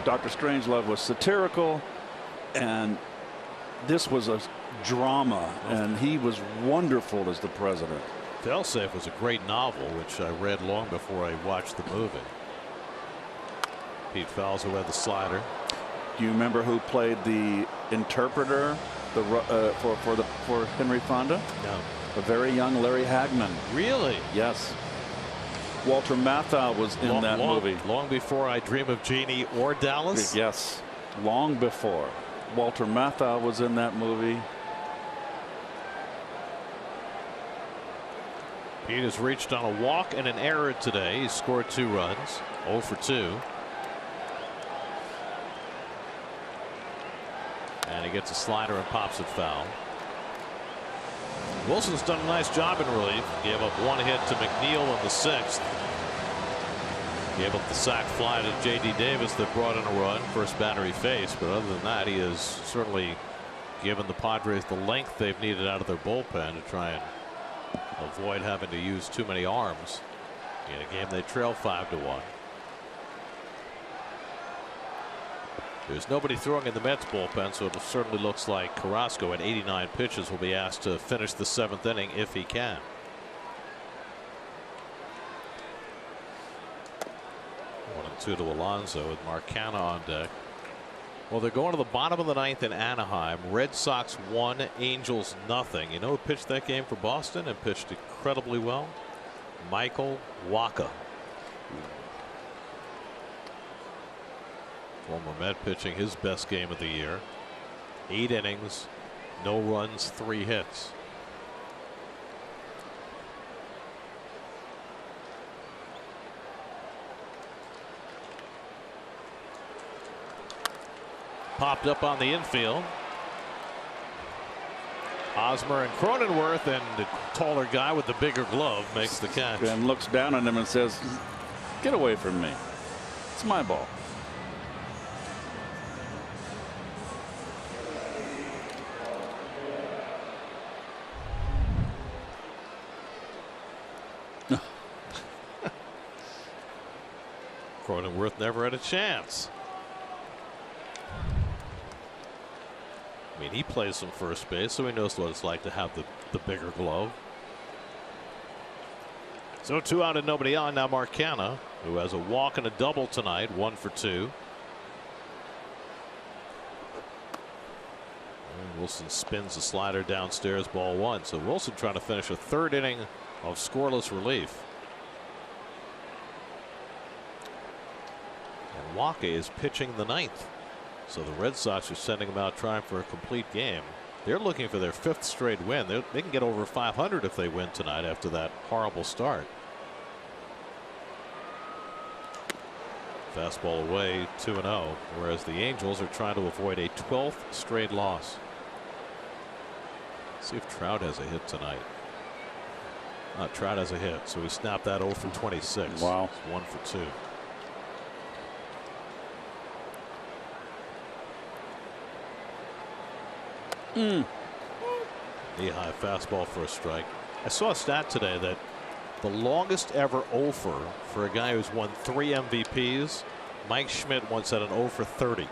Dr. Strangelove was satirical, and this was a drama, and he was wonderful as the president. Failsafe was a great novel, which I read long before I watched the movie. Pete Fowles, who had the slider. Do you remember who played the interpreter for Henry Fonda? No. A very young Larry Hagman. Really? Yes. Walter Matthau was in that movie. Long before I Dream of Jeannie or Dallas? Yes. Long before. Walter Matthau was in that movie. Pete has reached on a walk and an error today. He scored 2 runs, 0 for 2. And he gets a slider and pops it foul. Wilson's done a nice job in relief. Gave up 1 hit to McNeil in the 6th. Gave up the sac fly to J.D. Davis that brought in a run. First batter he faced. But other than that, he has certainly given the Padres the length they've needed out of their bullpen to try and avoid having to use too many arms in a game they trail 5-1. There's nobody throwing in the Mets bullpen, so it certainly looks like Carrasco at 89 pitches will be asked to finish the 7th inning if he can. One and 2 to Alonso with Marcana on deck. Well, they're going to the bottom of the 9th in Anaheim. Red Sox 1, Angels nothing. You know who pitched that game for Boston and pitched incredibly well? Michael Wacha. Former Met pitching his best game of the year. 8 innings, no runs, 3 hits. Popped up on the infield. Hosmer and Cronenworth, and the taller guy with the bigger glove makes the catch. And looks down on him and says, "Get away from me. It's my ball." Cronenworth never had a chance. I mean, he plays some first base, so he knows what it's like to have the bigger glove. So 2 out and nobody on. Now Marcana, who has a walk and a double tonight, 1 for 2. And Wilson spins the slider downstairs, ball 1. So Wilson trying to finish a 3rd inning of scoreless relief. And Wacha is pitching the 9th. So the Red Sox are sending him out trying for a complete game. They're looking for their 5th straight win. They can get over 500 if they win tonight after that horrible start. Fastball away, 2-0. Whereas the Angels are trying to avoid a 12th straight loss. See if Trout has a hit tonight. Trout has a hit, so he snapped that 0 for 26. Wow. It's 1 for 2. Knee-high fastball for a strike. I saw a stat today that the longest ever 0 for a guy who's won 3 MVPs, Mike Schmidt once had an 0 for 30.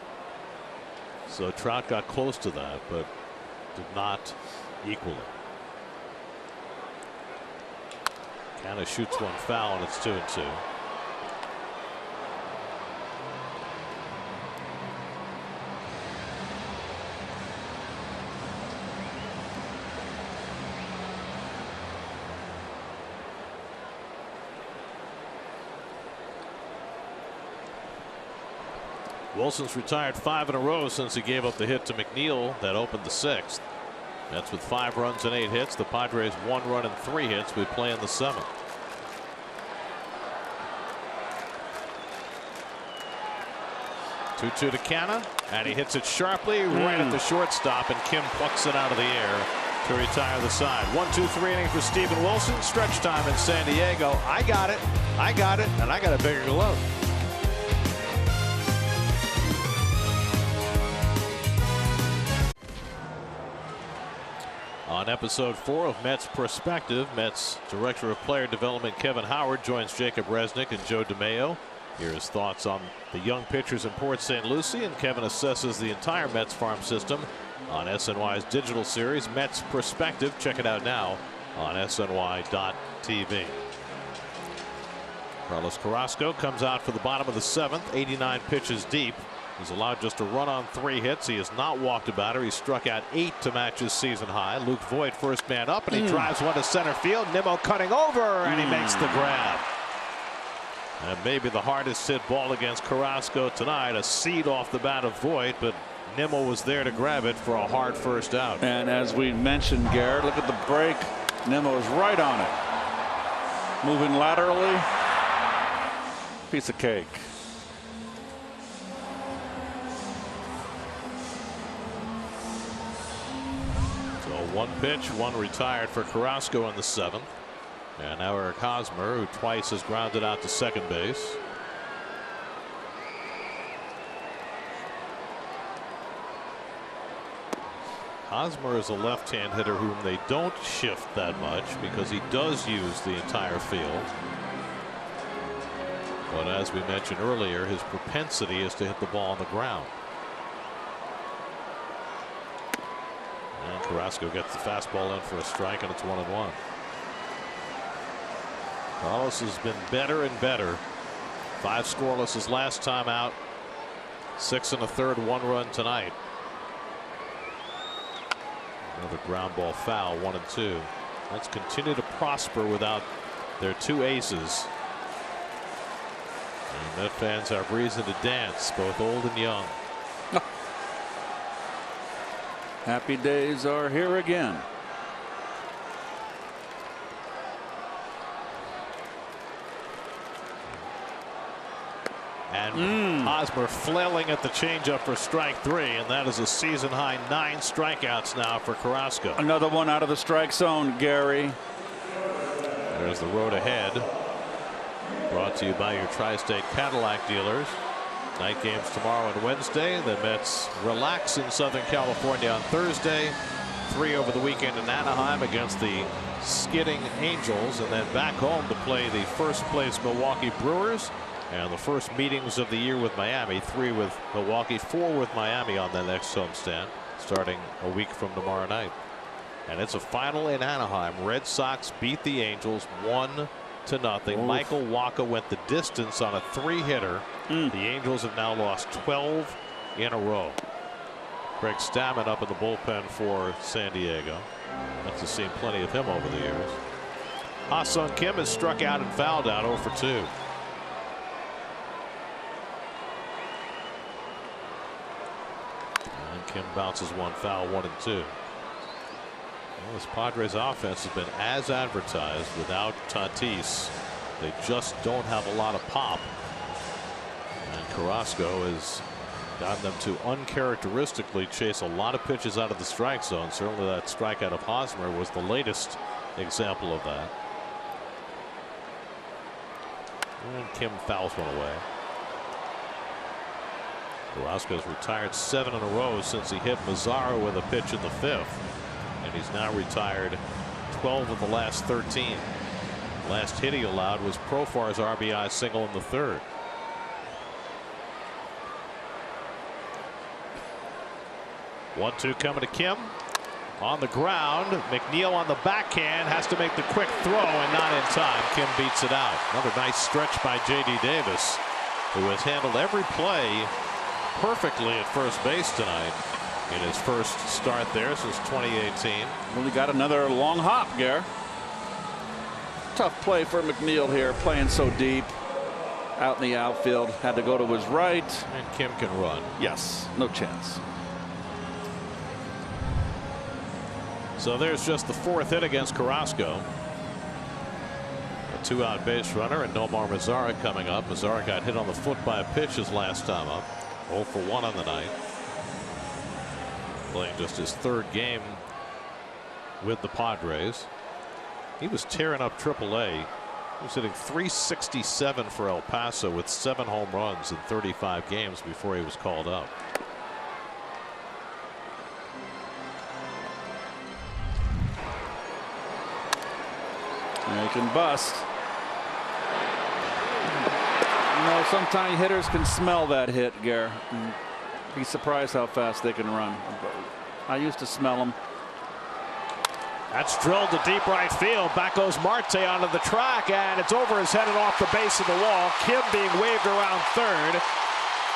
So Trout got close to that, but did not equal it. Kind of shoots one foul, and it's 2-2. Wilson's retired 5 in a row since he gave up the hit to McNeil that opened the 6th. That's with 5 runs and 8 hits. The Padres 1 run and 3 hits. We play in the 7th. Two to Canna, and he hits it sharply right at the shortstop, and Kim plucks it out of the air to retire the side. 1-2-3 inning for Steven Wilson. Stretch time in San Diego. I got it, and I got a bigger glove. On episode 4 of Mets Perspective, Mets Director of Player Development Kevin Howard joins Jacob Resnick and Joe DeMayo Here are his thoughts on the young pitchers in Port St. Lucie, and Kevin assesses the entire Mets farm system on SNY's digital series, Mets Perspective. Check it out now on SNY.TV. Carlos Carrasco comes out for the bottom of the 7th, 89 pitches deep. He's allowed just a run on 3 hits. He has not walked a batter. He struck out 8 to match his season high. Luke Voigt first man up, and he drives one to center field. Nimmo cutting over, and he makes the grab. And maybe the hardest hit ball against Carrasco tonight, a seed off the bat of Voigt, but Nimmo was there to grab it for a hard first out. And as we mentioned, Garrett, look at the break. Nimmo is right on it. Moving laterally. Piece of cake. So 1 pitch, 1 retired for Carrasco in the 7th. And now Eric Hosmer, who twice has grounded out to second base. Hosmer is a left-hand hitter whom they don't shift that much because he does use the entire field. But as we mentioned earlier, his propensity is to hit the ball on the ground. And Carrasco gets the fastball in for a strike, and it's 1-1. Carlos has been better and better. 5 scoreless his last time out. 6 1/3, 1 run tonight. Another ground ball foul, 1-2. Let's continue to prosper without their 2 aces. And Met fans have reason to dance, both old and young. Happy days are here again. And Hosmer flailing at the changeup for strike 3, and that is a season high 9 strikeouts now for Carrasco. Another one out of the strike zone, Gary. There's the road ahead. Brought to you by your Tri-State Cadillac dealers. Night games tomorrow and Wednesday. The Mets relax in Southern California on Thursday. 3 over the weekend in Anaheim against the skidding Angels, and then back home to play the first place Milwaukee Brewers. And the first meetings of the year with Miami, 3 with Milwaukee, 4 with Miami on the next homestand, starting a week from tomorrow night. And it's a final in Anaheim. Red Sox beat the Angels 1-0. Michael Wacha went the distance on a 3-hitter. The Angels have now lost 12 in a row. Craig Stammen up in the bullpen for San Diego. Mets have seen plenty of him over the years. Ha-Sung Kim has struck out and fouled out 0 for 2. Kim bounces 1 foul, 1-2. Well, this Padres offense has been as advertised without Tatis. They just don't have a lot of pop. And Carrasco has gotten them to uncharacteristically chase a lot of pitches out of the strike zone. Certainly that strikeout of Hosmer was the latest example of that. And Kim fouls one away. Carrasco's retired 7 in a row since he hit Mazzara with a pitch in the 5th, and he's now retired 12 of the last 13. Last hit he allowed was Profar's RBI single in the 3rd. One-two coming to Kim on the ground. McNeil on the backhand has to make the quick throw and not in time. Kim beats it out. Another nice stretch by J.D. Davis, who has handled every play perfectly at first base tonight in his first start there since 2018. Well, he got another long hop, Gare. Tough play for McNeil here, playing so deep out in the outfield. Had to go to his right. And Kim can run. Yes, no chance. So there's just the 4th hit against Carrasco. A 2-out base runner, and Nomar Mazzara coming up. Mazzara got hit on the foot by a pitch his last time up. 0 for 1 on the night. Playing just his 3rd game with the Padres. He was tearing up AAA. He was hitting .367 for El Paso with 7 home runs in 35 games before he was called up. He can bust. know, sometimes hitters can smell that hit, Gare. Be surprised how fast they can run. I used to smell them. That's drilled to deep right field. Back goes Marte onto the track, and it's over his head and off the base of the wall. Kim being waved around third.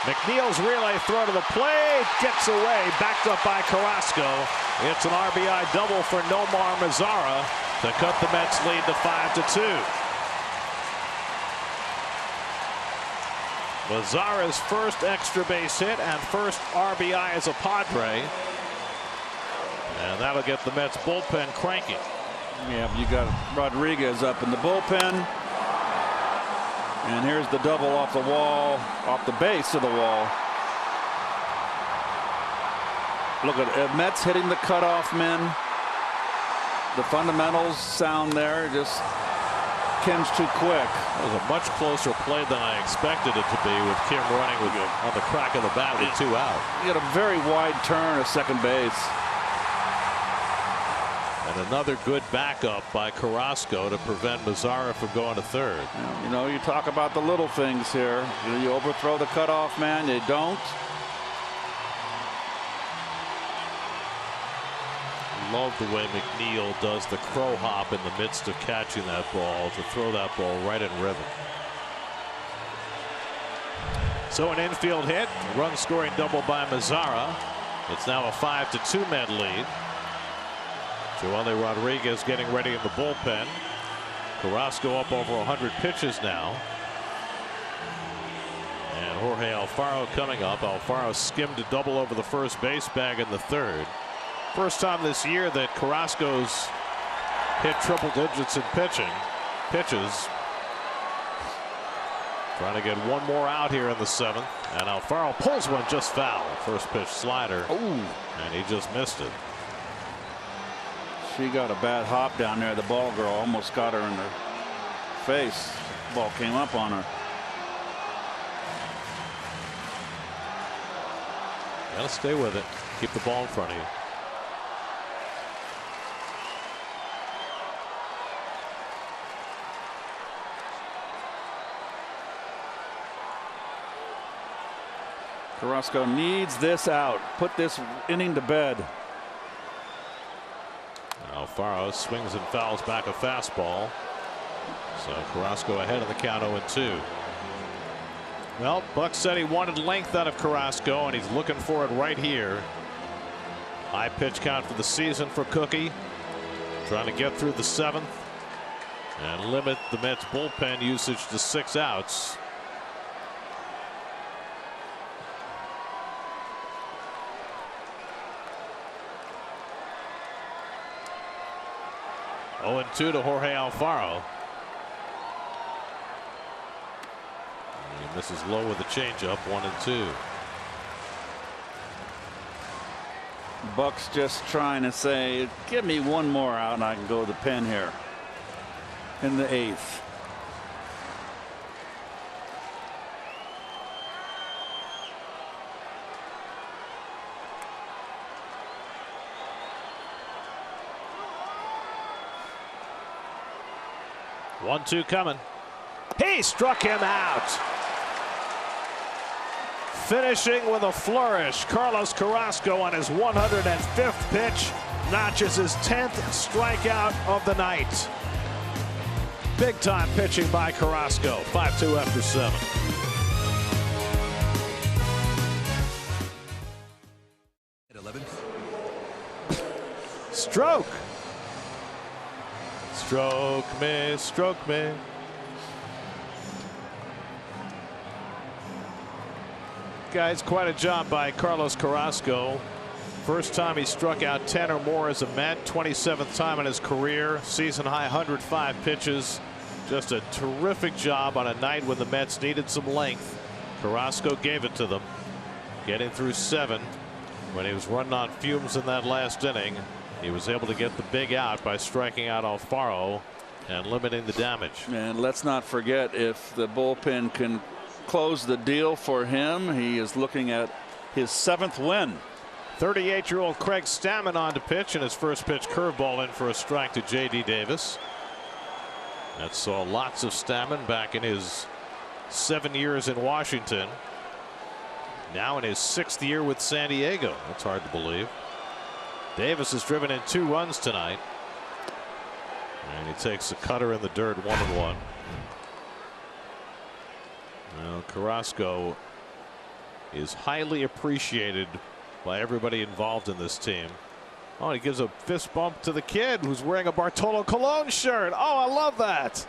McNeil's relay throw to the plate gets away, backed up by Carrasco. It's an RBI double for Nomar Mazara to cut the Mets lead to 5-2. Mazara's first extra base hit and first RBI as a Padre. And that'll get the Mets bullpen cranking. Yeah, you got Rodriguez up in the bullpen. And here's the double off the wall, off the base of the wall. Look at it. Mets hitting the cutoff men. The fundamentals sound there. Just Kim's too quick. It was a much closer play than I expected it to be, with Kim running on the crack of the bat with 2 out. You got a very wide turn at second base. And another good backup by Carrasco to prevent Mazara from going to third. You know, you talk about the little things here. You overthrow the cutoff man, you don't. Love the way McNeil does the crow hop in the midst of catching that ball to throw that ball right in rhythm. So an infield hit, run scoring double by Mazara. It's now a 5-2 Met lead. Joely Rodriguez getting ready in the bullpen. Carrasco up over 100 pitches now. And Jorge Alfaro coming up. Alfaro skimmed a double over the first base bag in the third. First time this year that Carrasco's hit triple digits in pitches. Trying to get one more out here in the 7th. And Alfaro pulls one just foul. First pitch slider. Ooh. And he just missed it. She got a bad hop down there. The ball girl almost got her in the face. The ball came up on her. Gotta stay with it. Keep the ball in front of you. Carrasco needs this out. Put this inning to bed. Alfaro swings and fouls back a fastball. So Carrasco ahead of the count 0-2. Well, Buck said he wanted length out of Carrasco, and he's looking for it right here. High pitch count for the season for Cookie. Trying to get through the 7th and limit the Mets bullpen usage to 6 outs. Oh, 0-2 to Jorge Alfaro. He misses low with a changeup. 1-2. Buck's just trying to say, give me one more out and I can go to the pen here in the 8th. One-two coming. He struck him out. Finishing with a flourish. Carlos Carrasco on his 105th pitch notches his 10th strikeout of the night. Big time pitching by Carrasco. 5-2 after 7. At 11. Stroke. Stroke me, stroke me. Guys, quite a job by Carlos Carrasco. First time he struck out 10 or more as a Met. 27th time in his career. Season high 105 pitches. Just a terrific job on a night when the Mets needed some length. Carrasco gave it to them. Getting through 7 when he was running on fumes in that last inning. He was able to get the big out by striking out Alfaro and limiting the damage. And let's not forget, if the bullpen can close the deal for him, he is looking at his 7th win. 38-year-old Craig Stammen on to pitch, and his first pitch curveball in for a strike to J.D. Davis. That saw lots of Stammen back in his 7 years in Washington. Now in his 6th year with San Diego. That's hard to believe. Davis has driven in 2 runs tonight. And he takes a cutter in the dirt, 1-1. Well, Carrasco is highly appreciated by everybody involved in this team. Oh, he gives a fist bump to the kid who's wearing a Bartolo Colon shirt. Oh, I love that.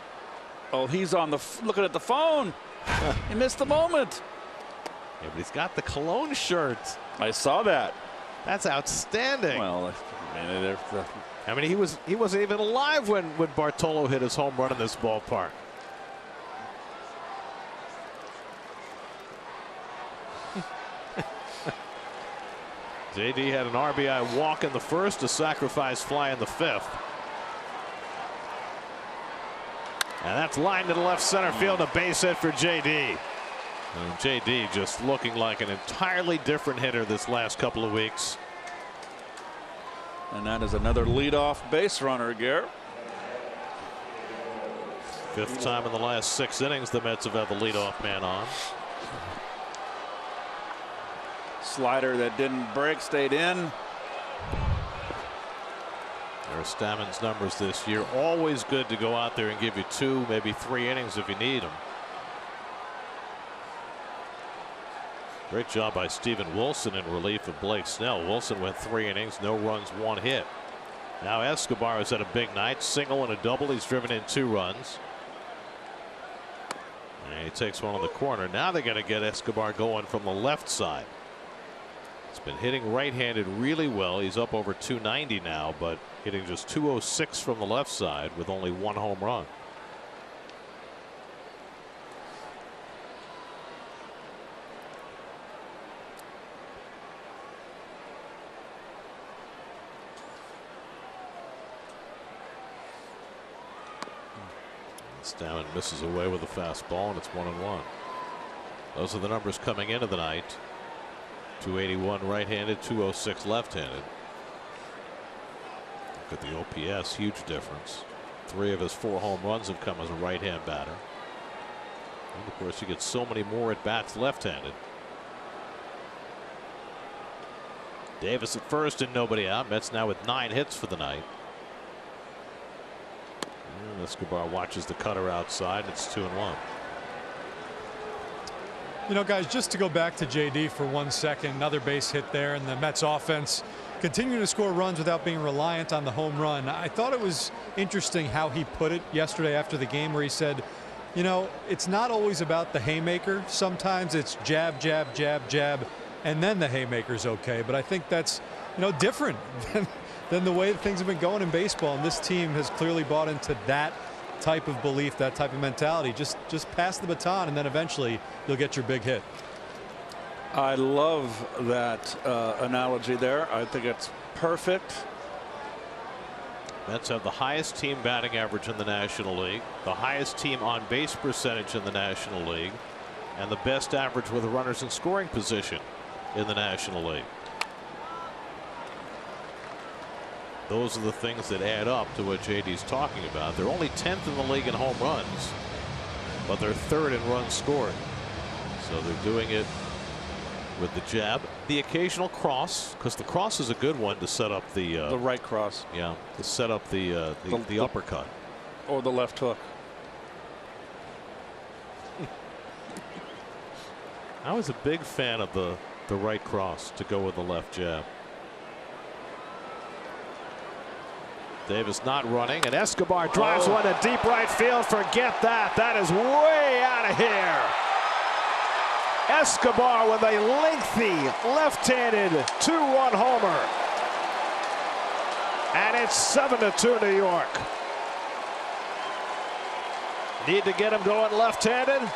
Oh, he's on the looking at the phone. He missed the moment. Yeah, but he's got the Cologne shirt. I saw that. That's outstanding. Well, I mean, he wasn't even alive when Bartolo hit his home run in this ballpark. JD had an RBI walk in the first, a sacrifice fly in the 5th. And that's lined to the left center field, a base hit for JD. And JD just looking like an entirely different hitter this last couple of weeks. And that is another leadoff base runner, Garrett. 5th time in the last 6 innings the Mets have had the leadoff man on. Slider that didn't break, stayed in. There are Stammen's numbers this year. Always good to go out there and give you 2, maybe 3 innings if you need them. Great job by Steven Wilson in relief of Blake Snell. Wilson went 3 innings, no runs, 1 hit. Now Escobar has had a big night, single and a double. He's driven in 2 runs. And he takes one on the corner. Now they got to get Escobar going from the left side. He's been hitting right-handed really well. He's up over 290 now, but hitting just 206 from the left side with only 1 home run. Stammen misses away with a fastball, and it's 1-1. Those are the numbers coming into the night. 281 right-handed, 206 left-handed. Look at the OPS, huge difference. 3 of his 4 home runs have come as a right-hand batter. And of course, you get so many more at bats left-handed. Davis at first and nobody out. Mets now with 9 hits for the night. And Escobar watches the cutter outside. It's 2-1. You know, guys, just to go back to JD for 1 second, another base hit there, and the Mets offense continue to score runs without being reliant on the home run. I thought it was interesting how he put it yesterday after the game, where he said, you know, it's not always about the haymaker. Sometimes it's jab, jab, jab, jab, and then the haymaker's okay. But I think that's, you know, different than the way things have been going in baseball. And this team has clearly bought into that type of belief, that type of mentality. Just pass the baton, and then eventually you'll get your big hit. I love that analogy there. I think it's perfect. Mets have the highest team batting average in the National League, the highest team on base percentage in the National League, and the best average with runners in scoring position in the National League. Those are the things that add up to what JD's talking about. They're only 10th in the league in home runs, but they're 3rd in runs scored. So they're doing it with the jab, the occasional cross, because the cross is a good one to set up the right cross. Yeah, to set up the uppercut or the left hook. I was a big fan of the right cross to go with the left jab. Davis not running, and Escobar drives one to deep right field. Forget that. That is way out of here. Escobar with a lengthy left-handed 2-run homer. And it's 7-2 New York. Need to get him going left-handed?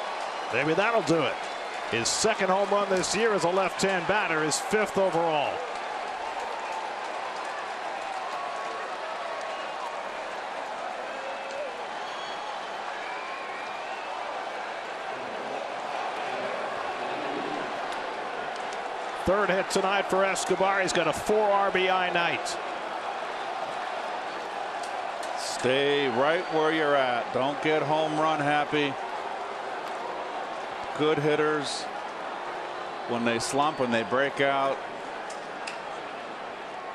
Maybe that'll do it. His 2nd home run this year as a left-hand batter, his 5th overall. Third hit tonight for Escobar. He's got a 4 RBI night. Stay right where you're at. Don't get home run happy. good hitters, when they slump, when they break out,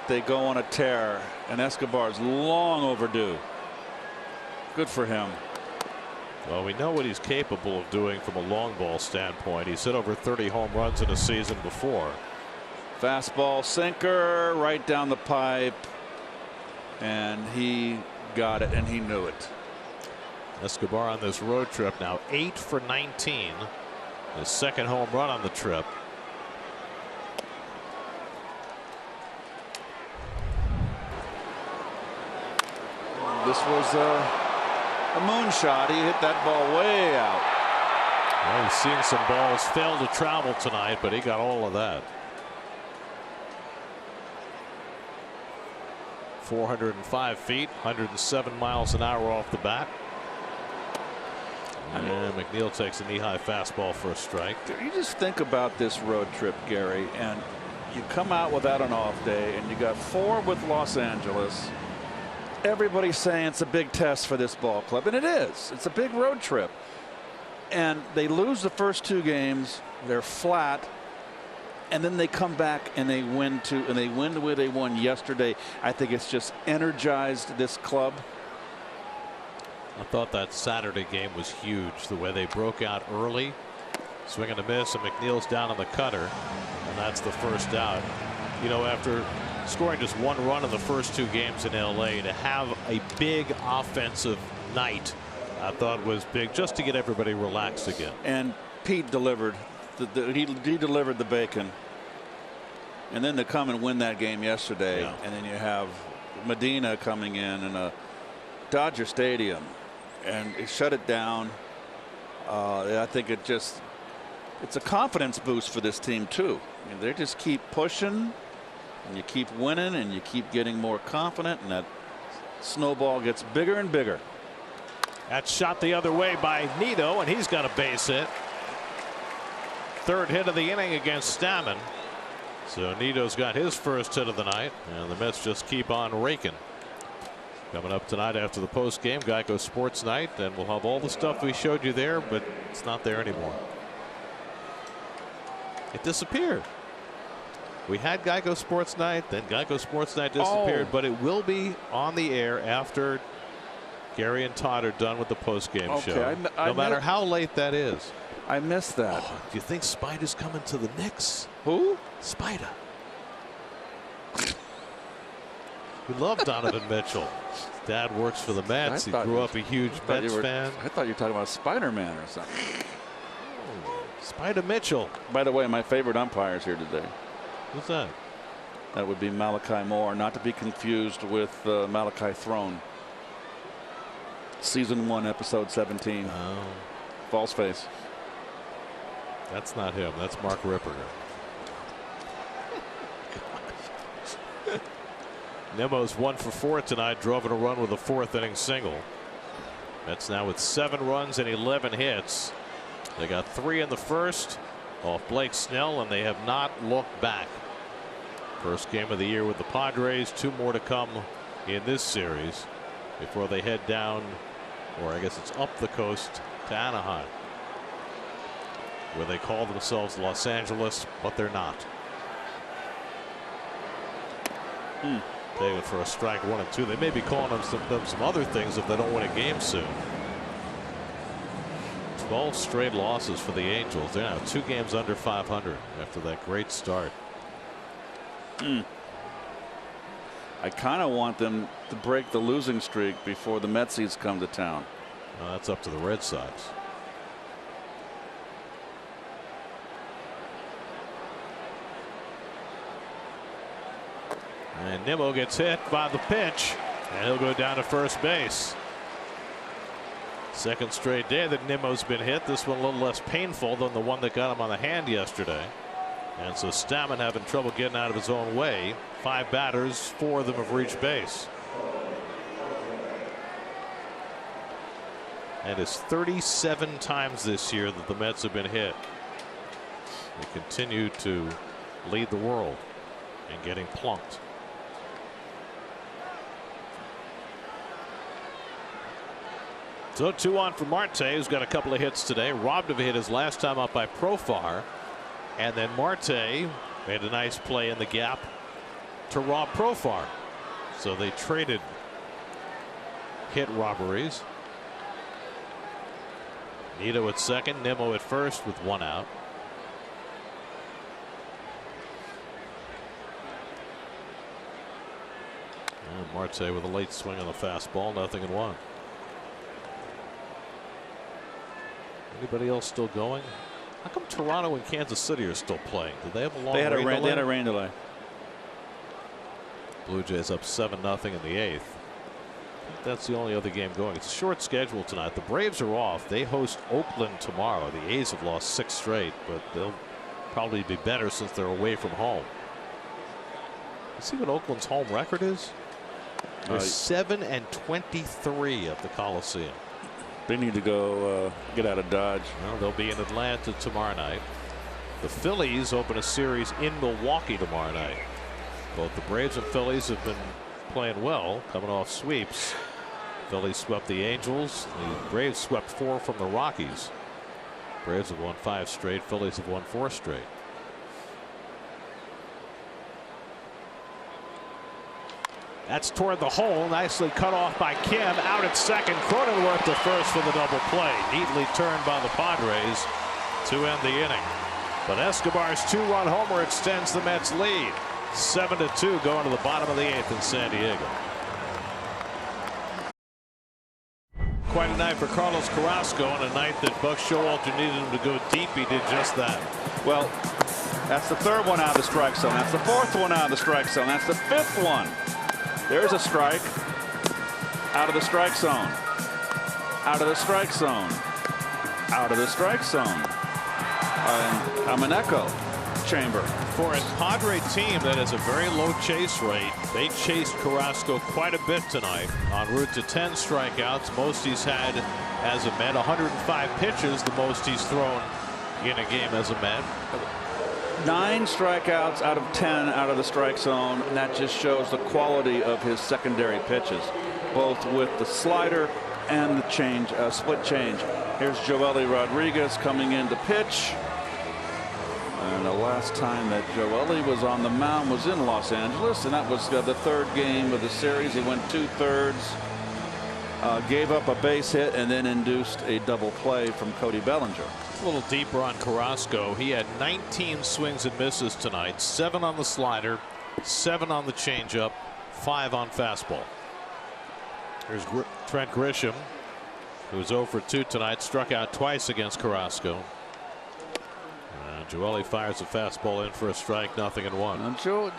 they go on a tear, and Escobar's long overdue. Good for him. Well, we know what he's capable of doing from a long ball standpoint. He's hit over 30 home runs in a season before. Fastball sinker right down the pipe, and he got it, and he knew it. Escobar on this road trip now 8 for 19. His second home run on the trip. This was a moonshot. He hit that ball way out. Well, he's seen some balls fail to travel tonight, but he got all of that. 405 feet, 107 miles an hour off the bat. And McNeil takes a knee-high fastball for a strike. You just think about this road trip, Gary, and you come out without an off day, and you got 4 with Los Angeles. Everybody's saying it's a big test for this ball club, and it is. It's a big road trip. And they lose the first 2 games. They're flat. And then they come back and they win the way they won yesterday. I think it's just energized this club. I thought that Saturday game was huge. The way they broke out early, swing and a miss, and McNeil's down on the cutter, and that's the first out. You know, after scoring just 1 run in the first 2 games in LA, to have a big offensive night, I thought was big, just to get everybody relaxed again. And Pete delivered. He delivered the bacon. And then to come and win that game yesterday, yeah. And then you have Medina coming in a Dodger Stadium, and he shut it down. I think it's a confidence boost for this team too. I mean, they just keep pushing, and you keep winning, and you keep getting more confident, and that snowball gets bigger and bigger. That's shot the other way by Nito, and he's got a base hit. 3rd hit of the inning against Stammen. So Nito's got his first hit of the night, and the Mets just keep on raking. Coming up tonight after the post game, Geico Sports Night, and we'll have all the stuff we showed you there, but it's not there anymore. It disappeared. We had Geico Sports Night, then Geico Sports Night disappeared, but it will be on the air after Gary and Todd are done with the post game show. No matter how late that is. I missed that. Oh, do you think Spider's coming to the Knicks? Who? Spider. We love Donovan Mitchell. His dad works for the Mets. He grew up a huge Mets fan. I thought you were talking about Spider-Man or something. Spider Mitchell. By the way, my favorite umpire is here today. Who's that? That would be Malachi Moore, not to be confused with Malachi Throne. Season 1, episode 17. Oh. False face. That's not him. That's Mark Ripperger. Nemo's 1 for 4 tonight, drove in a run with a 4th inning single. Mets now with 7 runs and 11 hits. They got 3 in the first off Blake Snell, and they have not looked back. First game of the year with the Padres. 2 more to come in this series before they head down, or I guess it's up the coast to Anaheim, where they call themselves Los Angeles, but they're not. David for a strike, 1 and 2. They may be calling them some other things if they don't win a game soon. 12 straight losses for the Angels. They're now 2 games under 500 after that great start. I kind of want them to break the losing streak before the Metsies come to town. Well, that's up to the Red Sox. And Nimmo gets hit by the pitch, and he'll go down to first base. Second straight day that Nimmo's been hit. This one a little less painful than the one that got him on the hand yesterday. And so Stammen having trouble getting out of his own way. 5 batters, 4 of them have reached base. And it's 37 times this year that the Mets have been hit. They continue to lead the world in getting plunked. So 2 on for Marte, who's got a couple of hits today. Robbed of a hit his last time up by Profar. And then Marte made a nice play in the gap to rob Profar. So they traded hit robberies. Nito at second, Nimmo at first with 1 out. And Marte with a late swing on the fastball, 0-1. Anybody else still going? How come Toronto and Kansas City are still playing? Did they have a long They had rain a rain delay. Blue Jays up 7-0 in the 8th. That's the only other game going. It's a short schedule tonight. The Braves are off. They host Oakland tomorrow. The A's have lost 6 straight, but they'll probably be better since they're away from home. Let's see what Oakland's home record is. They're 7-23 at the Coliseum. They need to go get out of Dodge. Well, they'll be in Atlanta tomorrow night. The Phillies open a series in Milwaukee tomorrow night. Both the Braves and Phillies have been playing well, coming off sweeps. Phillies swept the Angels. The Braves swept 4 from the Rockies. Braves have won 5 straight. Phillies have won 4 straight. That's toward the hole. Nicely cut off by Kim. Out at second. Cronenworth to first for the double play. Neatly turned by the Padres to end the inning. But Escobar's 2-run homer extends the Mets lead. 7-2 going to the bottom of the 8th in San Diego. Quite a night for Carlos Carrasco on a night that Buck Showalter needed him to go deep. He did just that. Well, that's the 3rd one out of the strike zone. That's the 4th one out of the strike zone. That's the 5th one. There's a strike. Out of the strike zone. Out of the strike zone. Out of the strike zone. I'm an echo chamber. For a Padre team that has a very low chase rate, they chased Carrasco quite a bit tonight, en route to 10 strikeouts. Most he's had as a Met. 105 pitches, the most he's thrown in a game as a Met. 9 strikeouts out of 10 out of the strike zone, and that just shows the quality of his secondary pitches, both with the slider and the change, split change. Here's Joely Rodriguez coming in to pitch. And the last time that Joely was on the mound was in Los Angeles, and that was the 3rd game of the series. He went 2/3, gave up a base hit, and then induced a double play from Cody Bellinger. A little deeper on Carrasco. He had 19 swings and misses tonight. 7 on the slider, 7 on the changeup, 5 on fastball. Here's Trent Grisham, who's 0 for 2 tonight, struck out twice against Carrasco. Joely fires a fastball in for a strike, 0-1.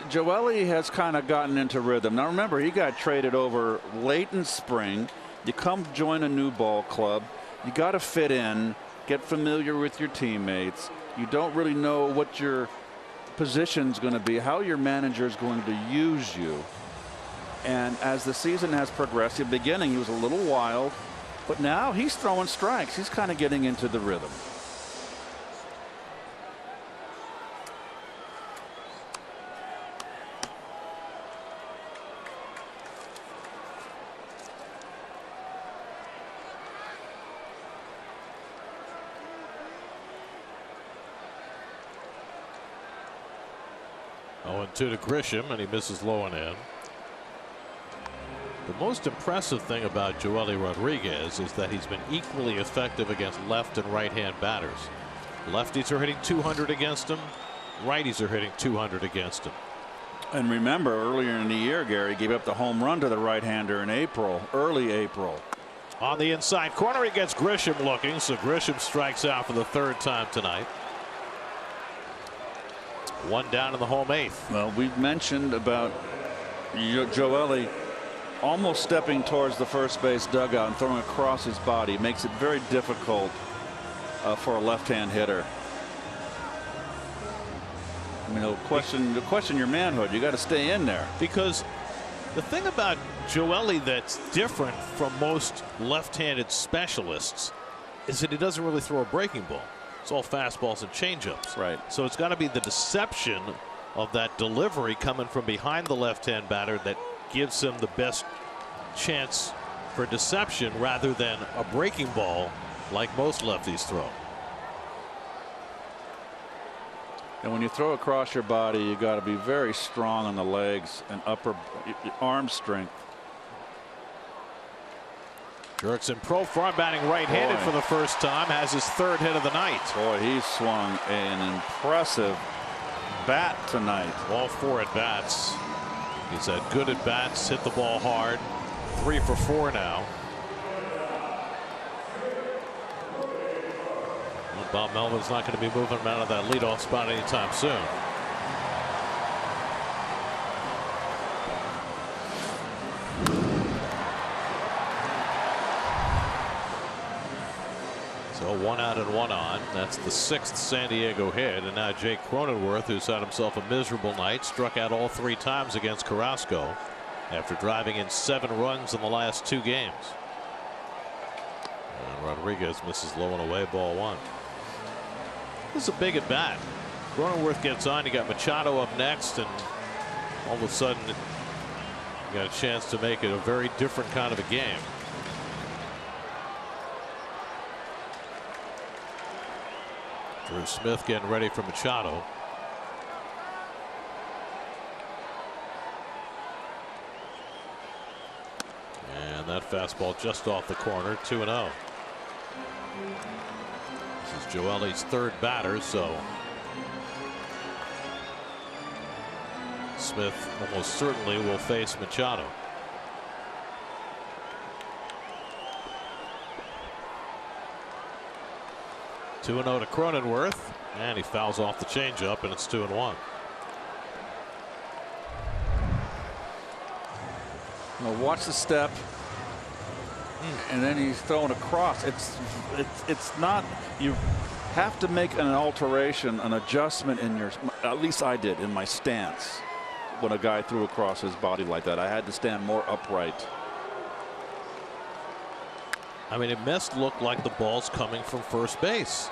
Joely has kind of gotten into rhythm. Now remember, he got traded over late in spring. You come join a new ball club. You got to fit in, get familiar with your teammates. You don't really know what your position's going to be, how your manager is going to use you. And as the season has progressed, in the beginning he was a little wild, but now he's throwing strikes. He's kind of getting into the rhythm. To Grisham, and he misses low and in. The most impressive thing about Joely Rodriguez is that he's been equally effective against left and right hand batters. Lefties are hitting 200 against him. Righties are hitting 200 against him. And remember, earlier in the year, Gary gave up the home run to the right-hander in April, early April. On the inside corner, he gets Grisham looking, so Grisham strikes out for the 3rd time tonight. 1 down in the home 8th. Well, we've mentioned about Joely almost stepping towards the first base dugout and throwing across his body. Makes it very difficult for a left-hand hitter. I mean, the question your manhood. You got to stay in there. Because the thing about Joely that's different from most left-handed specialists is that he doesn't really throw a breaking ball. It's all fastballs and changeups. Right. So it's got to be the deception of that delivery coming from behind the left-hand batter that gives him the best chance for deception rather than a breaking ball like most lefties throw. And when you throw across your body, you got to be very strong on the legs and upper arm strength. Jurickson Profar batting right-handed for the first time, has his 3rd hit of the night. Boy, he swung an impressive bat tonight. All 4 at bats. He's had good at bats, hit the ball hard. 3 for 4 now. Well, Bob Melvin's not going to be moving him out of that leadoff spot anytime soon. So 1 out and 1 on. That's the 6th San Diego hit. And now Jake Cronenworth, who's had himself a miserable night, struck out all 3 times against Carrasco after driving in 7 runs in the last 2 games. And Rodriguez misses low and away, ball 1. This is a big at bat. Cronenworth gets on. You got Machado up next, and all of a sudden you got a chance to make it a very different kind of a game. Drew Smith getting ready for Machado. And that fastball just off the corner, 2-0. This is Joelly's 3rd batter, so Smith almost certainly will face Machado. Two 2-0 to Cronenworth, and he fouls off the changeup, and it's 2-1. Now watch the step, and then he's throwing across. It's not. You have to make an alteration, an adjustment in your. At least I did in my stance when a guy threw across his body like that. I had to stand more upright. I mean, it must look like the ball's coming from first base.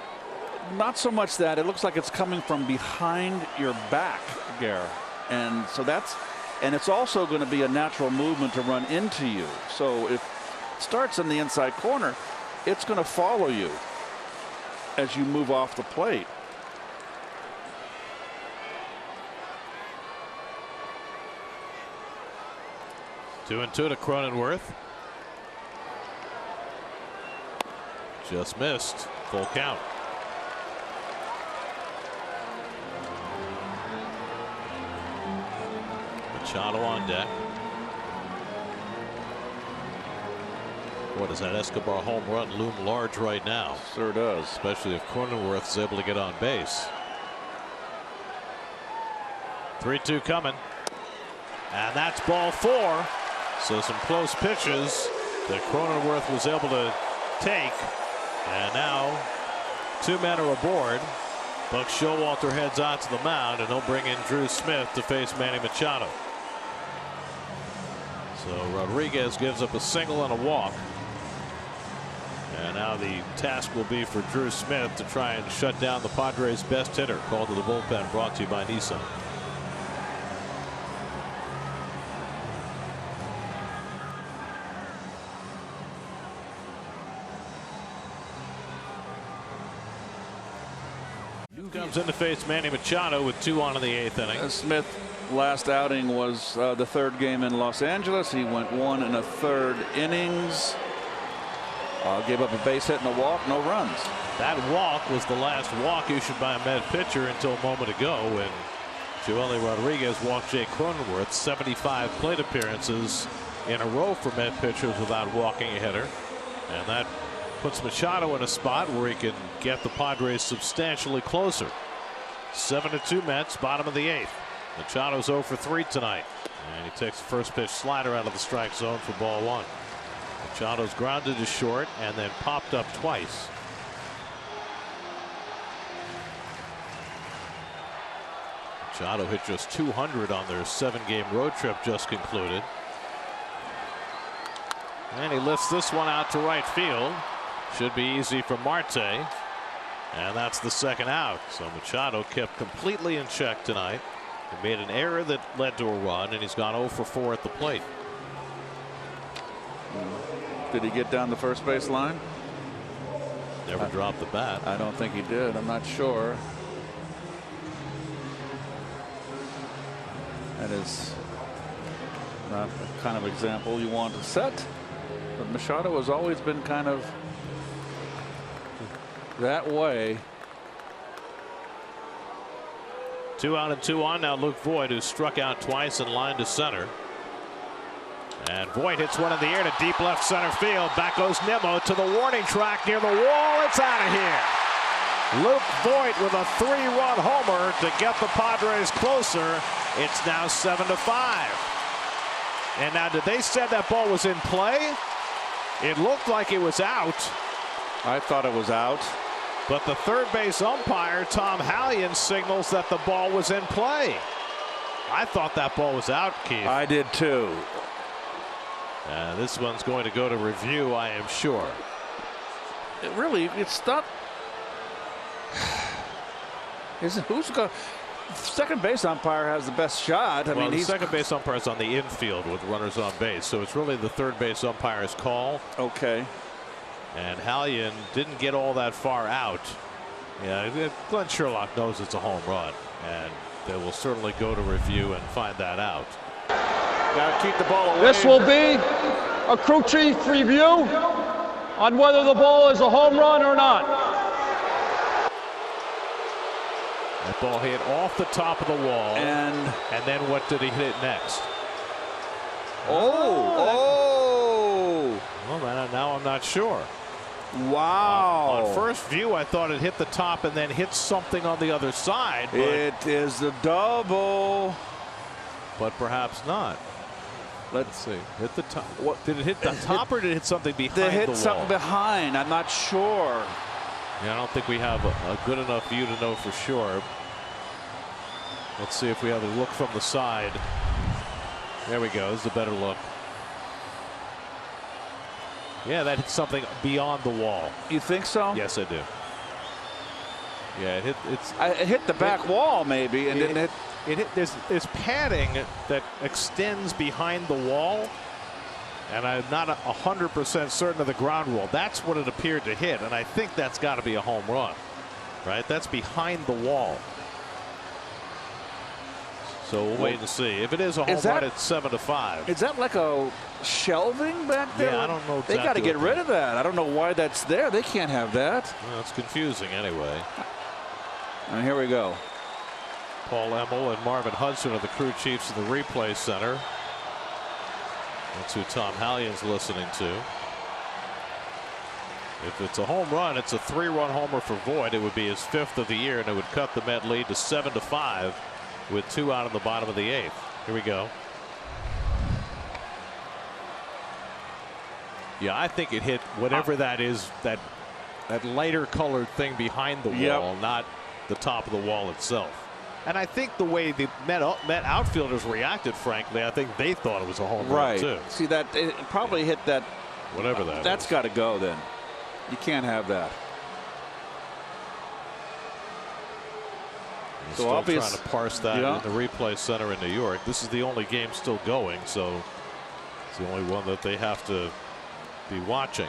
Not so much that. It looks like it's coming from behind your back, Gare. And so that's, and it's also going to be a natural movement to run into you. So if it starts in the inside corner, it's going to follow you as you move off the plate. Two and two to Cronenworth. Just missed. Full count. Machado on deck. What does that Escobar home run loom large right now? Sure does. Especially if Cronenworth is able to get on base. 3-2 coming. And that's ball 4. So some close pitches that Cronenworth was able to take. And now 2 men are aboard. Buck Showalter heads out to the mound, and they'll bring in Drew Smith to face Manny Machado. So Rodriguez gives up a single and a walk. And now the task will be for Drew Smith to try and shut down the Padres' best hitter. Called to the bullpen, brought to you by Nissan. Comes in to face Manny Machado with 2 on in the 8th inning. Smith last outing was the 3rd game in Los Angeles. He went 1 1/3 innings. Gave up a base hit and a walk, no runs. That walk was the last walk issued by a Met pitcher until a moment ago when Joely Rodriguez walked Jake Cronenworth. 75 plate appearances in a row for Met pitchers without walking a hitter. And that puts Machado in a spot where he can get the Padres substantially closer. 7-2 Mets, bottom of the 8th. Machado's 0 for 3 tonight. And he takes the first pitch slider out of the strike zone for ball 1. Machado's grounded to short and then popped up twice. Machado hit just 200 on their 7-game road trip just concluded. And he lifts this one out to right field. Should be easy for Marte. And that's the 2nd out. So Machado kept completely in check tonight. He made an error that led to a run, and he's gone 0 for 4 at the plate. Did he get down the first base line? Never dropped the bat. I don't think he did. I'm not sure. That is not the kind of example you want to set. But Machado has always been kind of that way. 2 out and 2 on now. Luke Voit, who struck out twice and lined to center. And Voit hits one in the air to deep left center field. Back goes Nimmo to the warning track near the wall. It's out of here. Luke Voit with a 3-run homer to get the Padres closer. It's now 7-5. And now, did they say that ball was in play? It looked like it was out. I thought it was out. But the third base umpire, Tom Hallion, signals that the ball was in play. I thought that ball was out, Keith. I did too. This one's going to go to review, I am sure. It's not. Who's going? Second base umpire has the best shot. I mean, the second base umpire is on the infield with runners on base, so it's really the third base umpire's call. Okay. And Hallion didn't get all that far out. Yeah, Glenn Sherlock knows it's a home run, and they will certainly go to review and find that out. Got to keep the ball away. This will be a crew chief review on whether the ball is a home run or not. That ball hit off the top of the wall. And then what did he hit next? Oh. Well, now I'm not sure. Wow. On first view, I thought it hit the top and then hit something on the other side. But, it is a double. But perhaps not. Let's see. Hit the top. What did it hit? The top, or did it hit something behind the wall? It hit something behind. I'm not sure. Yeah, I don't think we have a good enough view to know for sure. Let's see if we have a look from the side. There we go. This is a better look. Yeah, that hit something beyond the wall. You think so? Yes, I do. Yeah, it hit. It hit the back wall maybe, and then it hit. There's padding that extends behind the wall, and I'm not 100% certain of the ground rule. That's what it appeared to hit, and I think that's got to be a home run, right? That's behind the wall. So we'll wait and see. If it is a home run, it's 7-5. Is that like a shelving back there? Yeah, I don't know exactly. They got to get rid of that. I don't know why that's there. They can't have that. Well, it's confusing anyway. And here we go. Paul Emmel and Marvin Hudson are the crew chiefs of the replay center. That's who Tom Hallion's listening to. If it's a home run, it's a 3-run homer for Voit. It would be his 5th of the year, and it would cut the Met lead to 7-5 with 2 out in the bottom of the 8th. Here we go. Yeah, I think it hit whatever that is, that lighter colored thing behind the wall, not the top of the wall itself. And I think the way the Met outfielders reacted, frankly, I think they thought it was a home run too. See, that it probably hit that. Whatever that That's got to go then. You can't have that. So obviously trying to parse that in the replay center in New York. This is the only game still going, so it's the only one that they have to be watching.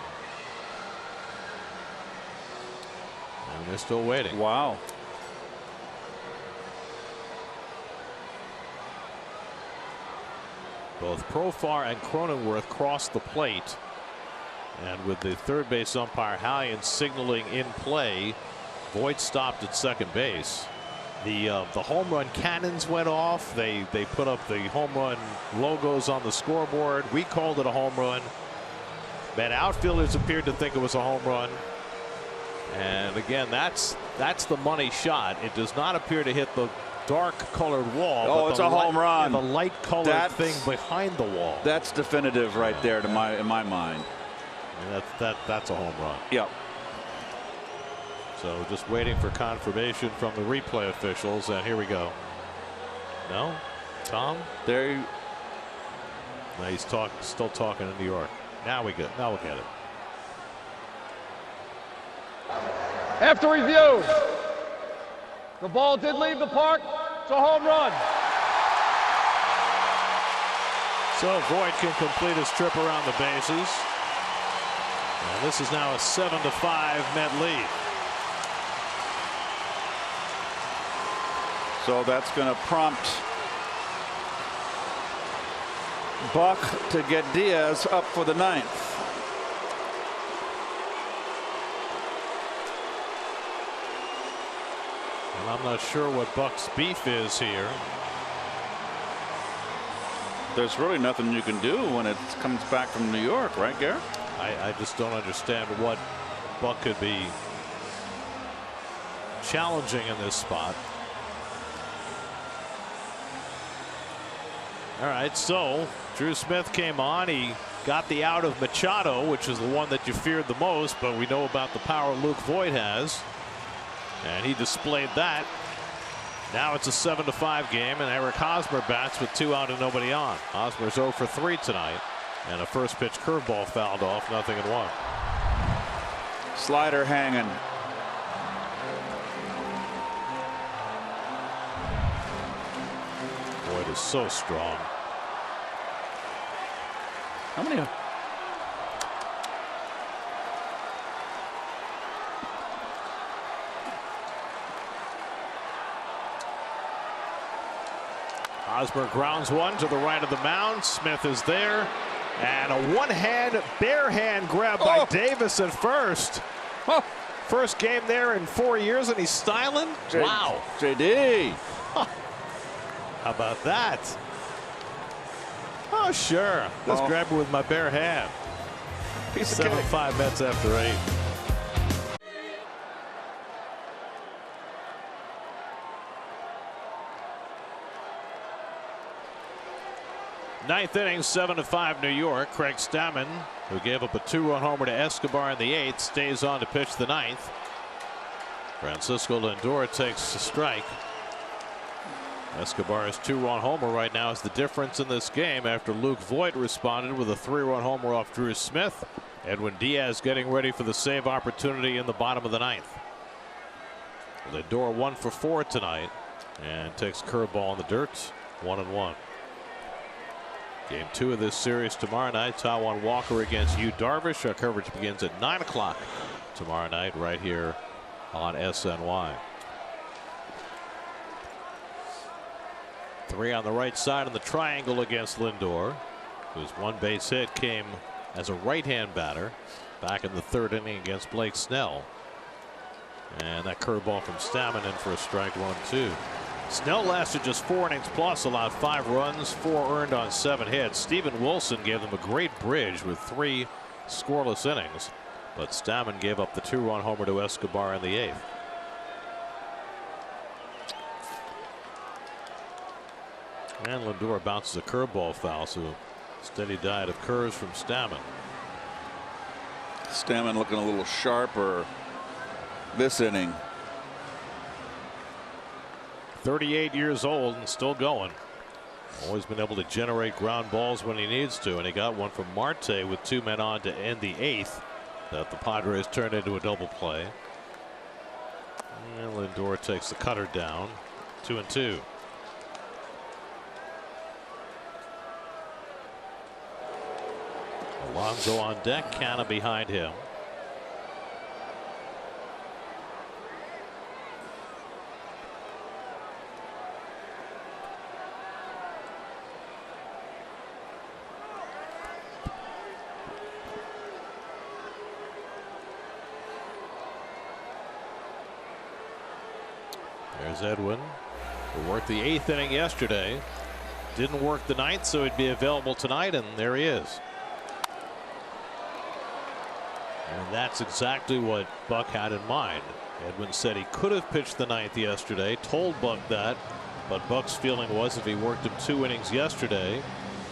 And they're still waiting. Wow. Both Profar and Cronenworth crossed the plate, and with the third base umpire Hallion signaling in play, Voit stopped at second base. The home run cannons went off. They put up the home run logos on the scoreboard. We called it a home run. Met outfielders appeared to think it was a home run. And again, that's the money shot. It does not appear to hit the dark colored wall. Oh, it's a home run. The light colored thing behind the wall. That's definitive right there in my mind. And that's a home run. Yep. So just waiting for confirmation from the replay officials, and here we go. No, Tom. There. No, he's still talking in New York. Now we get it. After review, the ball did leave the park. It's a home run. So Voit can complete his trip around the bases. And this is now a 7-5 Met lead. So that's going to prompt Buck to get Diaz up for the 9th. And I'm not sure what Buck's beef is here. There's really nothing you can do when it comes back from New York, right, Garrett? I just don't understand what Buck could be challenging in this spot. All right, so Drew Smith came on. He got the out of Machado, which is the one that you feared the most, but we know about the power Luke Voit has. And he displayed that. Now it's a 7-5 game, and Eric Hosmer bats with 2 out and nobody on. Hosmer's 0 for 3 tonight, and a first pitch curveball fouled off, 0-1. Slider hanging. Voit is so strong. How many? Hosmer grounds one to the right of the mound. Smith is there. And a one-hand, bare hand grab by Davis at first. First game there in 4 years, and he's styling. Wow. JD. How about that? Oh, sure. Just grab it with my bare hand. 7-5 Mets after 8. Ninth inning, 7-5 New York. Craig Stammen, who gave up a 2-run homer to Escobar in the 8th, stays on to pitch the 9th. Francisco Lindor takes a strike. Escobar's 2-run homer right now is the difference in this game after Luke Voit responded with a 3-run homer off Drew Smith. Edwin Diaz getting ready for the save opportunity in the bottom of the 9th. Lindor 1 for 4 tonight and takes curveball in the dirt. 1-1. Game 2 of this series tomorrow night. Taijuan Walker against Yu Darvish. Our coverage begins at 9 o'clock tomorrow night right here on SNY. 3 on the right side in the triangle against Lindor, whose one base hit came as a right-hand batter back in the 3rd inning against Blake Snell. And that curveball from Stammen in for a strike, 1-2. Snell lasted just 4 innings plus, allowed 5 runs, 4 earned on 7 hits. Steven Wilson gave them a great bridge with 3 scoreless innings, but Stammen gave up the 2-run homer to Escobar in the 8th. And Lindor bounces a curveball foul, so steady diet of curves from Stammen. Stammen looking a little sharper this inning. 38 years old and still going. Always been able to generate ground balls when he needs to, and he got one from Marte with 2 men on to end the 8th that the Padres turned into a double play. And Lindor takes the cutter down. 2-2. Alonso on deck, Canna behind him. There's Edwin, who worked the 8th inning yesterday. Didn't work the 9th, so he'd be available tonight, and there he is. And that's exactly what Buck had in mind. Edwin said he could have pitched the 9th yesterday, told Buck that, but Buck's feeling was if he worked him 2 innings yesterday,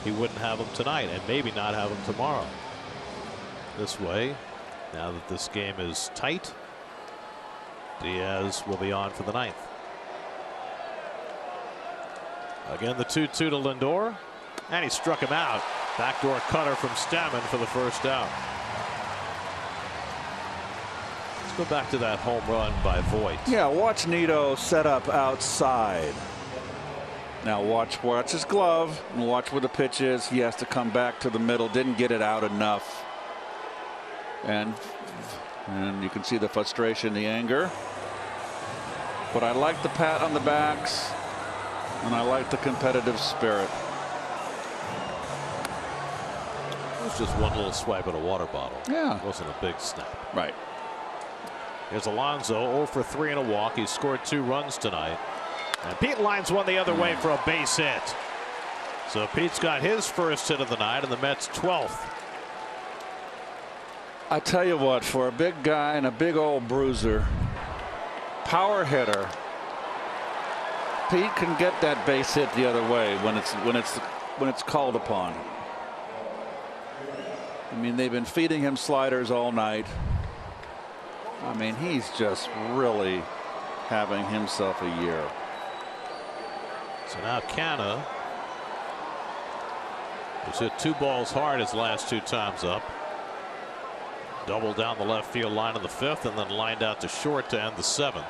he wouldn't have him tonight and maybe not have him tomorrow. This way, now that this game is tight, Diaz will be on for the 9th. Again, the 2-2 to Lindor, and he struck him out. Backdoor cutter from Stammen for the first out. Let's go back to that home run by Voit. Yeah, watch Nito set up outside. Now watch his glove and watch where the pitch is. He has to come back to the middle. Didn't get it out enough. And you can see the frustration, the anger. But I like the pat on the backs, and I like the competitive spirit. It was just one little swipe at a water bottle. Yeah. It wasn't a big snap. Right. Here's Alonso, 0 for 3 in a walk. He scored 2 runs tonight. And Pete lines one the other way for a base hit. So Pete's got his first hit of the night, and the Mets 12th. I tell you what, for a big guy and a big old bruiser, power hitter, Pete can get that base hit the other way when it's called upon. I mean, they've been feeding him sliders all night. I mean, he's just really having himself a year. So now Canna, who's hit 2 balls hard his last 2 times up. Double down the left field line in the 5th, and then lined out to short to end the 7th.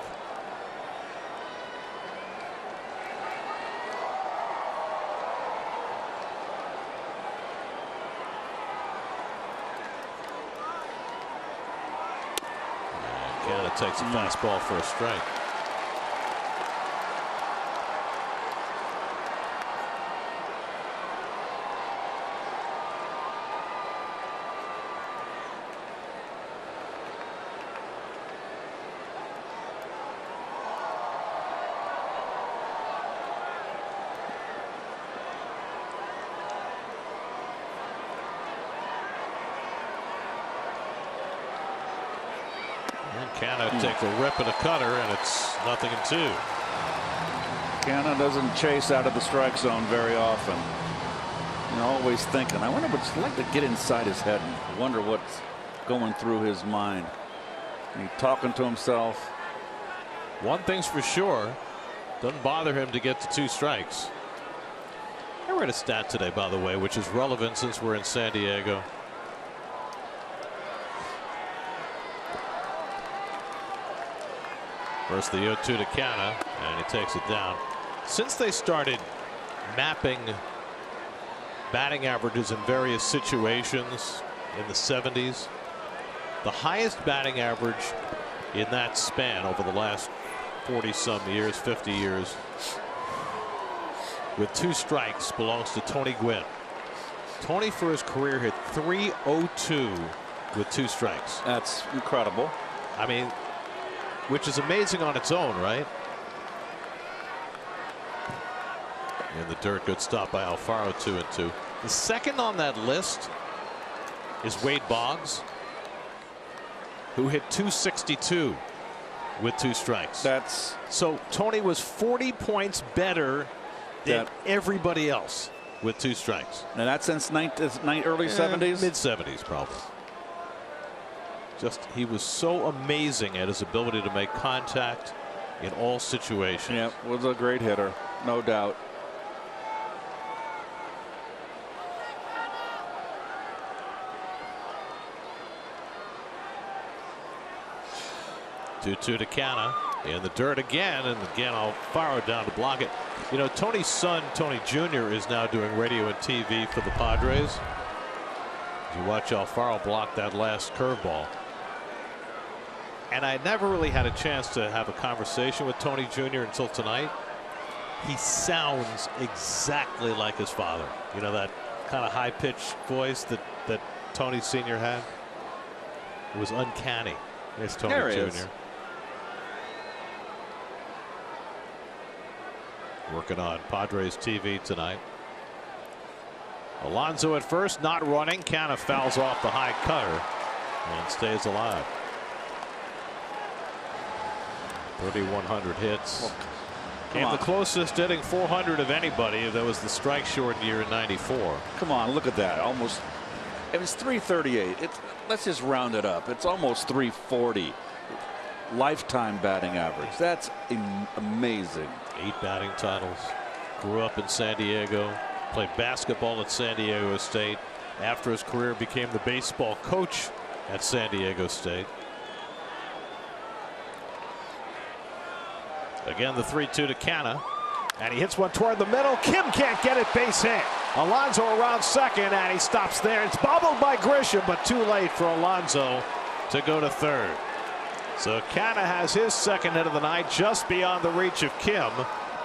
Canna takes a fastball for a strike. Canna takes a rip and a cutter, and it's 0-2. Canna doesn't chase out of the strike zone very often. You're always thinking, I wonder what it's like to get inside his head and wonder what's going through his mind. He's talking to himself. One thing's for sure, doesn't bother him to get to 2 strikes. I read a stat today, by the way, which is relevant since we're in San Diego. First the 0-2 to Canna, and he takes it down. Since they started mapping batting averages in various situations in the 70s, the highest batting average in that span over the last 40-some years, 50 years, with 2 strikes belongs to Tony Gwynn. Tony for his career hit .302 with 2 strikes. That's incredible. I mean, which is amazing on its own, right? In the dirt, good stop by Alfaro, 2-2. The second on that list is Wade Boggs, who hit .262 with 2 strikes. That's so Tony was 40 points better than everybody else with 2 strikes. And that's since early 70s? Mid 70s, probably. Just he was so amazing at his ability to make contact in all situations. Yeah, was a great hitter, no doubt. Two to Canna in the dirt again, and again Alfaro down to block it. You know, Tony's son, Tony Jr., is now doing radio and TV for the Padres. You watch Alfaro block that last curveball. And I never really had a chance to have a conversation with Tony Jr. until tonight. He sounds exactly like his father. You know, that kind of high-pitched voice that Tony Sr. had. It was uncanny. There's Tony Jr. Working on Padres TV tonight. Alonso at first, not running. Canna fouls off the high cutter and stays alive. 3,100 hits. Came the closest hitting 400 of anybody. That was the strike shortened year in '94. Come on, look at that. Almost. It was 338. Let's just round it up. It's almost 340. Lifetime batting average. That's amazing. 8 batting titles. Grew up in San Diego. Played basketball at San Diego State. After his career, became the baseball coach at San Diego State. Again, the 3-2 to Canna, and he hits one toward the middle. Kim can't get it. Base hit. Alonso around second, and he stops there. It's bobbled by Grisham, but too late for Alonso to go to third. So Canha has his second hit of the night, just beyond the reach of Kim,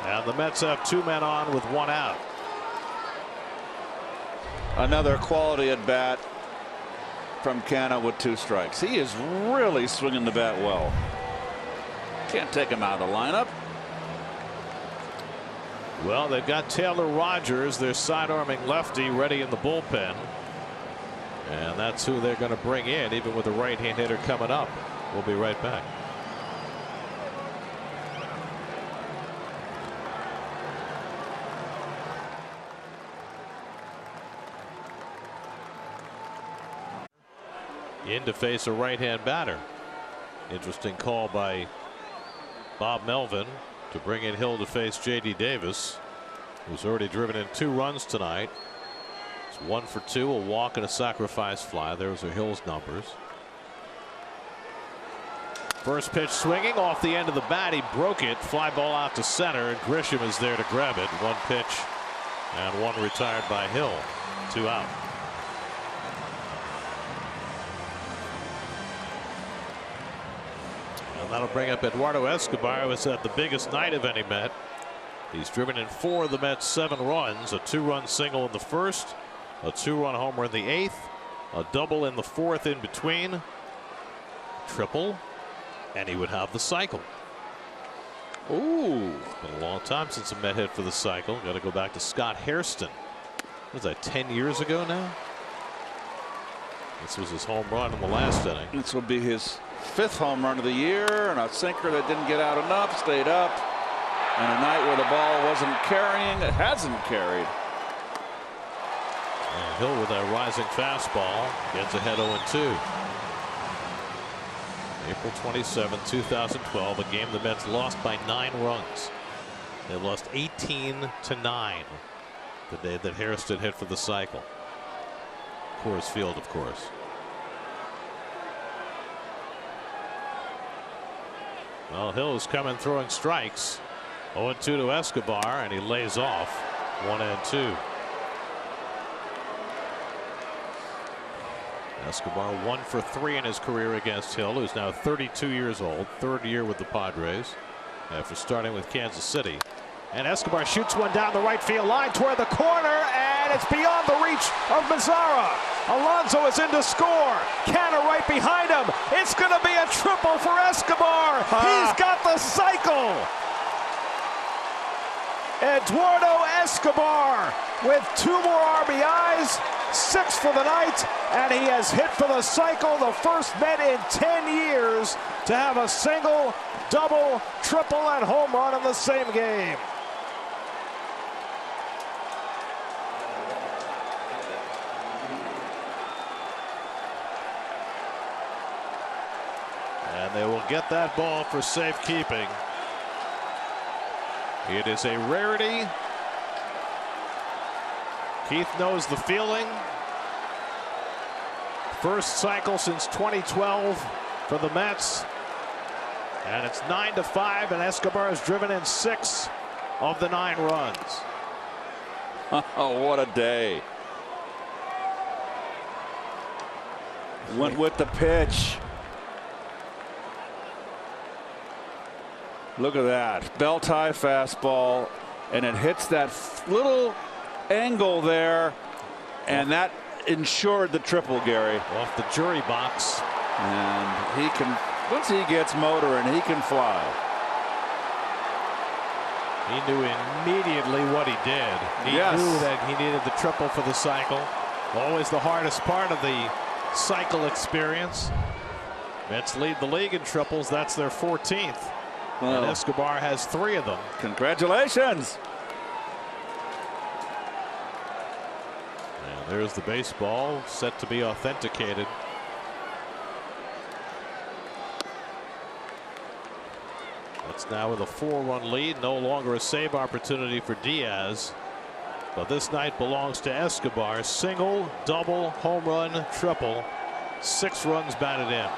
and the Mets have 2 men on with 1 out. Another quality at bat from Canha with 2 strikes. He is really swinging the bat well. Can't take him out of the lineup. Well, they've got Taylor Rogers, their side-arming lefty, ready in the bullpen. And that's who they're going to bring in, even with a right-hand hitter coming up. We'll be right back. In to face a right-hand batter. Interesting call by Bob Melvin to bring in Hill to face J.D. Davis, who's already driven in 2 runs tonight. It's 1 for 2, a walk and a sacrifice fly. Those are Hill's numbers. First pitch swinging off the end of the bat. He broke it. Fly ball out to center, and Grisham is there to grab it. 1 pitch and 1 retired by Hill. 2 out. And that'll bring up Eduardo Escobar, who has had the biggest night of any Met. He's driven in 4 of the Mets' 7 runs, a 2-run single in the first, a 2-run homer in the 8th, a double in the 4th in between, triple, and he would have the cycle. Ooh, it's been a long time since a Met hit for the cycle. Got to go back to Scott Hairston. Was that 10 years ago now? This was his home run in the last inning. This will be his 5th home run of the year, and a sinker that didn't get out enough, stayed up. And a night where the ball wasn't carrying, it hasn't carried. And Hill with a rising fastball gets ahead 0-2. April 27, 2012, a game the Mets lost by 9 runs. They lost 18-9 the day that Hairston hit for the cycle. Coors Field, of course. Well, Hill is coming throwing strikes. 0-2 to Escobar, and he lays off 1-2. Escobar 1 for 3 in his career against Hill, who's now 32 years old, 3rd year with the Padres after starting with Kansas City. And Escobar shoots one down the right field line toward the corner, and it's beyond the reach of Mazzara. Alonso is in to score. Canha right behind him. It's going to be a triple for Escobar. He's got the cycle. Eduardo Escobar with 2 more RBIs, 6 for the night, and he has hit for the cycle, the first Met in 10 years to have a single, double, triple, and home run in the same game. And they will get that ball for safekeeping. It is a rarity. Keith knows the feeling. First cycle since 2012 for the Mets. And it's 9-5, and Escobar has driven in 6 of the 9 runs. Oh, what a day. Went with the pitch. Look at that. Belt-high fastball, and it hits that little angle there, and that ensured the triple, Gary. Off the jury box. And he can, once he gets motoring, he can fly. He knew immediately what he did. He knew that he needed the triple for the cycle. Always the hardest part of the cycle experience. Mets lead the league in triples. That's their 14th. Well, and Escobar has 3 of them. Congratulations. And there's the baseball set to be authenticated. It's now with a 4-run lead. No longer a save opportunity for Diaz. But this night belongs to Escobar. Single, double, home run, triple. 6 runs batted in.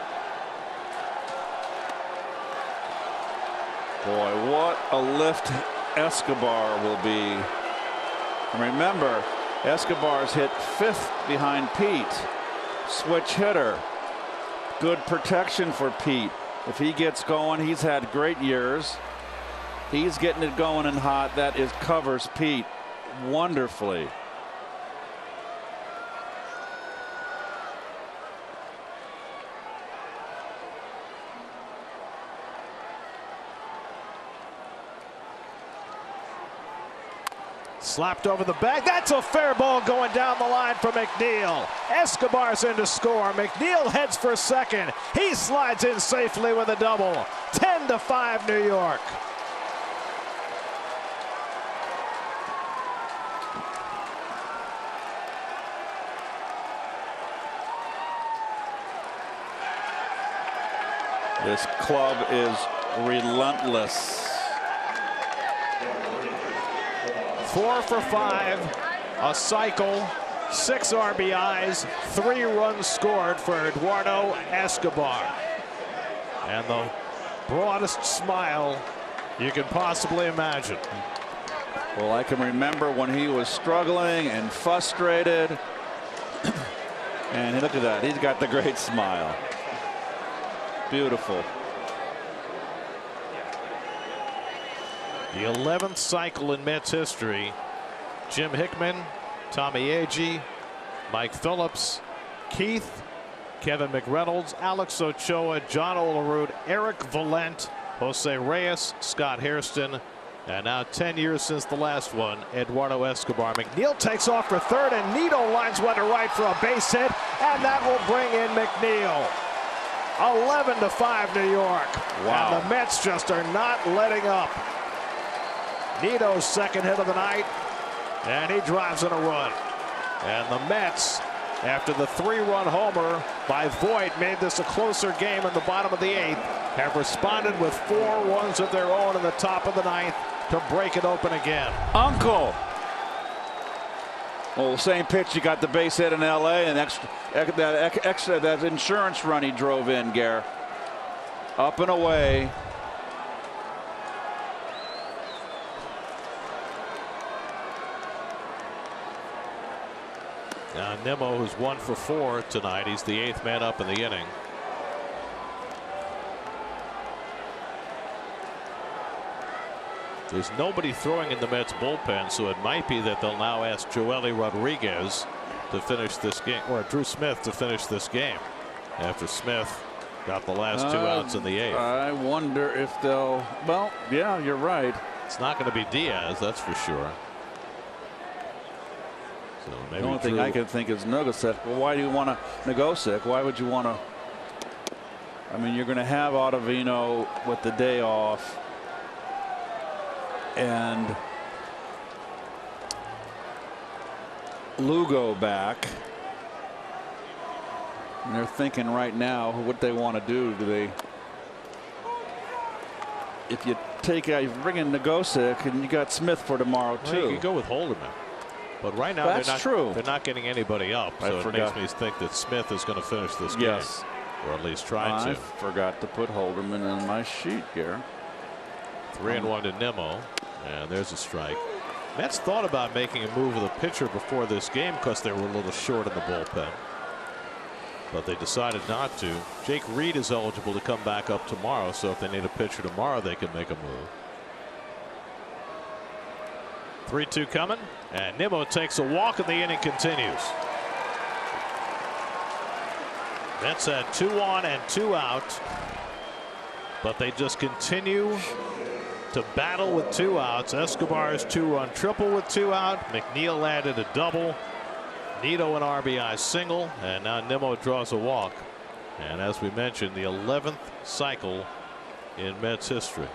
Boy, what a lift Escobar will be. And remember, Escobar's hit 5th behind Pete. Switch hitter. Good protection for Pete. If he gets going, he's had great years. He's getting it going and hot. That covers Pete wonderfully. Slapped over the bag. That's a fair ball going down the line for McNeil. Escobar's in to score. McNeil heads for second. He slides in safely with a double. 10-5 New York. This club is relentless. 4 for 5, a cycle, 6 RBIs, 3 runs scored for Eduardo Escobar. And the broadest smile you can possibly imagine. Well, I can remember when he was struggling and frustrated. And look at that. He's got the great smile. Beautiful. The 11th cycle in Mets history. Jim Hickman, Tommy Agee, Mike Phillips, Keith, Kevin McReynolds, Alex Ochoa, John Olerud, Eric Valent, Jose Reyes, Scott Hairston, and now 10 years since the last one, Eduardo Escobar. McNeil takes off for third, and Nito lines one to right for a base hit, and that will bring in McNeil. 11-5 New York. Wow. And the Mets just are not letting up. Nito's second hit of the night, and he drives in a run. And the Mets, after the 3-run homer by Voit, made this a closer game in the bottom of the 8th, have responded with 4 runs of their own in the top of the 9th to break it open again. Uncle. Well, same pitch, you got the base hit in L.A. and that insurance run he drove in, Gare. Up and away. Now Nimmo, who's 1 for 4 tonight, he's the 8th man up in the inning. There's nobody throwing in the Mets bullpen, so it might be that they'll now ask Joely Rodriguez to finish this game, or Drew Smith to finish this game, after Smith got the last 2 outs in the 8th. I wonder if they'll. Well, yeah, you're right. It's not going to be Diaz, that's for sure. So maybe the only thing I can think is Nogosek. Well, why do you want to Nogosek? Why would you want to? I mean, you're going to have Ottavino with the day off, and Lugo back. And they're thinking right now what they want to do. Do they? If you bring in Nogosek, and you got Smith for tomorrow too. Well, you could go with Holderman. But right now they're not getting anybody up, so it makes me think that Smith is going to finish this game. Yes. Or at least try to. I forgot to put Holderman in my sheet here. 3-1 to Nimmo, and there's a strike. Mets thought about making a move with a pitcher before this game because they were a little short in the bullpen. But they decided not to. Jake Reed is eligible to come back up tomorrow, so if they need a pitcher tomorrow, they can make a move. 3-2 coming, and Nimmo takes a walk, and the inning continues. Mets had 2 on and 2 out, but they just continue to battle with 2 outs. Escobar's 2-run triple with 2 out. McNeil added a double. Nito an RBI single, and now Nimmo draws a walk. And as we mentioned, the 11th cycle in Mets history.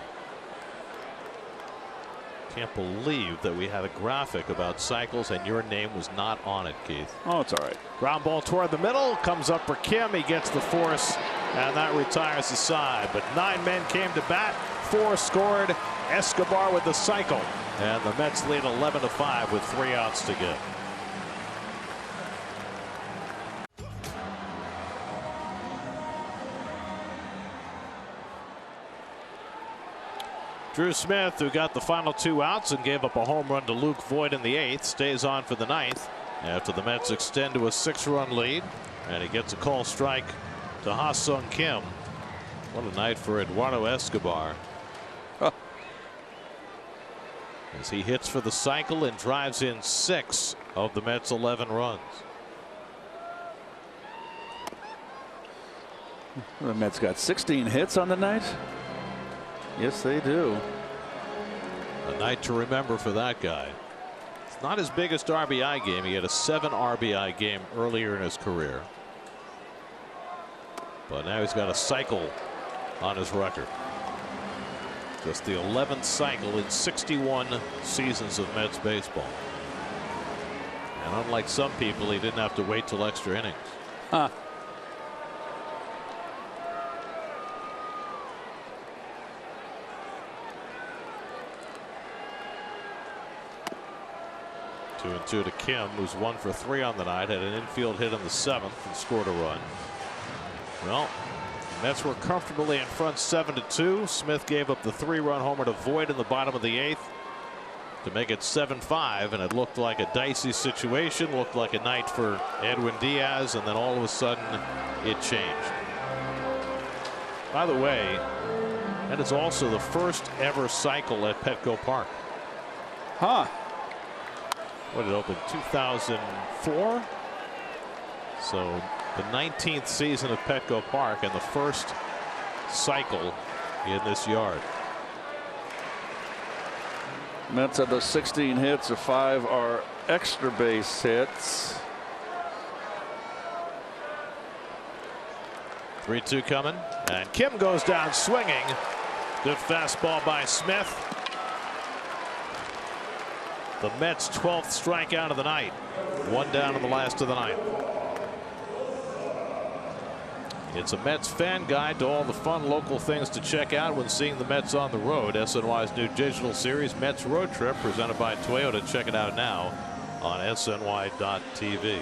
Can't believe that we had a graphic about cycles and your name was not on it, Keith. Oh, it's all right. Ground ball toward the middle, comes up for Kim. He gets the force, and that retires the side. But 9 men came to bat, 4 scored. Escobar with the cycle, and the Mets lead 11-5 with 3 outs to get. Drew Smith, who got the final 2 outs and gave up a home run to Luke Voigt in the 8th, stays on for the 9th after the Mets extend to a 6-run lead, and he gets a call strike to Ha-Sung Kim. What a night for Eduardo Escobar. As he hits for the cycle and drives in 6 of the Mets' 11 runs. The Mets got 16 hits on the night. Yes, they do. A night to remember for that guy. It's not his biggest RBI game. He had a 7 RBI game earlier in his career. But now he's got a cycle on his record. Just the 11th cycle in 61 seasons of Mets baseball. And unlike some people, he didn't have to wait till extra innings. Huh. Two and 2 to Kim, who's 1 for 3 on the night, had an infield hit in the 7th and scored a run. Well, the Mets were comfortably in front 7-2. Smith gave up the 3-run homer to Voigt in the bottom of the 8th to make it 7-5, and it looked like a dicey situation, looked like a night for Edwin Diaz, and then all of a sudden it changed. By the way, that is also the first ever cycle at Petco Park. Huh. What did it open? 2004? So the 19th season of Petco Park and the first cycle in this yard. Mets have those 16 hits, or 5 are extra base hits. 3-2 coming, and Kim goes down swinging. Good fastball by Smith. The Mets' 12th strikeout of the night. 1 down in the last of the ninth. It's a Mets fan guide to all the fun local things to check out when seeing the Mets on the road. SNY's new digital series, Mets Road Trip, presented by Toyota. Check it out now on SNY.TV.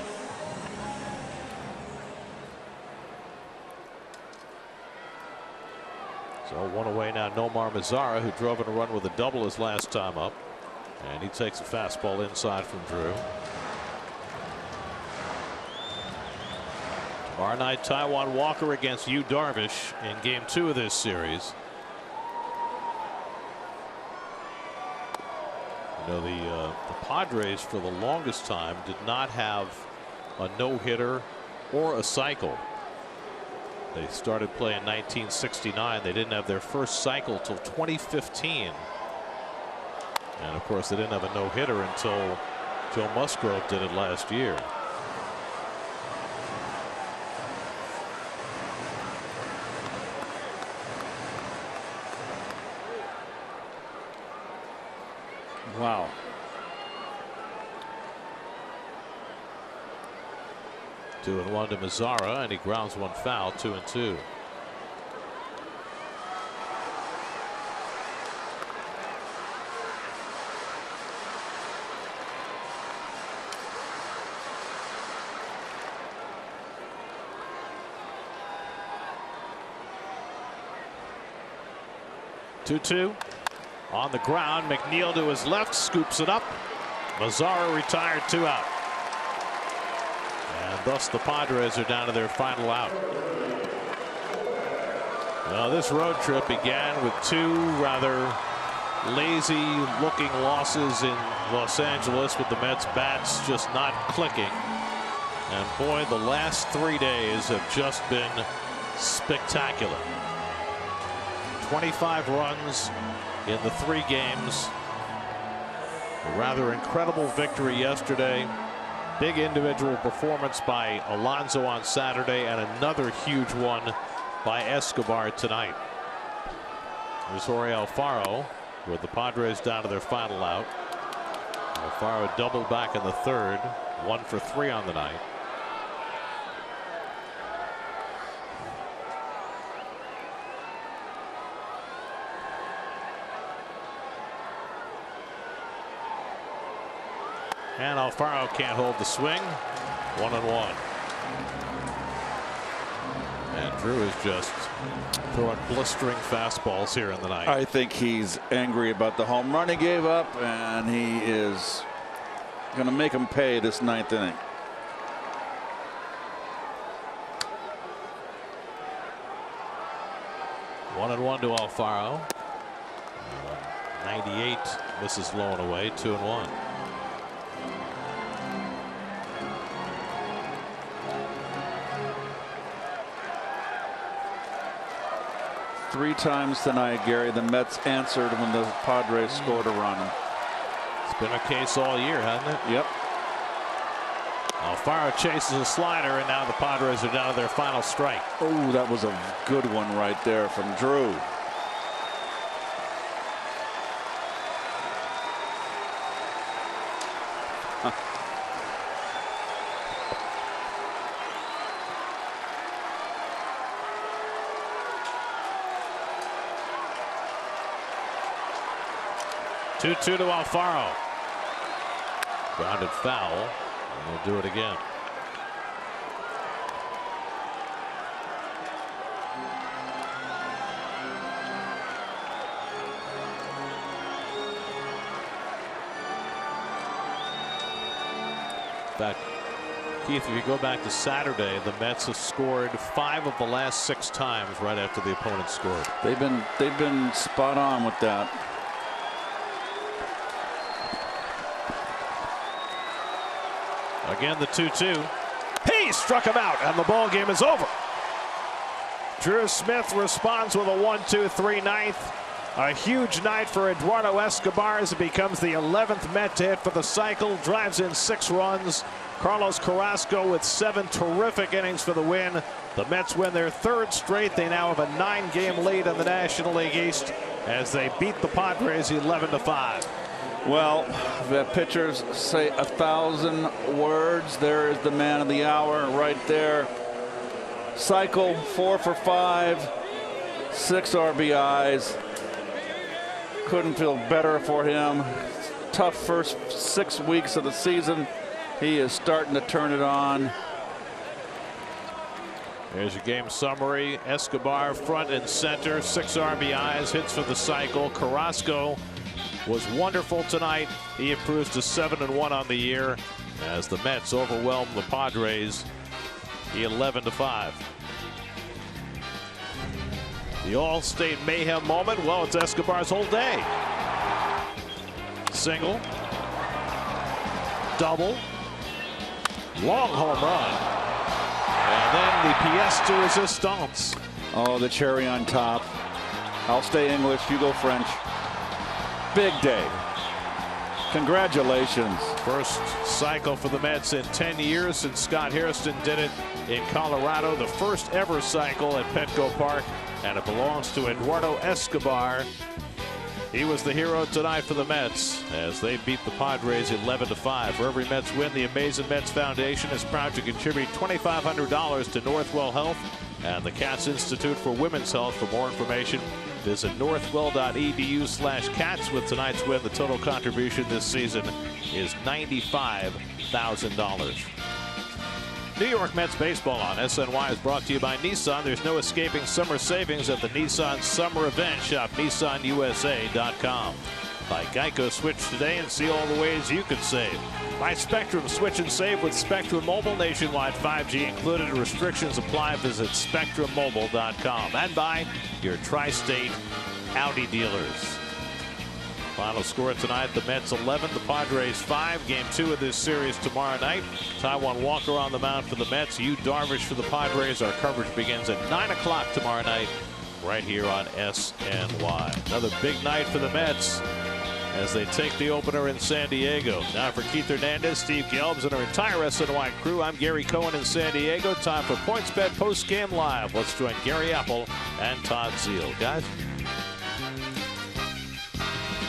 So 1 away now, Nomar Mazara, who drove in a run with a double his last time up. And he takes a fastball inside from Drew. Tomorrow night, Taijuan Walker against Yu Darvish in game 2 of this series. You know, the Padres for the longest time did not have a no-hitter or a cycle. They started play in 1969. They didn't have their first cycle till 2015. And of course, they didn't have a no-hitter until Joe Musgrove did it last year. Wow. Two and 1 to Mazara, and he grounds one foul. 2-2. On the ground, McNeil to his left, scoops it up. Mazara retired, 2 out. And thus the Padres are down to their final out. Well, this road trip began with 2 rather lazy looking losses in Los Angeles, with the Mets bats just not clicking. And boy, the last 3 days have just been spectacular. 25 runs in the 3 games. A rather incredible victory yesterday. Big individual performance by Alonso on Saturday, and another huge one by Escobar tonight. There's Jorge Alfaro with the Padres down to their final out. Alfaro doubled back in the 3rd, 1 for 3 on the night. And Alfaro can't hold the swing. 1-1. And Drew is just throwing blistering fastballs here in the ninth. I think he's angry about the home run he gave up, and he is going to make him pay this ninth inning. One and one to Alfaro. 98 misses low and away. 2-1. Three times tonight, Gary, the Mets answered when the Padres scored a run. It's been a case all year, hasn't it? Yep. Alfaro chases a slider, and now the Padres are down to their final strike. Oh, that was a good one right there from Drew. Two to Alfaro. Grounded foul. And we'll do it again. In fact, Keith, if you go back to Saturday, the Mets have scored 5 of the last 6 times right after the opponent scored. They've been spot on with that. Again, the 2-2. He struck him out, and the ball game is over. Drew Smith responds with a 1-2-3 ninth. A huge night for Eduardo Escobar as it becomes the 11th Met to hit for the cycle. Drives in 6 runs. Carlos Carrasco with 7 terrific innings for the win. The Mets win their 3rd straight. They now have a 9-game lead in the National League East as they beat the Padres 11-5. Well, the pitchers say 1,000 words. There is the man of the hour right there. Cycle 4 for 5, 6 RBIs. Couldn't feel better for him. Tough first 6 weeks of the season. He is starting to turn it on. There's your game summary. Escobar front and center, 6 RBIs, hits for the cycle. Carrasco was wonderful tonight. He improves to 7-1 on the year as the Mets overwhelm the Padres 11-5. The All-State mayhem moment. Well, it's Escobar's whole day. Single, double, long home run, and then the pièce de résistance. Oh, the cherry on top. I'll stay English, you go French. Big day. Congratulations. First cycle for the Mets in 10 years since Scott Hairston did it in Colorado. The first ever cycle at Petco Park, and it belongs to Eduardo Escobar. He was the hero tonight for the Mets as they beat the Padres 11-5. For every Mets win, the Amazing Mets Foundation is proud to contribute $2,500 to Northwell Health and the Cats Institute for Women's Health. For more information, visit northwell.edu/cats. With tonight's win, the total contribution this season is $95,000. New York Mets baseball on SNY is brought to you by Nissan. There's no escaping summer savings at the Nissan Summer Event. Shop NissanUSA.com. By Geico, switch today and see all the ways you can save. By Spectrum, switch and save with Spectrum Mobile, nationwide 5G included. Restrictions apply. Visit SpectrumMobile.com. And by your Tri-State Audi dealers. Final score tonight, the Mets 11, the Padres 5. Game 2 of this series tomorrow night. Taijuan Walker on the mound for the Mets. Yu Darvish for the Padres. Our coverage begins at 9 o'clock tomorrow night right here on SNY. Another big night for the Mets as they take the opener in San Diego. Now for Keith Hernandez, Steve Gelbs, and our entire SNY crew, I'm Gary Cohen in San Diego. Time for PointsBet Post Game Live. Let's join Gary Apple and Todd Zeal. Guys.